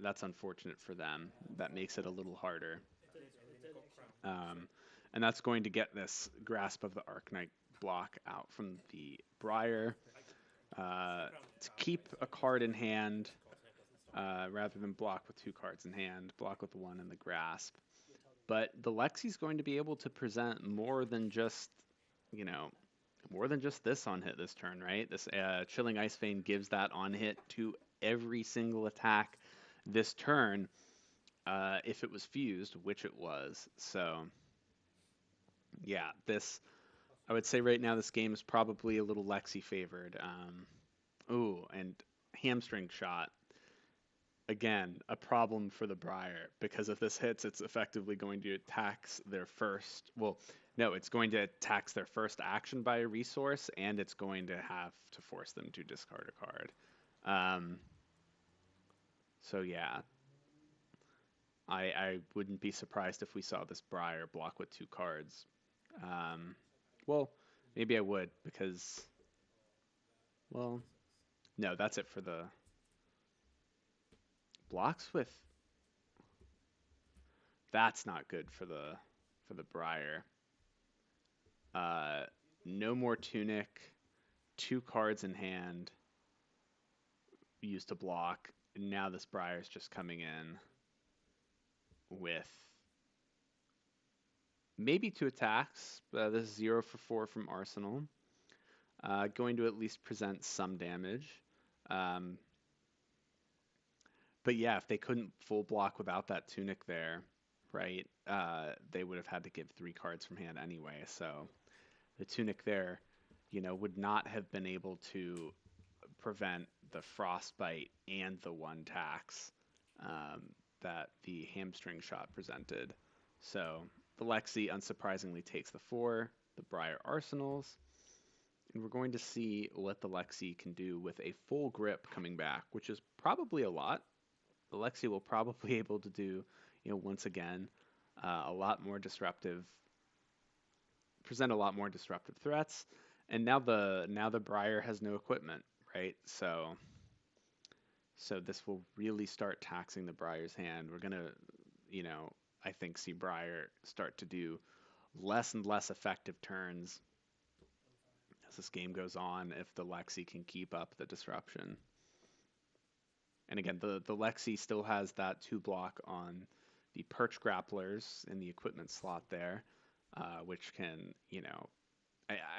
that's unfortunate for them. That makes it a little harder. And that's going to get this Grasp of the Arknight block out from the Briar. To keep a card in hand, rather than block with 2 cards in hand, block with 1 in the Grasp. But the Lexi's going to be able to present more than just, you know, more than just this on hit this turn, right? This Chilling Ice Vein gives that on hit to every single attack this turn, if it was fused, which it was. So, yeah, this, I would say right now this game is probably a little Lexi favored. Ooh, and Hamstring Shot. Again, a problem for the Briar, because if this hits, it's effectively going to tax their first, well, no, it's going to tax their first action by a resource, and it's going to have to force them to discard a card. So yeah, I wouldn't be surprised if we saw this Briar block with 2 cards. Well, maybe I would, because, well, no, that's it for the blocks with. That's not good for the Briar. No more tunic, 2 cards in hand, used to block. And now this Briar's just coming in with maybe 2 attacks. This is 0 for 4 from Arsenal. Going to at least present some damage. But yeah, if they couldn't full block without that tunic there, right, they would have had to give 3 cards from hand anyway. So the tunic there, you know, would not have been able to prevent the frostbite and the 1 tax that the Hamstring Shot presented. So the Lexi unsurprisingly takes the 4, the Briar Arsenals, and we're going to see what the Lexi can do with a full grip coming back, which is probably a lot. The Lexi will probably be able to do, you know, once again, a lot more disruptive, present a lot more disruptive threats. And now the Briar has no equipment, right? So this will really start taxing the Briar's hand. We're gonna, you know, I think see Briar start to do less and less effective turns as this game goes on if the Lexi can keep up the disruption. And again, the Lexi still has that 2 block on the Perch Grapplers in the equipment slot there, which can, you know,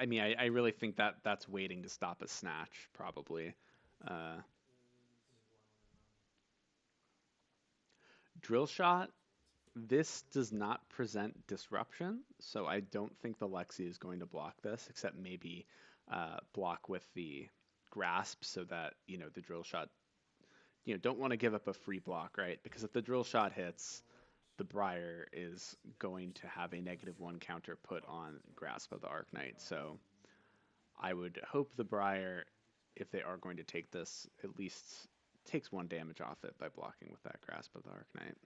I mean, I really think that that's waiting to stop a snatch, probably. Drill Shot, this does not present disruption, so I don't think the Lexi is going to block this, except maybe block with the Grasp so that, you know, the Drill Shot, you know, don't want to give up a free block, right? Because if the Drill Shot hits, the Briar is going to have a -1 counter put on Grasp of the Arknight. So I would hope the Briar, if they are going to take this, at least takes 1 damage off it by blocking with that Grasp of the Arknight.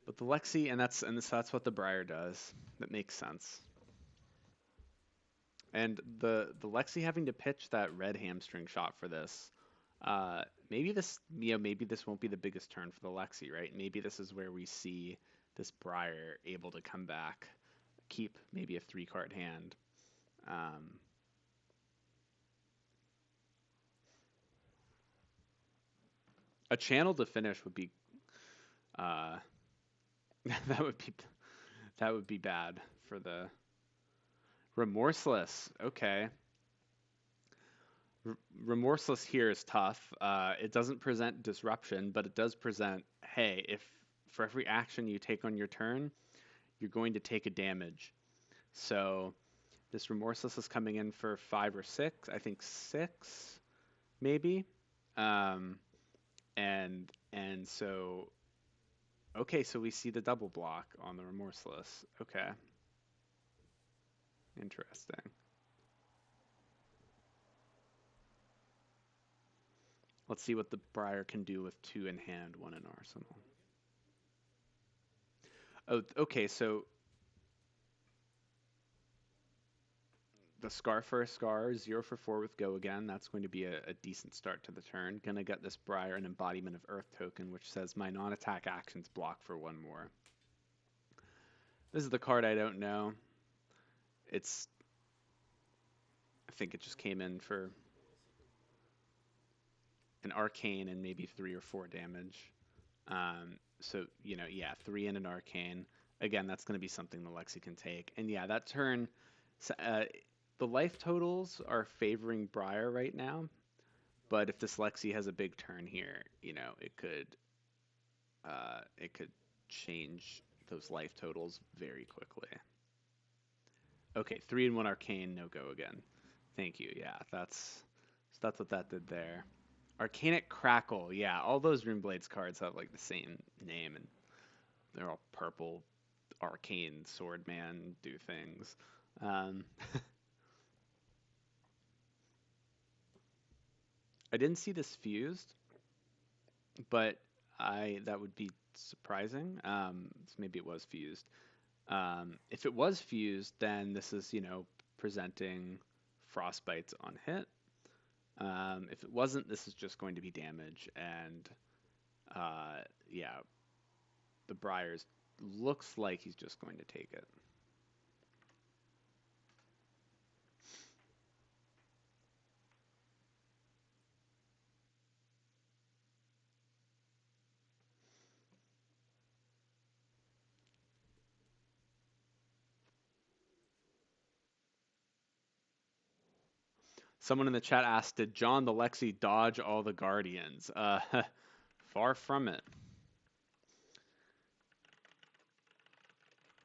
But the Lexi, and that's what the Briar does. That makes sense. And the Lexi having to pitch that red Hamstring Shot for this, maybe this won't be the biggest turn for the Lexi, right? Maybe this is where we see this Briar able to come back, keep maybe a 3-card hand. A channel to finish would be that would be bad for the Remorseless. Okay. Remorseless here is tough. It doesn't present disruption, but it does present, hey, if for every action you take on your turn, you're going to take a damage. So this Remorseless is coming in for 5 or 6. I think 6, maybe. And so, okay, so we see the double block on the Remorseless. Okay. Interesting. Let's see what the Briar can do with 2 in hand, 1 in arsenal. Oh, okay, so the Scar for a Scar, 0 for 4 with Go again. That's going to be a decent start to the turn. Gonna get this Briar an embodiment of Earth token, which says my non-attack actions block for 1 more. This is the card I don't know. I think it just came in for an Arcane and maybe 3 or 4 damage. So, yeah, 3 in an Arcane. Again, that's going to be something the Lexi can take. And yeah, that turn, the life totals are favoring Briar right now. But if this Lexi has a big turn here, it could change those life totals very quickly. Okay, 3 and 1 Arcane, no Go again. Thank you. Yeah, that's what that did there. Arcanic Crackle. Yeah, all those Runeblades cards have like the same name, and they're all purple arcane swordman do things. I didn't see this fused, but that would be surprising. So maybe it was fused. If it was fused, then this is, presenting frostbites on hit. If it wasn't, this is just going to be damage, and yeah, the Briars looks like he's just going to take it. Someone in the chat asked, did John the Lexi dodge all the Guardians? Far from it.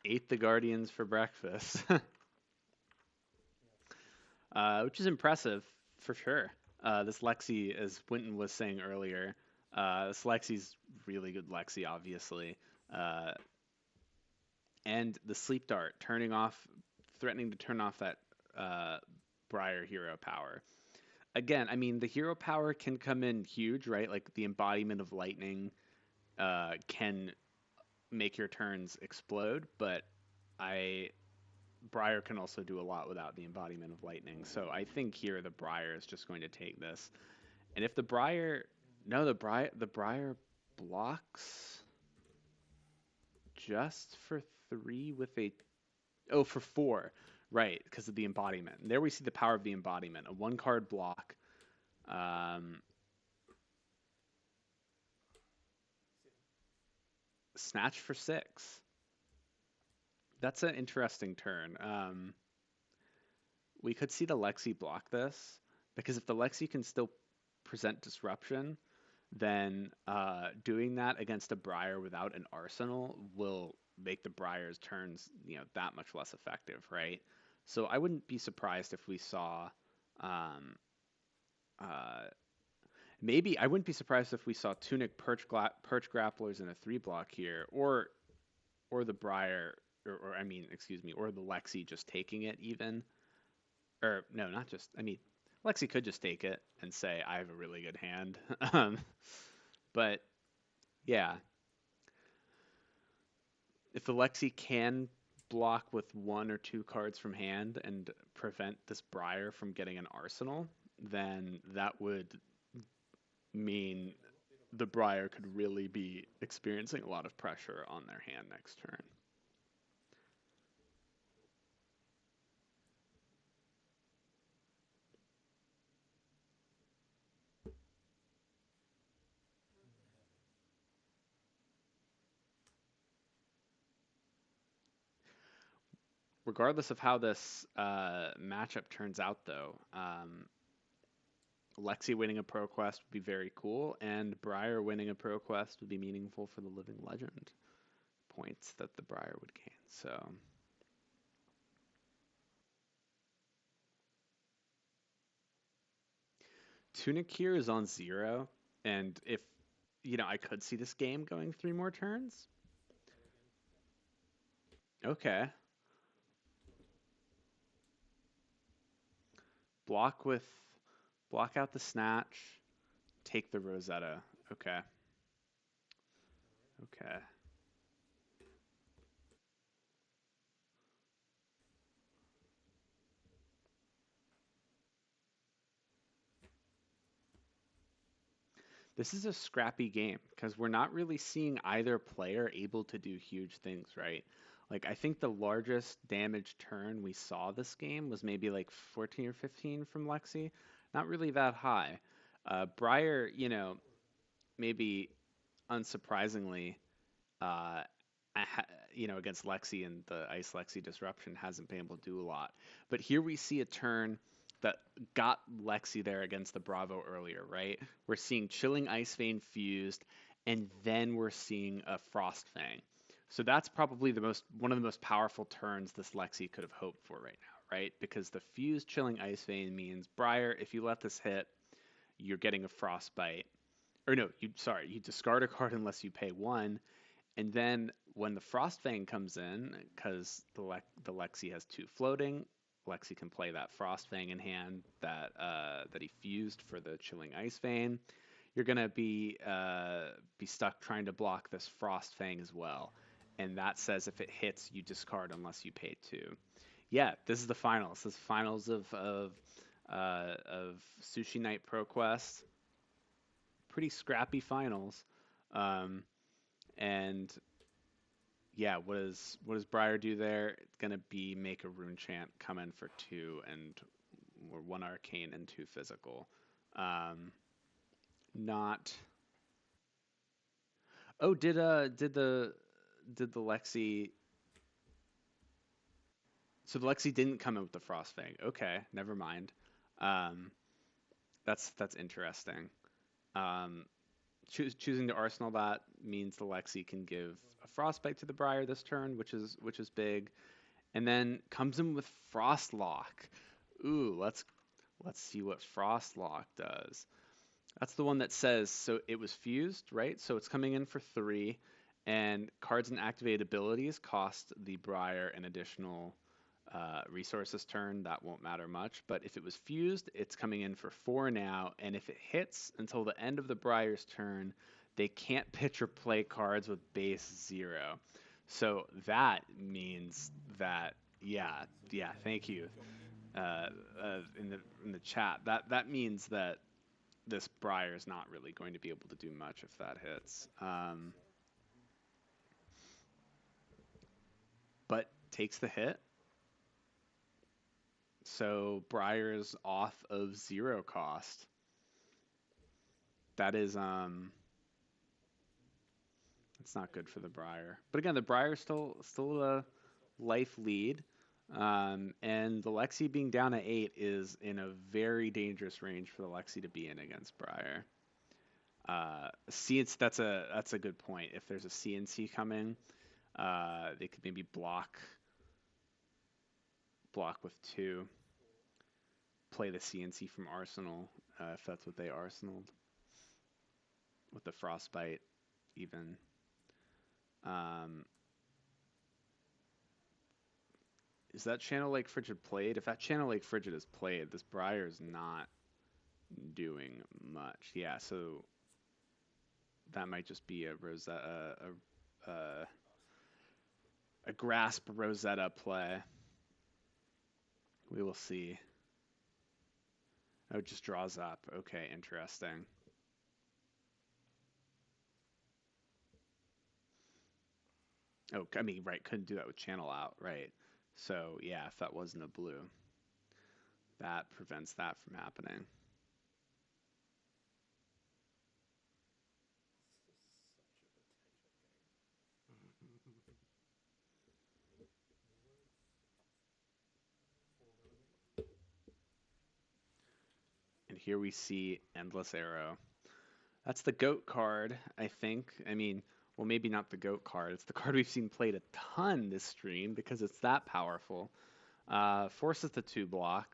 Ate the Guardians for breakfast. Which is impressive, for sure. This Lexi, as Wynton was saying earlier, this Lexi's really good Lexi, obviously. And the Sleep Dart, threatening to turn off that Briar hero power. Again, I mean, the hero power can come in huge, right? Like the embodiment of lightning can make your turns explode, but Briar can also do a lot without the embodiment of lightning. So I think here the Briar is just going to take this. And if the Briar blocks just for 3 with for 4. Right, because of the embodiment. And there we see the power of the embodiment. A 1-card block. Snatch for 6. That's an interesting turn. We could see the Lexi block this, because if the Lexi can still present disruption, then doing that against a Briar without an arsenal will make the Briar's turns, that much less effective, right? So I wouldn't be surprised if we saw, maybe I wouldn't be surprised if we saw Tunic Perch Grapplers in a 3-block here, or the Briar, or the Lexi just taking it even, or no, not just. I mean, Lexi could just take it and say I have a really good hand, but yeah, if the Lexi can block with 1 or 2 cards from hand and prevent this Briar from getting an arsenal, then that would mean the Briar could really be experiencing a lot of pressure on their hand next turn. Regardless of how this matchup turns out, though, Lexi winning a Pro Quest would be very cool, and Briar winning a Pro Quest would be meaningful for the Living Legend points that the Briar would gain. So, Tunic here is on 0, and if, I could see this game going 3 more turns. Okay. Block out the Snatch, take the Rosetta. Okay. Okay. This is a scrappy game because we're not really seeing either player able to do huge things, right? Like, I think the largest damage turn we saw this game was maybe like 14 or 15 from Lexi. Not really that high. Briar, maybe unsurprisingly, uh, against Lexi and the Ice Lexi disruption hasn't been able to do a lot. But here we see a turn that got Lexi there against the Bravo earlier, right? We're seeing Chilling Ice Vein fused, and then we're seeing a Frost Fang. So that's probably one of the most powerful turns this Lexi could have hoped for right now, right? Because the fused Chilling Ice Vein means, Briar, if you let this hit, you're getting a Frostbite. Or no, you discard a card unless you pay 1, and then when the Frostfang comes in, because the Lexi has 2 floating, Lexi can play that Frostfang in hand that he fused for the Chilling Ice Vein. You're gonna be stuck trying to block this Frostfang as well, and that says if it hits, you discard unless you pay 2. Yeah, this is the finals. This is finals of Sushi Knight Pro Quest. Pretty scrappy finals. And yeah, what does Briar do there? It's gonna be make a rune chant, come in for 2, and or 1 arcane and 2 physical. Not. Oh, did the Lexi? So the Lexi didn't come in with the Frostfang. Okay, never mind. That's interesting. Choosing to Arsenal that means the Lexi can give a Frostbite to the Briar this turn, which is big, and then comes in with Frostlock. Ooh, let's see what Frostlock does. That's the one that says so it was fused, right? So it's coming in for 3, and cards and activated abilities cost the Briar an additional resources turn. That won't matter much, but if it was fused, it's coming in for 4 now, and if it hits until the end of the Briar's turn, they can't pitch or play cards with base 0. So that means that, yeah, thank you. In the chat, that means that this Briar is not really going to be able to do much if that hits. But takes the hit. So Briar's off of 0 cost. That is it's not good for the Briar. But again, the Briar's still a life lead. And the Lexi being down at 8 is in a very dangerous range for the Lexi to be in against Briar. That's a good point. If there's a CNC coming, they could maybe block with 2. Play the CNC from Arsenal, if that's what they arsenaled. With the Frostbite, even. Is that Channel Lake Frigid played? If that Channel Lake Frigid is played, this Briar is not doing much. Yeah, so that might just be a Rosetta, a Grasp Rosetta play. We will see. Oh, it just draws up. Okay, interesting. Oh, I mean, right, couldn't do that with Channel Out, right. So, yeah, if that wasn't a blue, that prevents that from happening. And here we see Endless Arrow. That's the GOAT card, I think. I mean, well, maybe not the GOAT card. It's the card we've seen played a ton this stream because it's that powerful. Forces the 2 block.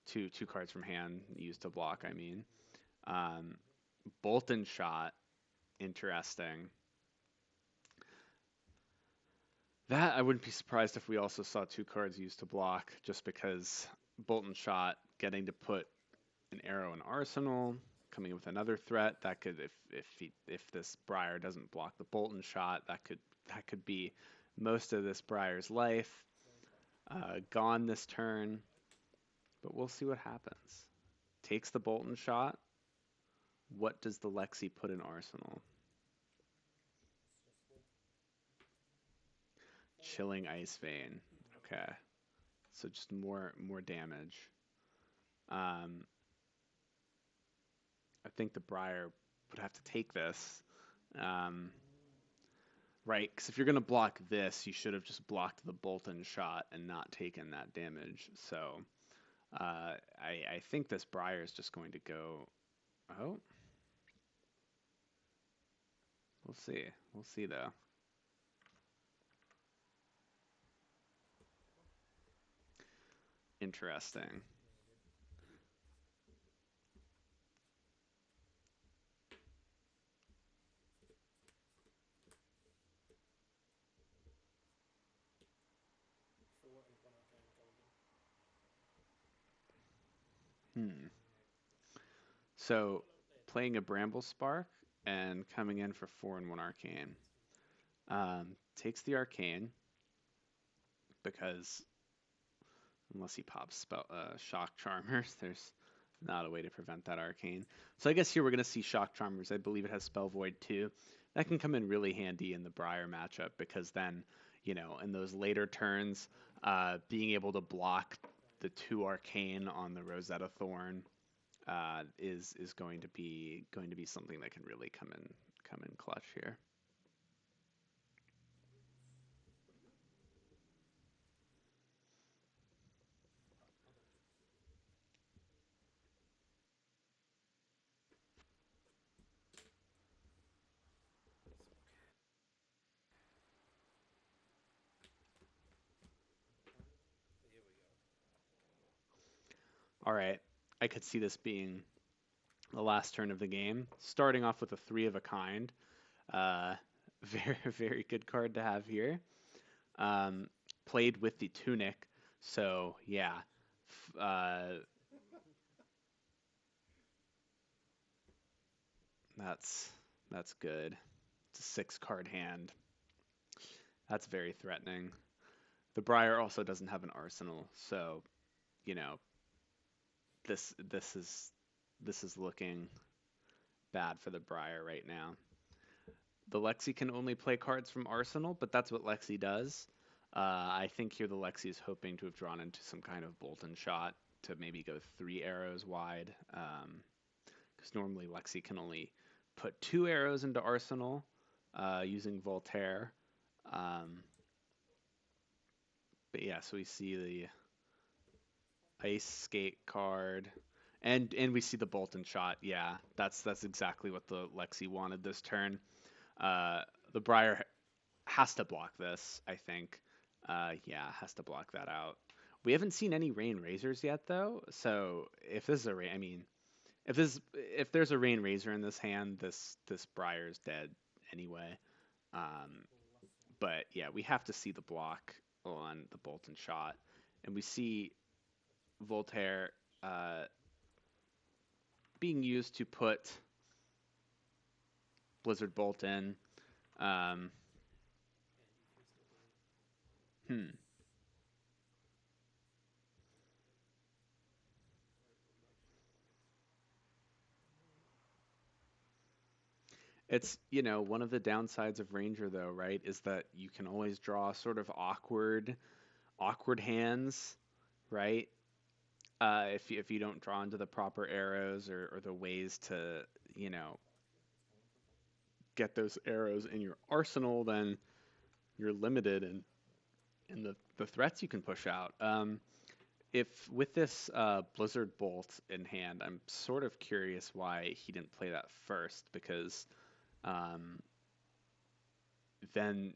Two cards from hand used to block, I mean. Bolt and Shot. Interesting. That I wouldn't be surprised if we also saw 2 cards used to block, just because Bolt and Shot getting to put an arrow in Arsenal, coming in with another threat. That could, if this Briar doesn't block the Bolton shot, that could be most of this Briar's life gone this turn. But we'll see what happens. Takes the Bolton shot. What does the Lexi put in arsenal? Chilling Ice Vein. Okay. So just more damage. I think the Briar would have to take this. Right, because if you're going to block this, you should have just blocked the Bolton shot and not taken that damage. So I think this Briar is just going to go... Oh. We'll see. We'll see, though. Interesting. So playing a Bramble Spark and coming in for 4 and 1 Arcane. Takes the Arcane because unless he pops Shock Charmers, there's not a way to prevent that Arcane. So I guess here we're going to see Shock Charmers. I believe it has Spell Void too. That can come in really handy in the Briar matchup because then, in those later turns, being able to block the 2 Arcane on the Rosetta Thorn is going to be something that can really come in clutch here. All right, I could see this being the last turn of the game, starting off with a 3 of a kind. Very, very good card to have here. Played with the Tunic, so yeah. That's good. It's a 6-card hand. That's very threatening. The Briar also doesn't have an arsenal, so this is looking bad for the Briar right now. The Lexi can only play cards from arsenal, but that's what Lexi does. I think here the Lexi is hoping to have drawn into some kind of Bolton shot to maybe go 3 arrows wide, because normally Lexi can only put 2 arrows into arsenal using Voltaire. But yeah, so we see the Ice Skate card, and we see the Bolton shot. Yeah, that's exactly what the Lexi wanted this turn. The Briar has to block this, I think. Yeah, has to block that out. We haven't seen any Rain Razors yet, though. So if this is a Rain, if there's a Rain Razor in this hand, this Briar's dead anyway. But yeah, we have to see the block on the Bolton shot, and we see Voltaire being used to put Blizzard Bolt in. It's, one of the downsides of Ranger, though, right, is that you can always draw sort of awkward hands, right? If you don't draw into the proper arrows or the ways to, get those arrows in your arsenal, then you're limited in the threats you can push out. If with this Blizzard Bolt in hand, I'm sort of curious why he didn't play that first, because then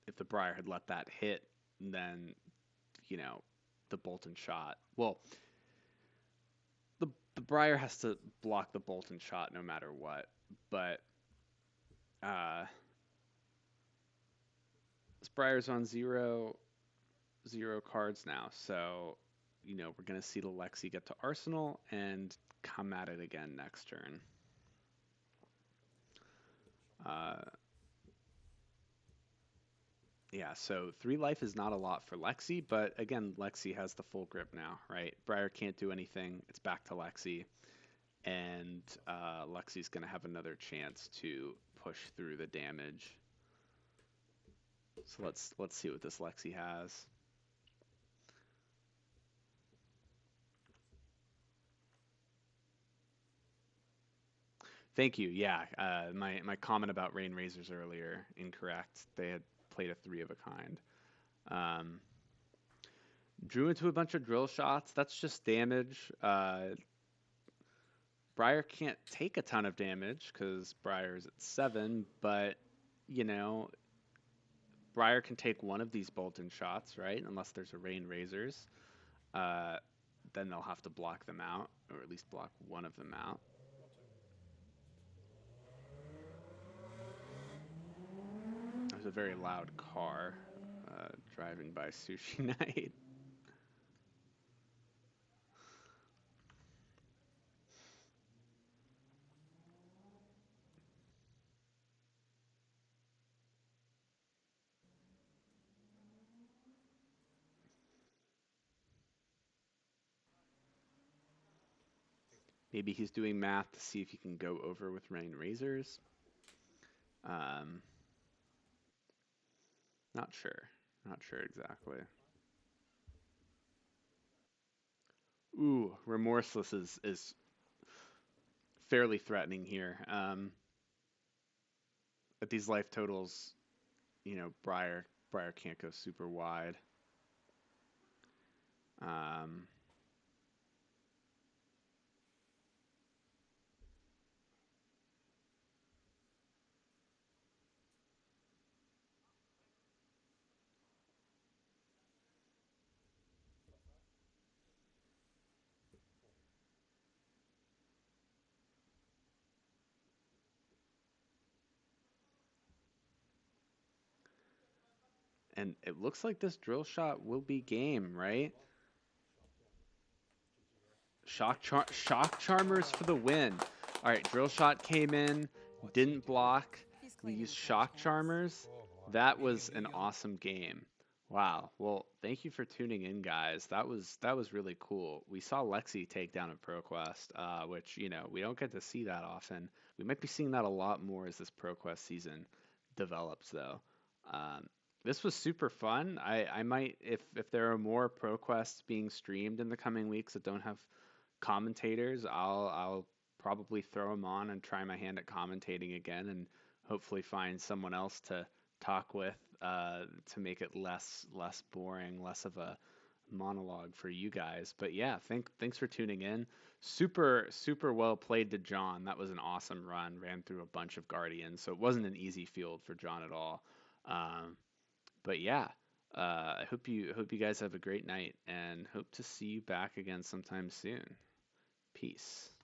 if the Briar had let that hit, then, the Bolton shot. Well, the Briar has to block the Bolton shot no matter what, but this Briar's on zero cards now, so we're going to see the Lexi get to Arsenal and come at it again next turn. Yeah, so 3 life is not a lot for Lexi, but again, Lexi has the full grip now, right? Briar can't do anything. It's back to Lexi, and Lexi's going to have another chance to push through the damage. So let's see what this Lexi has. Thank you. Yeah, my comment about Rain Razors earlier, incorrect. They had played a 3 of a kind. Drew into a bunch of drill shots. That's just damage. Briar can't take a ton of damage because Briar's at 7, but, Briar can take one of these Bolton shots, right? Unless there's a Rain Razors. Then they'll have to block them out, or at least block one of them out. There's a very loud car driving by Sushi Knight. Maybe he's doing math to see if he can go over with Rain Razors. Not sure. Not sure exactly. Ooh, Remorseless is fairly threatening here. At these life totals, Briar can't go super wide. And it looks like this drill shot will be game, right? Shock Charmers for the win. All right, drill shot came in, didn't block. We used Shock Charmers. That was an awesome game. Wow. Well, thank you for tuning in, guys. That was really cool. We saw Lexi take down a ProQuest, which we don't get to see that often. We might be seeing that a lot more as this ProQuest season develops, though. This was super fun. I might, if there are more ProQuests being streamed in the coming weeks that don't have commentators, I'll probably throw them on and try my hand at commentating again, and hopefully find someone else to talk with to make it less boring, less of a monologue for you guys. But yeah, thanks for tuning in. Super well played to John. That was an awesome run. Ran through a bunch of Guardians, so it wasn't an easy field for John at all. But yeah, I hope you guys have a great night, and hope to see you back again sometime soon. Peace.